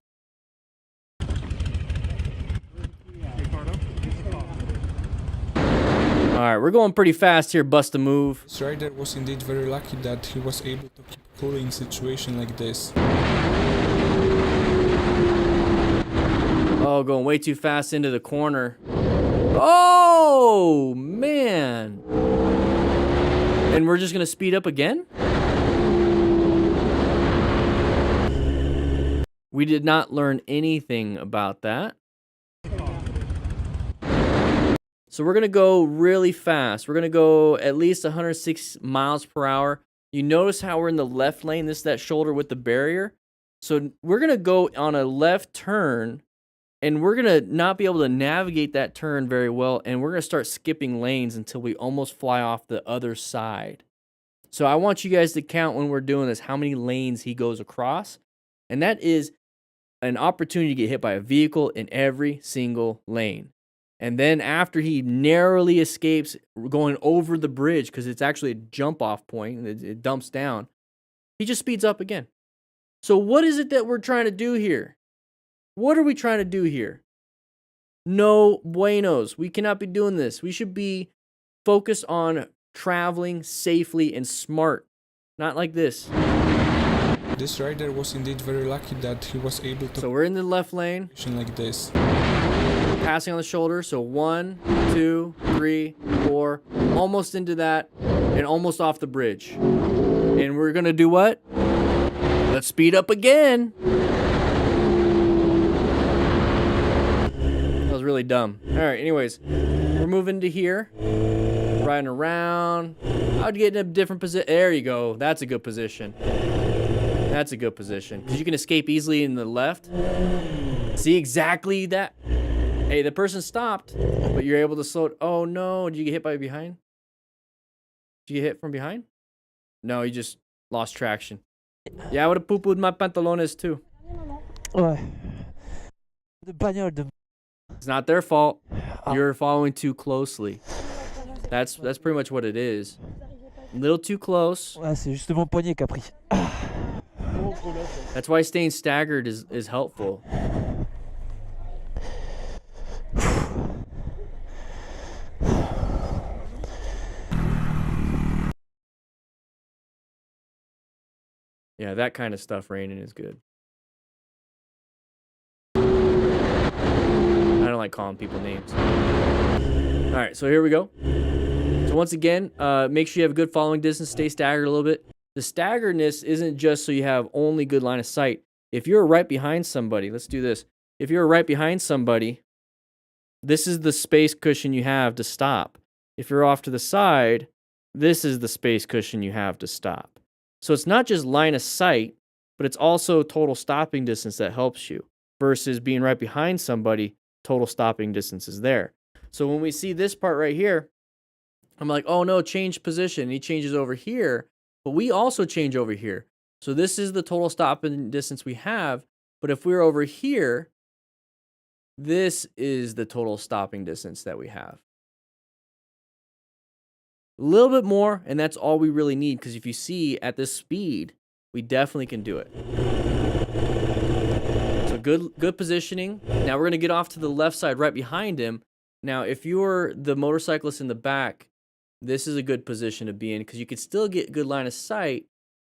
Speaker 1: Alright, we're going pretty fast here, bust a move.
Speaker 7: This rider was indeed very lucky that he was able to keep cool in a situation like this.
Speaker 1: Oh, going way too fast into the corner. Oh, man. And we're just going to speed up again? We did not learn anything about that. So we're going to go really fast. We're going to go at least 106 miles per hour. You notice how we're in the left lane. This is that shoulder with the barrier. So we're going to go on a left turn, and we're going to not be able to navigate that turn very well, and we're going to start skipping lanes until we almost fly off the other side. So I want you guys to count when we're doing this how many lanes he goes across, and that is an opportunity to get hit by a vehicle in every single lane. And then after he narrowly escapes going over the bridge, because it's actually a jump off point, and it dumps down, he just speeds up again. So what is it that we're trying to do here? What are we trying to do here? No buenos. We cannot be doing this. We should be focused on traveling safely and smart. Not like this.
Speaker 7: This rider was indeed very lucky that he was able to
Speaker 1: So we're in the left lane.
Speaker 7: like this.
Speaker 1: Passing on the shoulder. So 1, 2, 3, 4. Almost into that. And almost off the bridge. And we're going to do what? Let's speed up again. That was really dumb. All right, anyways. We're moving to here. Riding around. I would get in a different position. There you go. That's a good position. That's a good position. Because you can escape easily in the left. See exactly that. Hey, the person stopped, but you're able to slow it. Oh, no. Did you get hit by behind? Did you get hit from behind? No, you just lost traction. Yeah, I would have poo-pooed my pantalones too.
Speaker 4: Ouais. De bagnole, de...
Speaker 1: It's not their fault. You're following too closely. That's pretty much what it is. A little too close.
Speaker 4: Ouais, c'est juste mon poignet qui a pris.
Speaker 1: That's why staying staggered is helpful. Yeah, that kind of stuff raining is good. I don't like calling people names. All right, so here we go. So once again, make sure you have a good following distance. Stay staggered a little bit. The staggeredness isn't just so you have only good line of sight. If you're right behind somebody, let's do this. If you're right behind somebody, this is the space cushion you have to stop. If you're off to the side, this is the space cushion you have to stop. So it's not just line of sight, but it's also total stopping distance that helps you versus being right behind somebody, total stopping distance is there. So when we see this part right here, I'm like, oh no, change position. And he changes over here, but we also change over here. So this is the total stopping distance we have. But if we're over here, this is the total stopping distance that we have. A little bit more, and that's all we really need, because if you see at this speed, we definitely can do it. So good positioning. Now we're going to get off to the left side right behind him. Now, if you're the motorcyclist in the back, this is a good position to be in, because you can still get good line of sight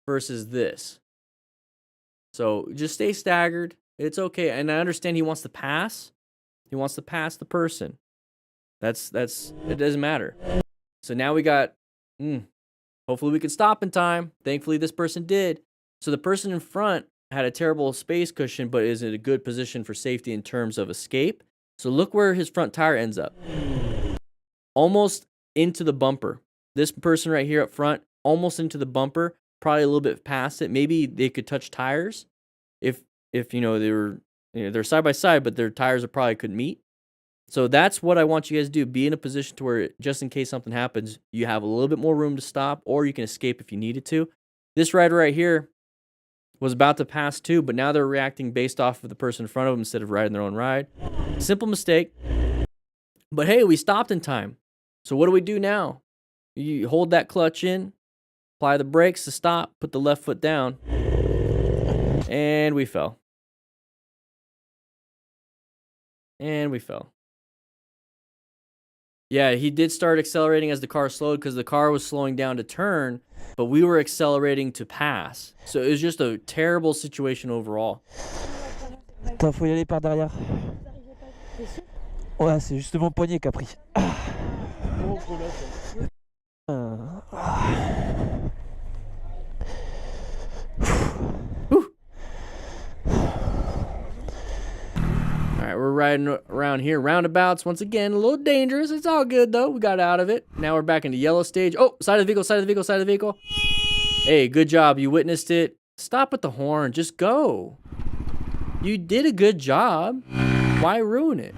Speaker 1: versus this. So just stay staggered. It's okay. And I understand he wants to pass. He wants to pass the person. It doesn't matter. So now we got, hopefully we can stop in time. Thankfully, this person did. So the person in front had a terrible space cushion, but is in a good position for safety in terms of escape. So look where his front tire ends up. Almost into the bumper. This person right here up front, almost into the bumper, probably a little bit past it. Maybe they could touch tires if they were, they're side by side, but their tires probably couldn't meet. So that's what I want you guys to do. Be in a position to where, just in case something happens, you have a little bit more room to stop, or you can escape if you needed to. This rider right here was about to pass too, but now they're reacting based off of the person in front of them instead of riding their own ride. Simple mistake. But hey, we stopped in time. So what do we do now? You hold that clutch in, apply the brakes to stop, put the left foot down. And we fell. And we fell. Yeah, he did start accelerating as the car slowed because the car was slowing down to turn, but we were accelerating to pass. So it was just a terrible situation overall.
Speaker 4: Attends, faut y aller par derrière. Ouais, c'est juste mon poignet qui a pris.
Speaker 1: Alright, we're riding around here. Roundabouts, once again, a little dangerous. It's all good, though. We got out of it. Now we're back into yellow stage. Oh, side of the vehicle, side of the vehicle, side of the vehicle. Hey, good job. You witnessed it. Stop at the horn. Just go. You did a good job. Why ruin it?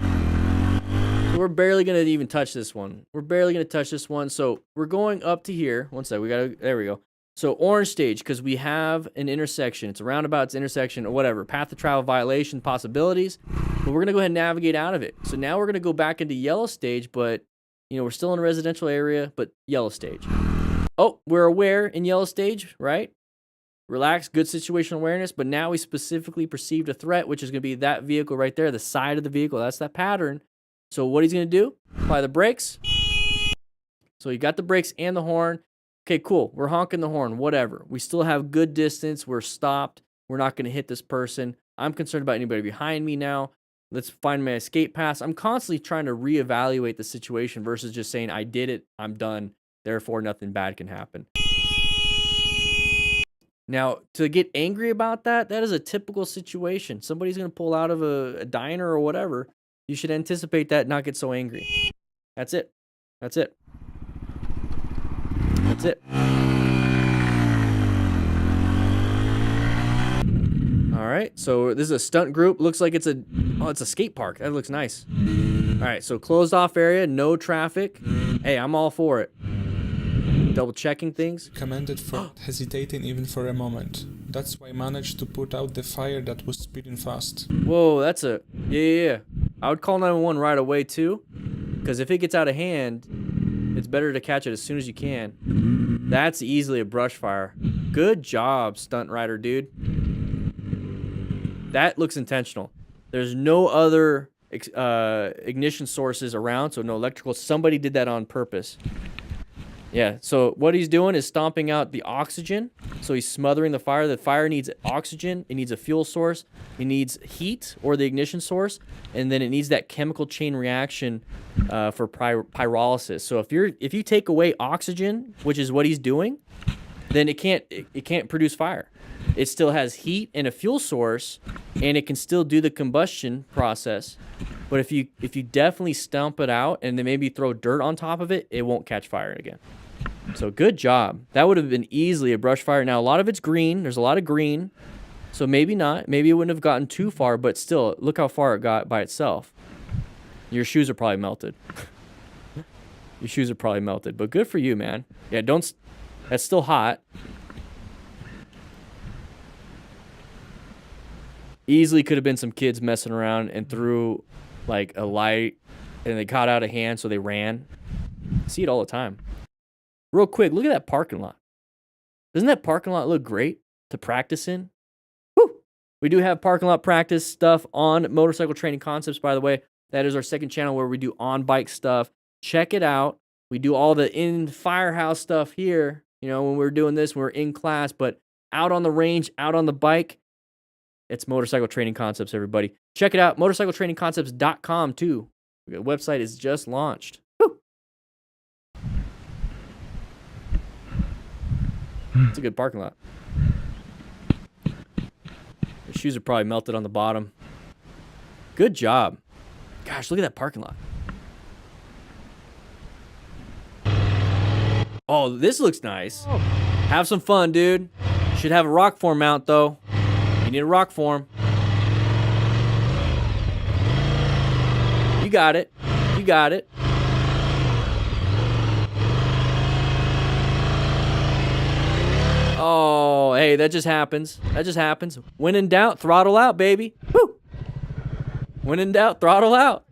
Speaker 1: So we're barely going to even touch this one. We're barely going to touch this one. So we're going up to here. One sec. There we go. So orange stage, because we have an intersection. It's a roundabout, it's intersection, or whatever. Path of travel violation possibilities. But we're going to go ahead and navigate out of it. So now we're going to go back into yellow stage, but, you know, we're still in a residential area, but yellow stage. Oh, we're aware in yellow stage, right? Relax, good situational awareness, but now we specifically perceived a threat, which is going to be that vehicle right there, the side of the vehicle. That's that pattern. So what he's going to do, apply the brakes. So you got the brakes and the horn. Okay, cool. We're honking the horn, whatever. We still have good distance. We're stopped. We're not going to hit this person. I'm concerned about anybody behind me now. Let's find my escape path. I'm constantly trying to reevaluate the situation versus just saying, I did it, I'm done, therefore nothing bad can happen. Now, to get angry about that, that is a typical situation. Somebody's going to pull out of a diner or whatever. You should anticipate that, not get so angry. That's it. That's it. That's it. All right, so this is a stunt group. Looks like it's a skate park. That looks nice. All right, so closed off area, no traffic. Hey, I'm all for it. Double checking things.
Speaker 7: Commended for hesitating even for a moment. That's why I managed to put out the fire that was speeding fast.
Speaker 1: Whoa, that's a yeah. I would call 911 right away too, because if it gets out of hand, it's better to catch it as soon as you can. That's easily a brush fire. Good job, stunt rider, dude. That looks intentional. There's no other ignition sources around, so no electrical. Somebody did that on purpose. Yeah, so what he's doing is stomping out the oxygen. So he's smothering the fire. The fire needs oxygen. It needs a fuel source. It needs heat or the ignition source. And then it needs that chemical chain reaction for pyrolysis. So if you take away oxygen, which is what he's doing, then it can't produce fire. It still has heat and a fuel source, and it can still do the combustion process. But if you definitely stomp it out and then maybe throw dirt on top of it, it won't catch fire again. So good job. That would have been easily a brush fire. Now, a lot of it's green. There's a lot of green. So maybe not. Maybe it wouldn't have gotten too far, but still, look how far it got by itself. Your shoes are probably melted. Your shoes are probably melted, but good for you, man. Yeah, that's still hot. Easily could have been some kids messing around and threw like a light and they got out of hand, so they ran. I see it all the time. Real quick, look at that parking lot. Doesn't that parking lot look great to practice in? Woo! We do have parking lot practice stuff on Motorcycle Training Concepts, by the way. That is our second channel where we do on-bike stuff. Check it out. We do all the in Firehouse stuff here, you know, when we're doing this, we're in class, but out on the range, out on the bike, it's Motorcycle Training Concepts, everybody. Check it out, motorcycletrainingconcepts.com too. The website is just launched. Woo! It's a good parking lot. The shoes are probably melted on the bottom. Good job. Gosh, look at that parking lot. Oh, this looks nice. Have some fun, dude. Should have a rock form mount, though. You need a rock form. You got it. You got it. Oh, hey, that just happens. That just happens. When in doubt, throttle out, baby. Woo! When in doubt, throttle out.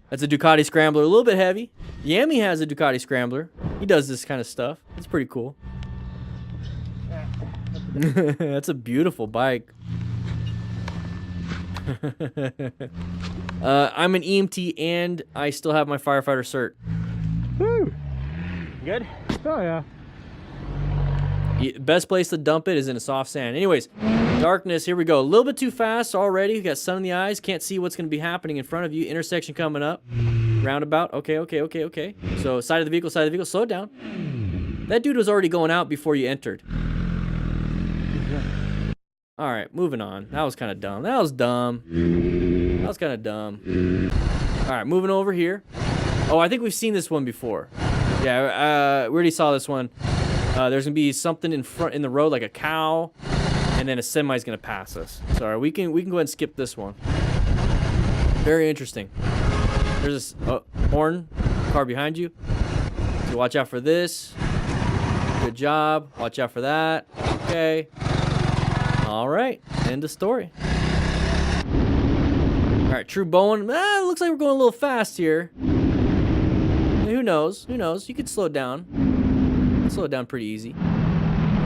Speaker 1: That's a Ducati Scrambler. A little bit heavy. Yami has a Ducati Scrambler. He does this kind of stuff. It's pretty cool. That's a beautiful bike. I'm an EMT and I still have my firefighter cert.
Speaker 6: Woo! Good? Oh, yeah.
Speaker 1: Best place to dump it is in a soft sand. Anyways, darkness, here we go. A little bit too fast already. You got sun in the eyes. Can't see what's going to be happening in front of you. Intersection coming up. Roundabout. Okay. So side of the vehicle. Slow down. That dude was already going out before you entered. All right, moving on. That was kind of dumb. That was kind of dumb. All right, moving over here. Oh, I think we've seen this one before. Yeah, we already saw this one. There's gonna be something in the road, like a cow, and then a semi's gonna pass us. So we can go ahead and skip this one. Very interesting. There's this horn car behind you. So watch out for this. Good job. Watch out for that. Okay. All right. End of story. All right, True Bowen. Looks like we're going a little fast here. Who knows? You could slow it down. Slow it down pretty easy.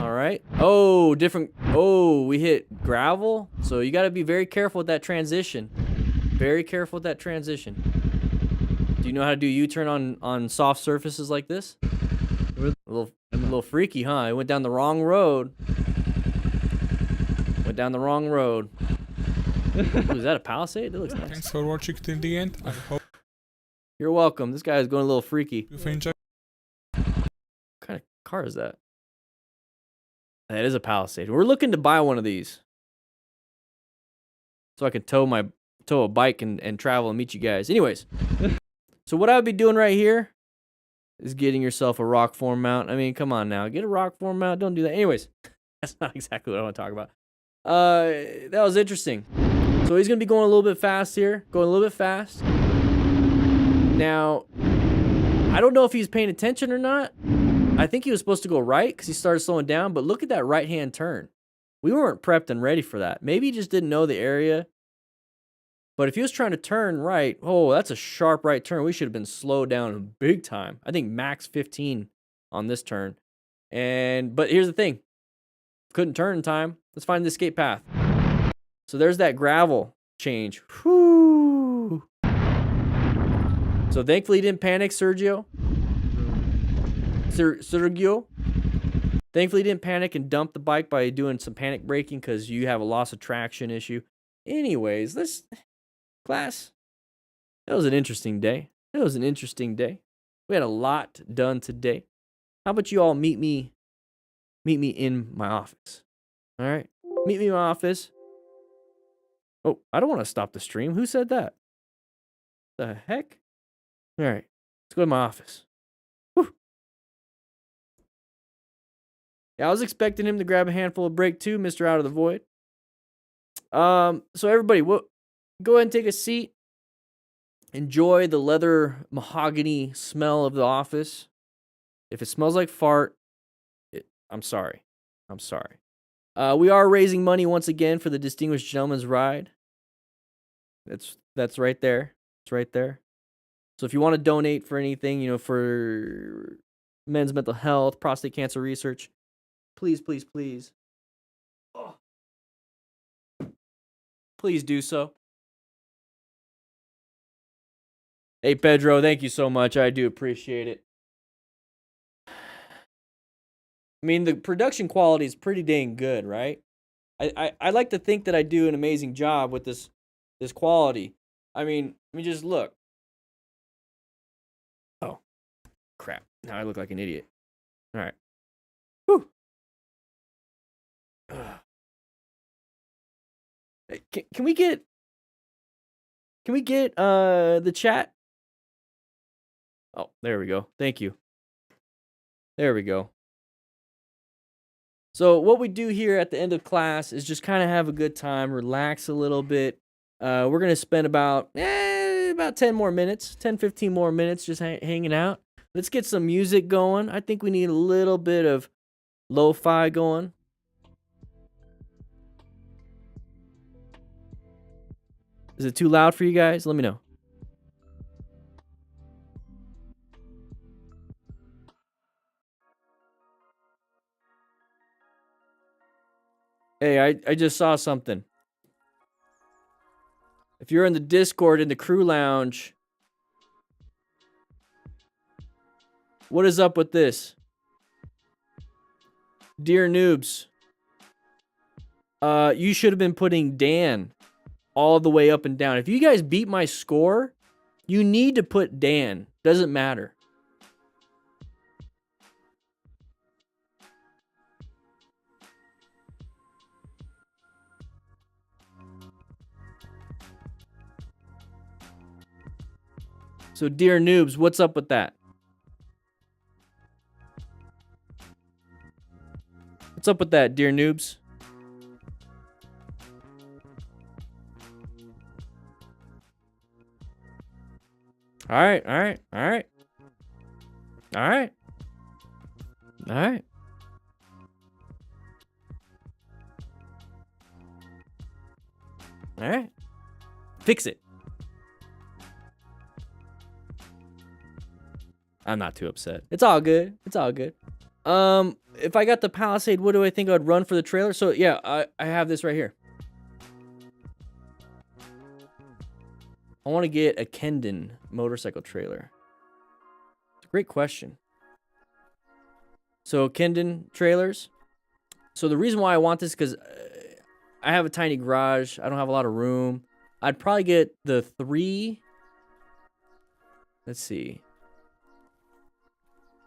Speaker 1: All right. Oh, different. Oh, we hit gravel. So you got to be very careful with that transition. Very careful with that transition. Do you know how to do U-turn on soft surfaces like this? A little freaky, huh? It went down the wrong road. Ooh, is that a Palisade? That looks nice.
Speaker 7: Thanks for watching till the end. I hope
Speaker 1: You're welcome. This guy is going a little freaky.
Speaker 7: you've enjoyed.
Speaker 1: What kind of car is that? That is a Palisade. We're looking to buy one of these, so I can tow a bike and travel and meet you guys. Anyways, so what I would be doing right here is getting yourself a rock form mount. I mean, come on now, get a rock form mount. Don't do that. Anyways, that's not exactly what I want to talk about. That was interesting. So he's gonna be going a little bit fast here, Now, I don't know if he's paying attention or not. I think he was supposed to go right because he started slowing down, but look at that right-hand turn. We weren't prepped and ready for that. Maybe he just didn't know the area. But if he was trying to turn right, oh, that's a sharp right turn. We should have been slowed down big time. I think max 15 on this turn. But here's the thing. Couldn't turn in time. Let's find the escape path. So there's that gravel change. Whew. So thankfully he didn't panic, Sergio. Thankfully he didn't panic and dump the bike by doing some panic braking because you have a loss of traction issue. Anyways, class, that was an interesting day. We had a lot done today. How about you all meet me in my office? All right, meet me in my office. Oh, I don't want to stop the stream. Who said that? The heck? All right, let's go to my office. Whew. Yeah, I was expecting him to grab a handful of break too, Mr. Out of the Void. So everybody, go ahead and take a seat. Enjoy the leather mahogany smell of the office. If it smells like fart, I'm sorry. We are raising money once again for the Distinguished Gentleman's Ride. That's right there. It's right there. So if you want to donate for anything, for men's mental health, prostate cancer research, please. Oh. Please do so. Hey, Pedro, thank you so much. I do appreciate it. I mean, the production quality is pretty dang good, right? I like to think that I do an amazing job with this quality. I mean, let me just look. Oh, crap. Now I look like an idiot. All right. Whew. Can we get the chat? Oh, there we go. Thank you. There we go. So what we do here at the end of class is just kind of have a good time, relax a little bit. We're going to spend about 10 more minutes, 10, 15 more minutes just hanging out. Let's get some music going. I think we need a little bit of lo-fi going. Is it too loud for you guys? Let me know. Hey, I just saw something. If you're in the Discord in the crew lounge, what is up with this? Dear noobs, you should have been putting Dan all the way up and down. If you guys beat my score, you need to put Dan. Doesn't matter. So, dear noobs, what's up with that? What's up with that, dear noobs? All right, all right, all right. All right. All right. All right. Fix it. I'm not too upset. It's all good. It's all good. If I got the Palisade, what do I think I'd run for the trailer? So yeah, I have this right here. I want to get a Kendon motorcycle trailer. It's a great question. So Kendon trailers. So the reason why I want this is because I have a tiny garage. I don't have a lot of room. I'd probably get the 3. Let's see.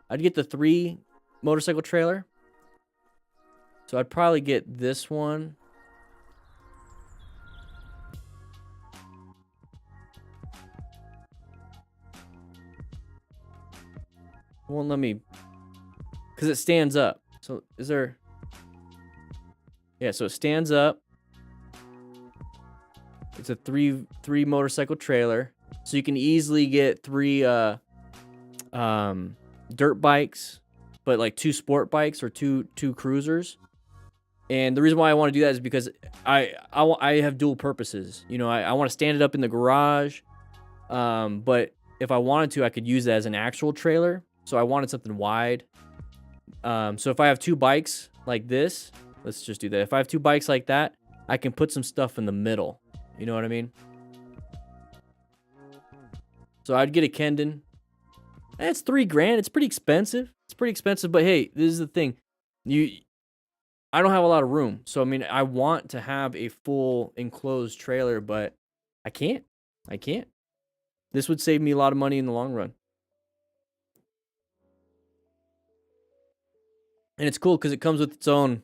Speaker 1: I'd get the 3 motorcycle trailer. So I'd probably get this one. It won't let me, because it stands up. So is there? Yeah, so it stands up. It's a three motorcycle trailer. So you can easily get 3 dirt bikes, but like 2 sport bikes or two cruisers. And the reason why I want to do that is because I have dual purposes. You know, I want to stand it up in the garage, but if I wanted to, I could use that as an actual trailer. So I wanted something wide. So if I have 2 bikes like this, let's just do that. If I have 2 bikes like that, I can put some stuff in the middle. You know what I mean? So I'd get a Kendon. It's $3,000. It's pretty expensive. It's pretty expensive, but hey, this is the thing. I don't have a lot of room. So I mean, I want to have a full enclosed trailer, but I can't. I can't. This would save me a lot of money in the long run. And it's cool because it comes with its own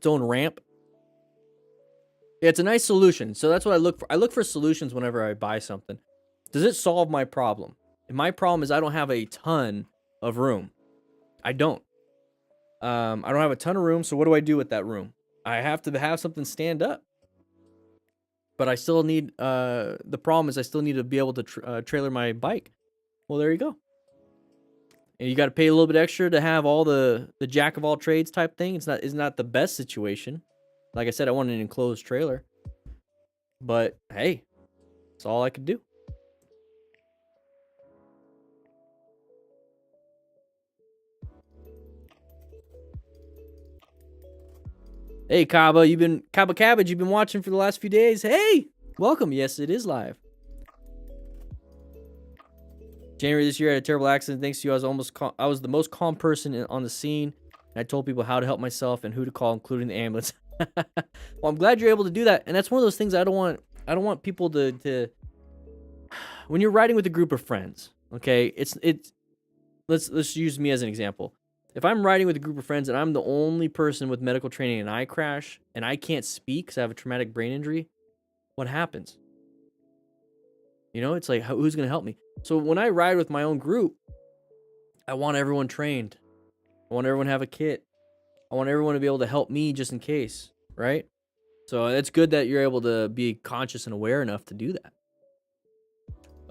Speaker 1: ramp. Yeah, it's a nice solution. So that's what I look for. I look for solutions whenever I buy something. Does it solve my problem? And my problem is I don't have a ton of room. I don't. I don't have a ton of room, so what do I do with that room? I have to have something stand up. But I still need, the problem is I still need to be able to trailer my bike. Well, there you go. And you got to pay a little bit extra to have all the jack of all trades type thing. It's not the best situation. Like I said, I want an enclosed trailer. But hey, it's all I could do. Hey, Kaba, Kaba Cabbage, you've been watching for the last few days. Hey, welcome. Yes, it is live. January this year, I had a terrible accident. Thanks to you, I was the most calm person on the scene. And I told people how to help myself and who to call, including the ambulance. Well, I'm glad you're able to do that. And that's one of those things I don't want people to when you're riding with a group of friends, okay? Let's use me as an example. If I'm riding with a group of friends and I'm the only person with medical training and I crash and I can't speak because I have a traumatic brain injury, what happens? You know, it's like, who's going to help me? So when I ride with my own group, I want everyone trained. I want everyone to have a kit. I want everyone to be able to help me just in case, right? So it's good that you're able to be conscious and aware enough to do that.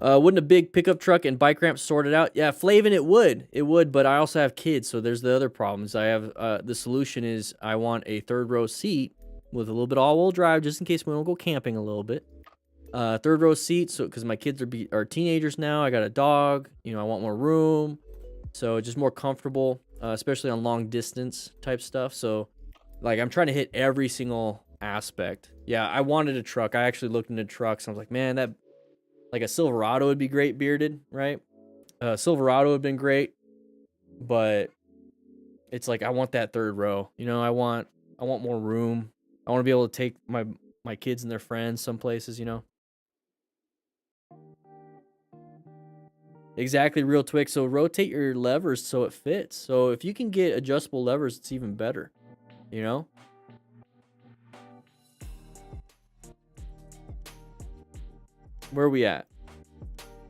Speaker 1: Wouldn't a big pickup truck and bike ramp sort it out? Yeah, Flavin, it would, but I also have kids, so there's the other problems. I have, the solution is I want a 3rd row seat with a little bit of all-wheel drive, just in case we don't go camping a little bit. 3rd row seat, so because my kids are teenagers now, I got a dog, you know, I want more room, so just more comfortable, especially on long distance type stuff. So Like, I'm trying to hit every single aspect. Yeah, I wanted a truck. I actually looked into trucks. I was like, man, that, like, a Silverado would be great bearded, right? Silverado would have been great, but it's like, I want that third row. You know, I want more room. I want to be able to take my kids and their friends some places, you know? Exactly, real Twix. So rotate your levers so it fits. So if you can get adjustable levers, it's even better, you know? Where are we at?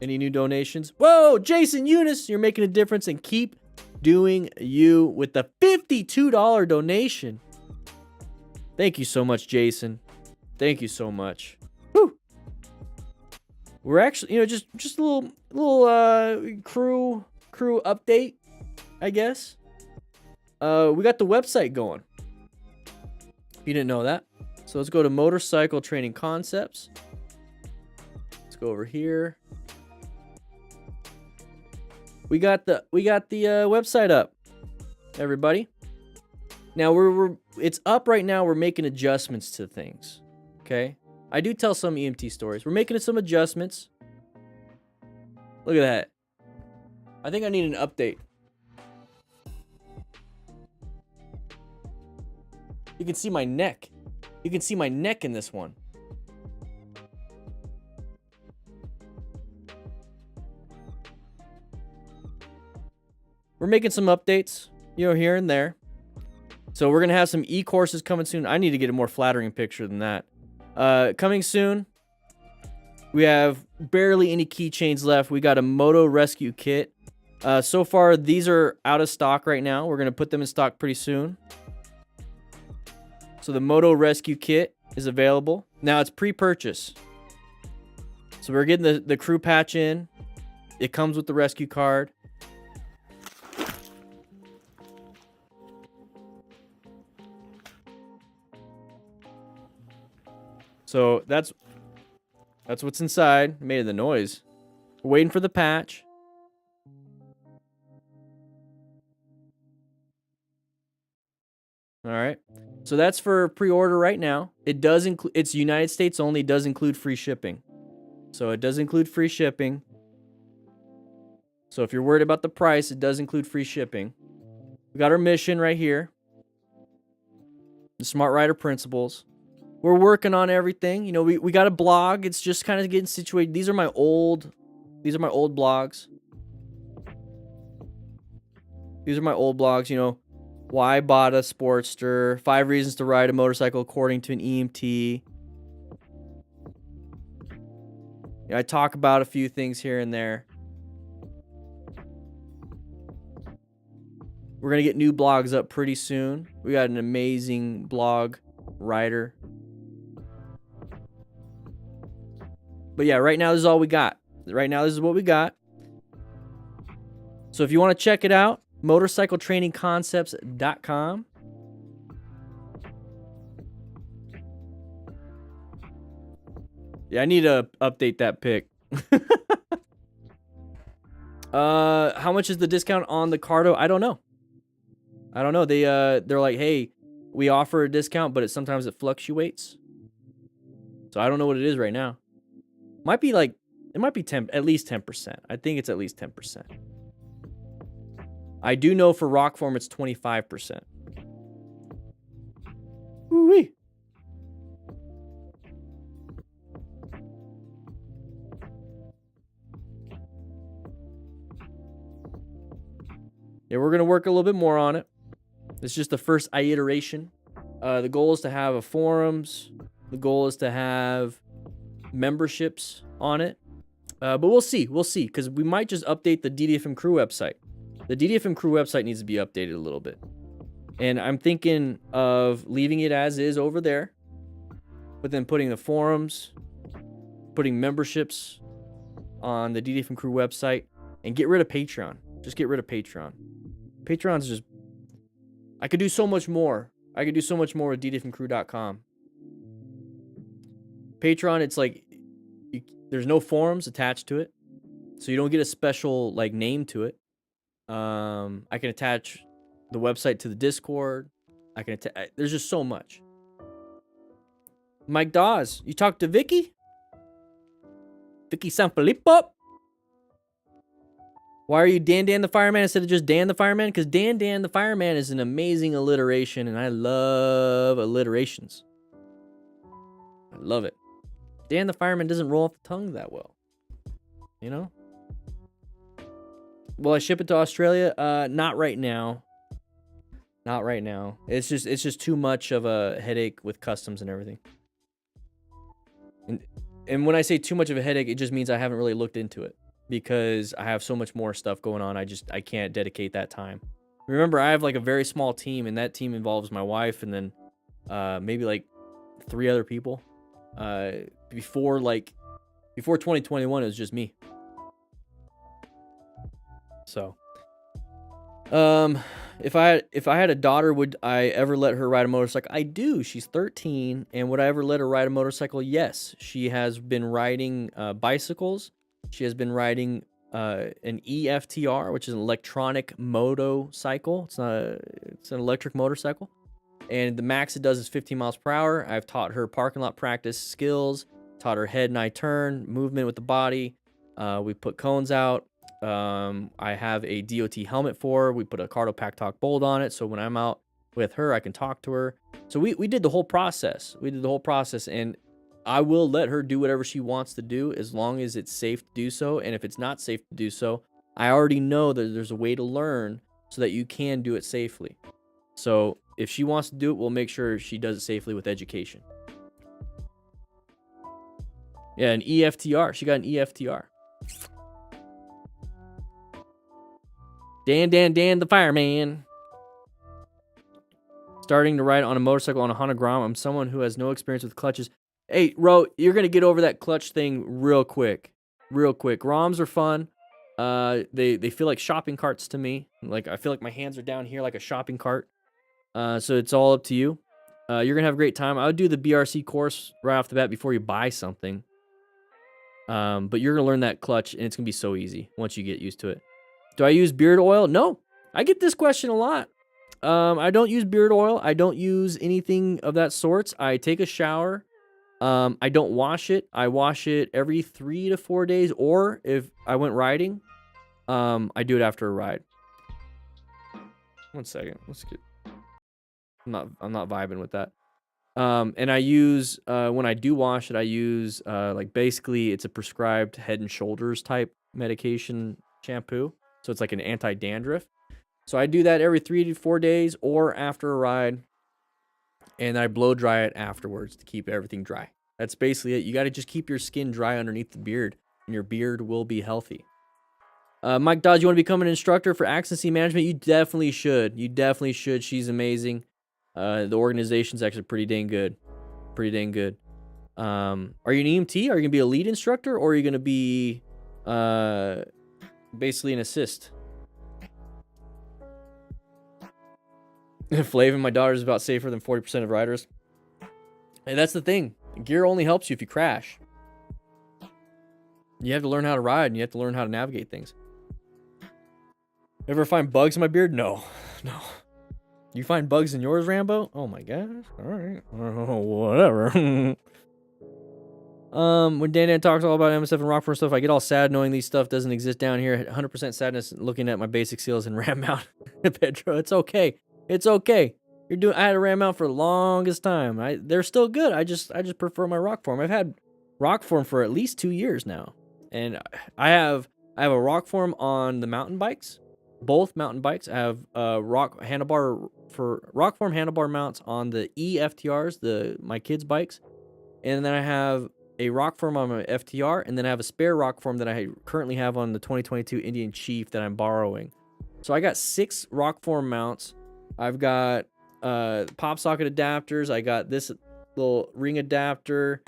Speaker 1: Any new donations? Whoa, Jason Eunice, you're making a difference, and keep doing you with the $52 donation. Thank you so much, Jason. Thank you so much. Whew. We're actually, you know, just a little crew update, I guess. We got the website going. If you didn't know that. So let's go to Motorcycle Training Concepts. Let's go over here. We got the website up, everybody. Now it's up right now. We're making adjustments to things. Okay, I do tell some EMT stories. We're making some adjustments. Look at that. I think I need an update. You can see my neck. You can see my neck in this one. We're making some updates, you know, here and there. So we're going to have some e-courses coming soon. I need to get a more flattering picture than that. Coming soon. We have barely any keychains left. We got a Moto Rescue Kit. So far, these are out of stock right now. We're going to put them in stock pretty soon. So the Moto Rescue Kit is available. Now it's pre-purchase. So we're getting the crew patch in. It comes with the rescue card. So that's what's inside. It made the noise. We're waiting for the patch. All right. So that's for pre-order right now. It does include, it's United States only, does include free shipping. So it does include free shipping. So if you're worried about the price, it does include free shipping. We got our mission right here. The Smart Rider Principles. We're working on everything. You know, we got a blog. It's just kind of getting situated. These are my old blogs. These are my old blogs, you know. Why I bought a Sportster. 5 reasons to ride a motorcycle according to an EMT. Yeah, I talk about a few things here and there. We're going to get new blogs up pretty soon. We got an amazing blog writer. But yeah, right now this is all we got. Right now this is what we got. So if you want to check it out, motorcycletrainingconcepts.com. Yeah, I need to update that pic. How much is the discount on the Cardo? I don't know. They're like, hey, we offer a discount, but sometimes it fluctuates. So I don't know what it is right now. Might be like, it might be at least 10%. I think it's at least 10%. I do know for rock form it's 25%. Woo-wee. Yeah, we're going to work a little bit more on it. It's just the first iteration. The goal is to have forums. The goal is to have memberships on it. But we'll see. We'll see. Because we might just update the DDFM crew website. The DDFM crew website needs to be updated a little bit. And I'm thinking of leaving it as is over there. But then putting the forums, putting memberships on the DDFM crew website. And get rid of Patreon. Just get rid of Patreon. Patreon's just... I could do so much more. I could do so much more with DDFMcrew.com. Patreon, it's like... there's no forums attached to it. So you don't get a special, like, name to it. I can attach the website to the Discord. There's just so much. Mike Dawes, you talked to Vicky? Vicky Sanfilippo? Why are you Dan the Fireman instead of just Dan the Fireman? Because Dan the Fireman is an amazing alliteration, and I love alliterations. I love it. Dan the Fireman doesn't roll off the tongue that well. You know? Will I ship it to Australia? Not right now. Not right now. It's just too much of a headache with customs and everything. And when I say too much of a headache, it just means I haven't really looked into it because I have so much more stuff going on. I can't dedicate that time. Remember, I have like a very small team, and that team involves my wife and then maybe like 3 other people. Before 2021, it was just me. So, if I had a daughter, would I ever let her ride a motorcycle? I do. She's 13, and would I ever let her ride a motorcycle? Yes. She has been riding bicycles. She has been riding an EFTR, which is an electronic motorcycle. It's an electric motorcycle, and the max it does is 15 miles per hour. I've taught her parking lot practice skills, taught her head and eye turn, movement with the body. We put cones out. I have a DOT helmet for her. We put a Cardopac Talk Bolt on it, so when I'm out with her, I can talk to her. So we did the whole process. And I will let her do whatever she wants to do as long as it's safe to do so. And if it's not safe to do so, I already know that there's a way to learn so that you can do it safely. So if she wants to do it, we'll make sure she does it safely with education. Yeah, an EFTR. She got an EFTR. Dan the Fireman. Starting to ride on a motorcycle on a Honda Grom. I'm someone who has no experience with clutches. Hey, Ro, you're going to get over that clutch thing real quick. Groms are fun. They feel like shopping carts to me. Like, I feel like my hands are down here like a shopping cart. So it's all up to you. You're going to have a great time. I would do the BRC course right off the bat before you buy something. But you're going to learn that clutch, and it's going to be so easy once you get used to it. Do I use beard oil? No. I get this question a lot. I don't use beard oil. I don't use anything of that sort. I take a shower. I don't wash it. I wash it every 3 to 4 days, or if I went riding, I do it after a ride. 1 second. Let's get. I'm not vibing with that. And I use when I do wash it, I use like basically it's a prescribed Head and Shoulders type medication shampoo. So it's like an anti-dandruff. So I do that every 3 to 4 days or after a ride. And I blow dry it afterwards to keep everything dry. That's basically it. You got to just keep your skin dry underneath the beard, and your beard will be healthy. Mike Dodge, you want to become an instructor for accident management? You definitely should. She's amazing. The organization's actually pretty dang good. Are you an EMT? Are you going to be a lead instructor, or are you going to be basically an assist? Flavin, my daughter's about safer than 40% of riders. And that's the thing. Gear only helps you if you crash. You have to learn how to ride, and you have to learn how to navigate things. Ever find bugs in my beard? No. You find bugs in yours, Rambo? Oh my gosh. All right. Whatever. When Dan talks all about MS7 and Rockford stuff, I get all sad knowing these stuff doesn't exist down here. 100% sadness looking at my basic seals and ram mount. Pedro, it's okay. I had a ram mount for the longest time. They're still good. I just prefer my rock form. I've had rock form for at least 2 years now, and I have a rock form on the mountain bikes, both mountain bikes. I have rock form handlebar mounts on the EFTRs, my kids' bikes, and then I have a rock form on my FTR, and then I have a spare rock form that I currently have on the 2022 Indian Chief that I'm borrowing. So I got 6 rock form mounts. I've got pop socket adapters. I got this little ring adapter.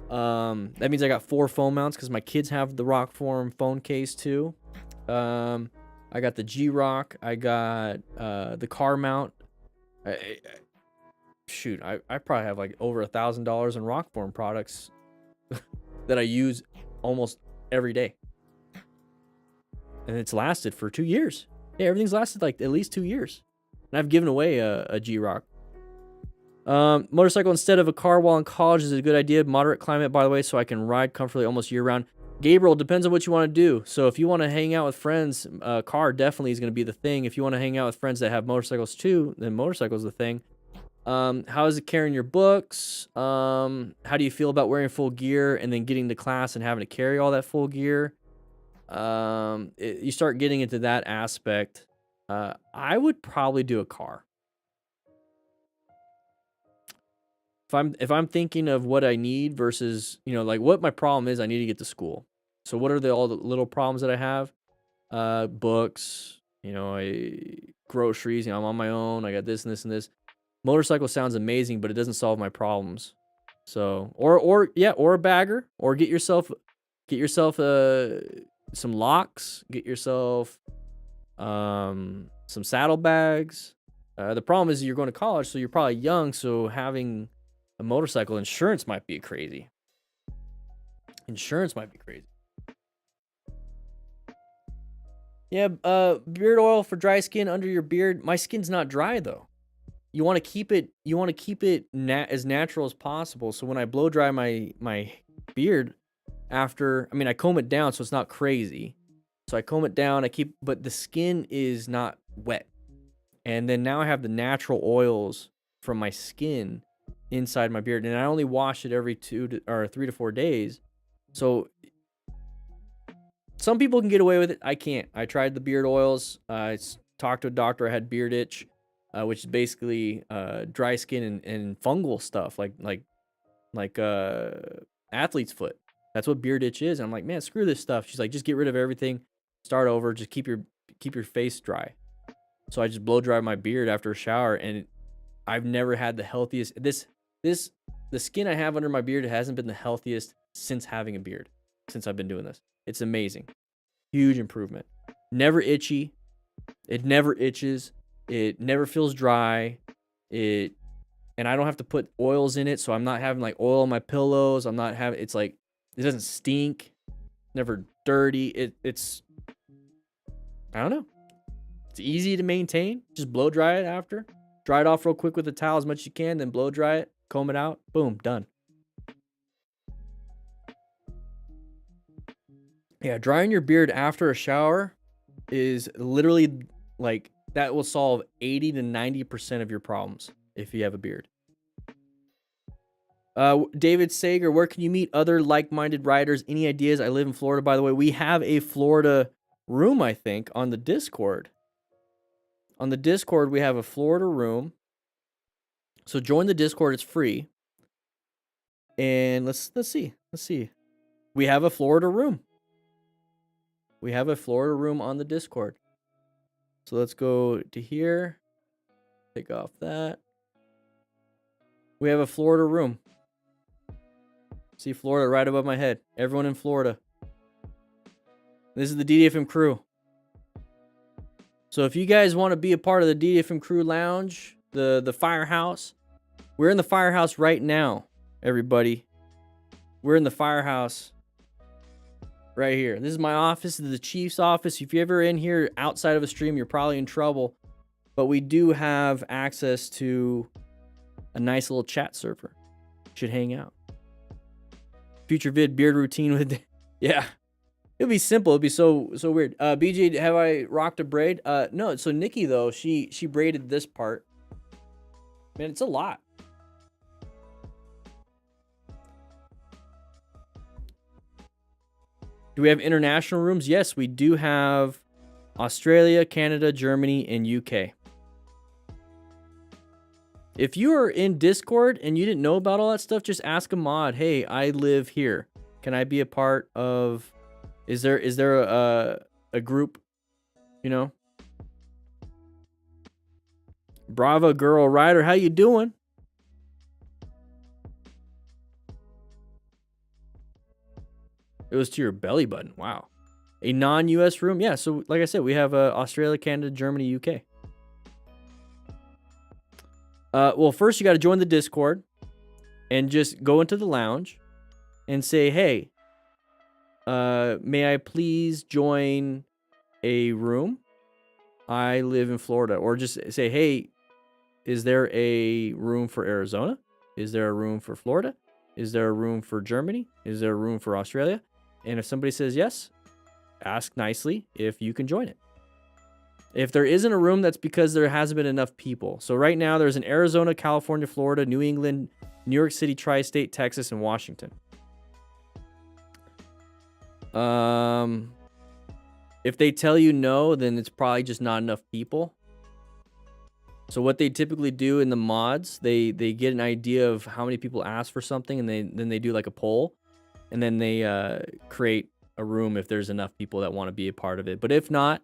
Speaker 1: That means I got 4 phone mounts because my kids have the rock form phone case too. I got the G-Rock. I got the car mount. I probably have like over $1,000 in rock form products that I use almost every day. And it's lasted for 2 years. Yeah, everything's lasted like at least 2 years. And I've given away a G-Rock Motorcycle instead of a car while in college is a good idea. Moderate climate, by the way, so I can ride comfortably almost year-round. Gabriel, depends on what you want to do. So if you want to hang out with friends, car definitely is going to be the thing. If you want to hang out with friends that have motorcycles too, then motorcycle's the thing. How is it carrying your books? How do you feel about wearing full gear and then getting to class and having to carry all that full gear? You start getting into that aspect. I would probably do a car. If I'm thinking of what I need versus, like what my problem is, I need to get to school. So what are all the little problems that I have? Books, groceries, I'm on my own. I got this and this and this. Motorcycle sounds amazing, but it doesn't solve my problems. So, or a bagger, or get yourself some locks, get yourself some saddlebags. The problem is you're going to college, so you're probably young, so having a motorcycle insurance might be crazy. Yeah, beard oil for dry skin under your beard. My skin's not dry though. You want to keep it as natural as possible. So when I blow dry my beard after, I comb it down so it's not crazy. So I comb it down, but the skin is not wet. And then now I have the natural oils from my skin inside my beard, and I only wash it every 3 to 4 days. So some people can get away with it. I can't. I tried the beard oils. I talked to a doctor. I had beard itch, which is basically dry skin and fungal stuff, like athlete's foot. That's what beard itch is. And I'm like, man, screw this stuff. She's like, just get rid of everything, start over, just keep your face dry. So I just blow dry my beard after a shower, and I've never had the healthiest. The skin I have under my beard hasn't been the healthiest since having a beard, since I've been doing this. It's amazing. Huge improvement. Never itchy. It never itches. It never feels dry. And I don't have to put oils in it, so I'm not having like oil on my pillows. It's like, it doesn't stink. Never dirty. It's I don't know. It's easy to maintain. Just blow dry it after. Dry it off real quick with a towel as much as you can, then blow dry it, comb it out, boom, done. Yeah, drying your beard after a shower is literally like, that will solve 80 to 90% of your problems if you have a beard. David Sager, where can you meet other like-minded riders? Any ideas? I live in Florida, by the way. We have a Florida room, I think, on the Discord. On the Discord, we have a Florida room. So join the Discord. It's free. And let's see. We have a Florida room. We have a Florida room on the Discord. So let's go to here. Take off that. We have a Florida room. See Florida right above my head. Everyone in Florida. This is the DDFM crew. So if you guys want to be a part of the DDFM crew lounge, the Firehouse, we're in the Firehouse right now, everybody. We're in the Firehouse right here. This is my office. This is the Chief's office. If you're ever in here outside of a stream, you're probably in trouble. But we do have access to a nice little chat server. Should hang out. Future vid beard routine with... Yeah. It'll be simple. It'll be so weird. BJ, have I rocked a braid? No. So Nikki, though, she braided this part. Man, it's a lot. Do we have international rooms? Yes, we do have Australia, Canada, Germany, and UK. If you are in Discord and you didn't know about all that stuff, just ask a mod. Hey, I live here. Can I be a part of... Is there a group, Bravo Girl Rider, how you doing? It was to your belly button. Wow. A non-US room? Yeah, so like I said, we have Australia, Canada, Germany, UK. Well, first you got to join the Discord and just go into the lounge and say, hey, may I please join a room? I live in Florida. Or just say, hey, is there a room for Arizona? Is there a room for Florida? Is there a room for Germany? Is there a room for Australia? And if somebody says yes, ask nicely if you can join it. If there isn't a room, that's because there hasn't been enough people. So right now there's an Arizona, California, Florida, New England, New York City, Tri-State, Texas, and Washington. If they tell you no, then it's probably just not enough people. So what they typically do in the mods, they get an idea of how many people ask for something, and then they do like a poll, and then they create a room if there's enough people that want to be a part of it. But if not,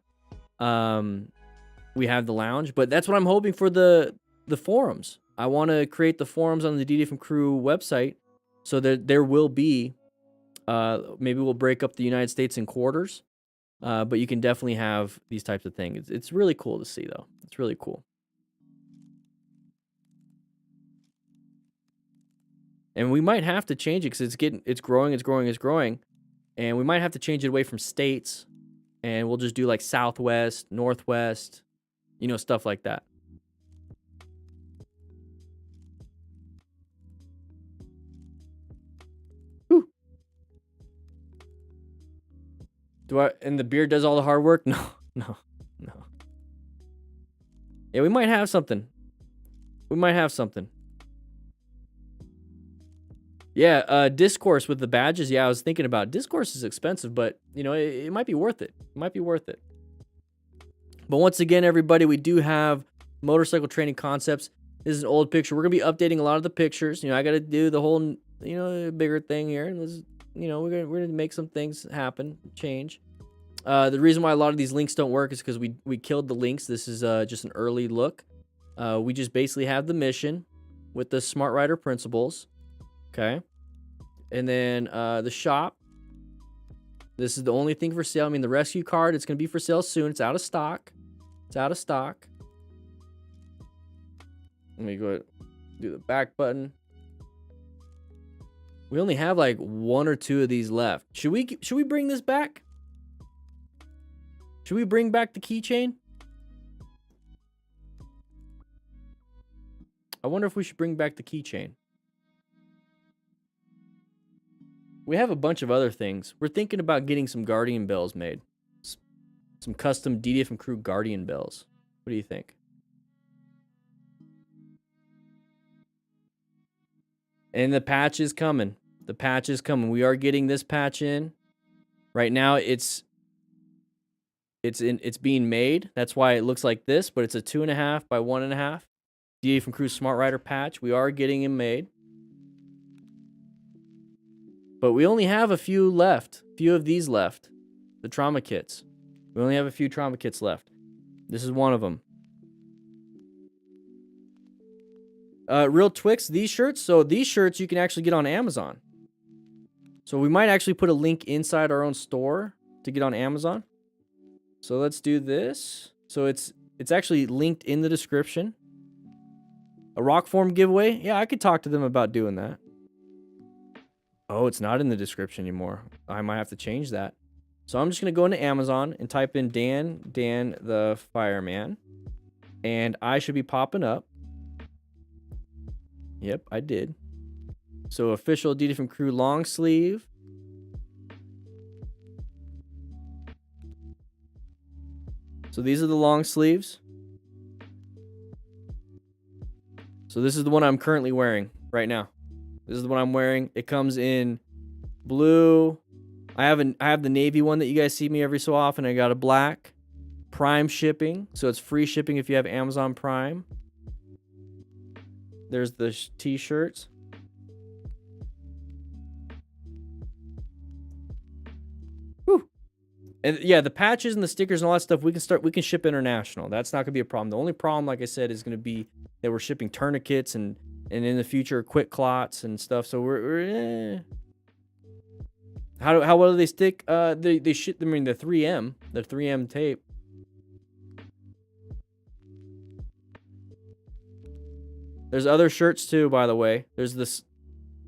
Speaker 1: we have the lounge. But that's what I'm hoping for the forums. I want to create the forums on the DDFM Crew website so that there will be, maybe we'll break up the United States in quarters, but you can definitely have these types of things. It's really cool to see, though. It's really cool. And we might have to change it because it's growing. And we might have to change it away from states, and we'll just do like Southwest, Northwest, stuff like that. Whew. And the beer does all the hard work? No. Yeah, we might have something. Yeah, Discourse with the badges. Yeah, I was thinking about it. Discourse is expensive, but it might be worth it. But once again, everybody, we do have motorcycle training concepts. This is an old picture. We're gonna be updating a lot of the pictures. I got to do the whole, bigger thing here. And this, we're gonna make some things happen, change. The reason why a lot of these links don't work is because we killed the links. This is just an early look. We just basically have the mission with the Smart Rider principles. Okay. And then the shop. This is the only thing for sale. I mean, the rescue card, it's going to be for sale soon. It's out of stock. Let me go ahead and do the back button. We only have like 1 or 2 of these left. Should we bring this back? Should we bring back the keychain? I wonder if we should bring back the keychain. We have a bunch of other things. We're thinking about getting some Guardian bells made. Some custom DDFM Crew Guardian bells. What do you think? And the patch is coming. We are getting this patch in. Right now it's being made. That's why it looks like this, but it's a 2.5 by 1.5 DDFM Crew Smart Rider patch. We are getting him made. But we only have a few left. Few of these left. The trauma kits. We only have a few trauma kits left. This is one of them. Real Twix, these shirts. So these shirts you can actually get on Amazon. So we might actually put a link inside our own store to get on Amazon. So let's do this. So it's actually linked in the description. A rock form giveaway. Yeah, I could talk to them about doing that. Oh, it's not in the description anymore. I might have to change that. So I'm just going to go into Amazon and type in DanDanTheFireman. And I should be popping up. Yep, I did. So official DDFM Crew long sleeve. So these are the long sleeves. So this is the one I'm currently wearing right now. This is the one I'm wearing. It comes in blue. I have the navy one that you guys see me every so often. I got a black. Prime shipping. So it's free shipping if you have Amazon Prime. There's the t-shirts. Whew. And yeah, the patches and the stickers and all that stuff, we can ship international. That's not gonna be a problem. The only problem, like I said, is gonna be that we're shipping tourniquets and in the future quick clots and stuff. So we're how well do they stick? They ship. I mean, the 3M tape. There's other shirts too, by the way. There's this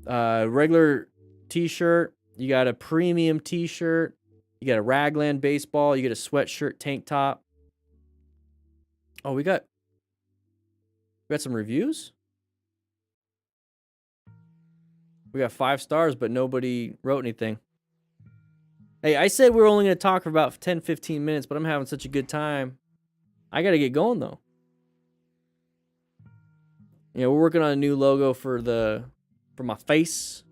Speaker 1: regular t-shirt. You got a premium t-shirt. You got a Raglan baseball. You get a sweatshirt tank top. Oh, we got We got some reviews. We got 5 stars, but nobody wrote anything. Hey, I said we were only going to talk for about 10, 15 minutes, but I'm having such a good time. I got to get going, though. You know, we're working on a new logo for my face.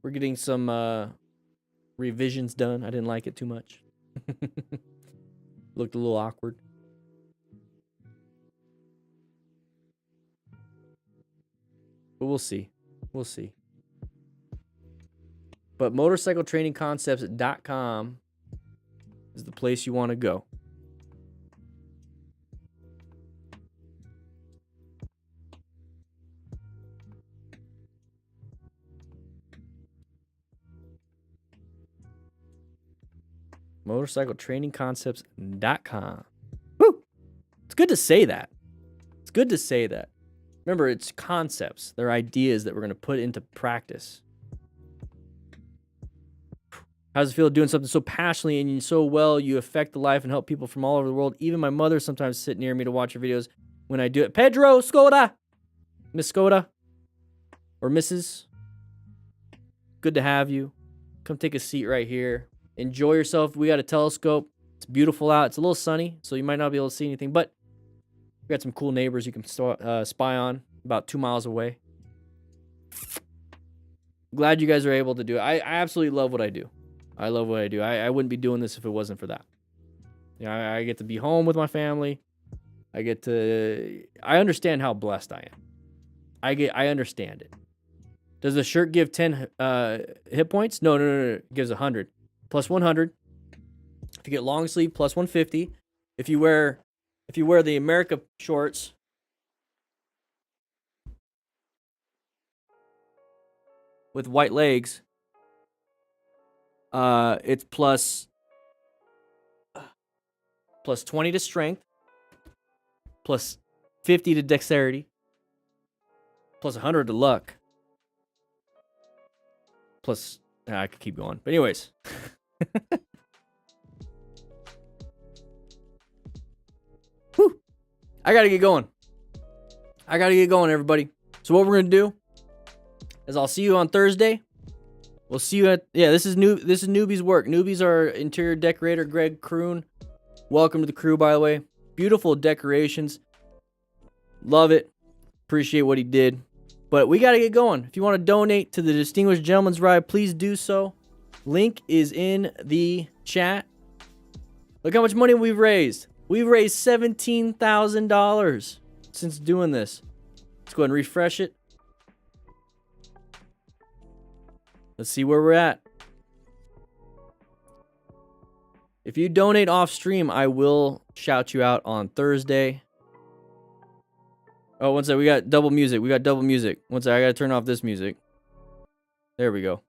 Speaker 1: We're getting some revisions done. I didn't like it too much. Looked a little awkward. But we'll see. We'll see. But motorcycletrainingconcepts.com is the place you want to go. motorcycletrainingconcepts.com. Woo! It's good to say that. It's good to say that. Remember, it's concepts. They're ideas that we're going to put into practice. How does it feel doing something so passionately and so well you affect the life and help people from all over the world? Even my mother sometimes sit near me to watch your videos when I do it. Pedro Skoda! Miss Skoda. Or Mrs. Good to have you. Come take a seat right here. Enjoy yourself. We got a telescope. It's beautiful out. It's a little sunny, so you might not be able to see anything, but we got some cool neighbors you can spy on about 2 miles away. Glad you guys are able to do it. I absolutely love what I do. I love what I do. I wouldn't be doing this if it wasn't for that. You know, I get to be home with my family. I understand how blessed I am. I understand it. Does the shirt give 10 hit points? No. It gives 100. Plus 100. If you get long sleeve, plus 150. If you wear the America shorts, with white legs, it's plus 20 to strength, plus 50 to dexterity, plus 100 to luck, plus I could keep going, but anyways. Whew. I gotta get going, everybody. So what we're gonna do is I'll see you on Thursday. We'll see you this is Newbie's work. Newbie's our interior decorator, Greg Kroon. Welcome to the crew, by the way. Beautiful decorations. Love it. Appreciate what he did. But we got to get going. If you want to donate to the Distinguished Gentleman's Ride, please do so. Link is in the chat. Look how much money we've raised. We've raised $17,000 since doing this. Let's go ahead and refresh it. Let's see where we're at. If you donate off stream, I will shout you out on Thursday. Oh, one sec. We got double music. One sec. I got to turn off this music. There we go.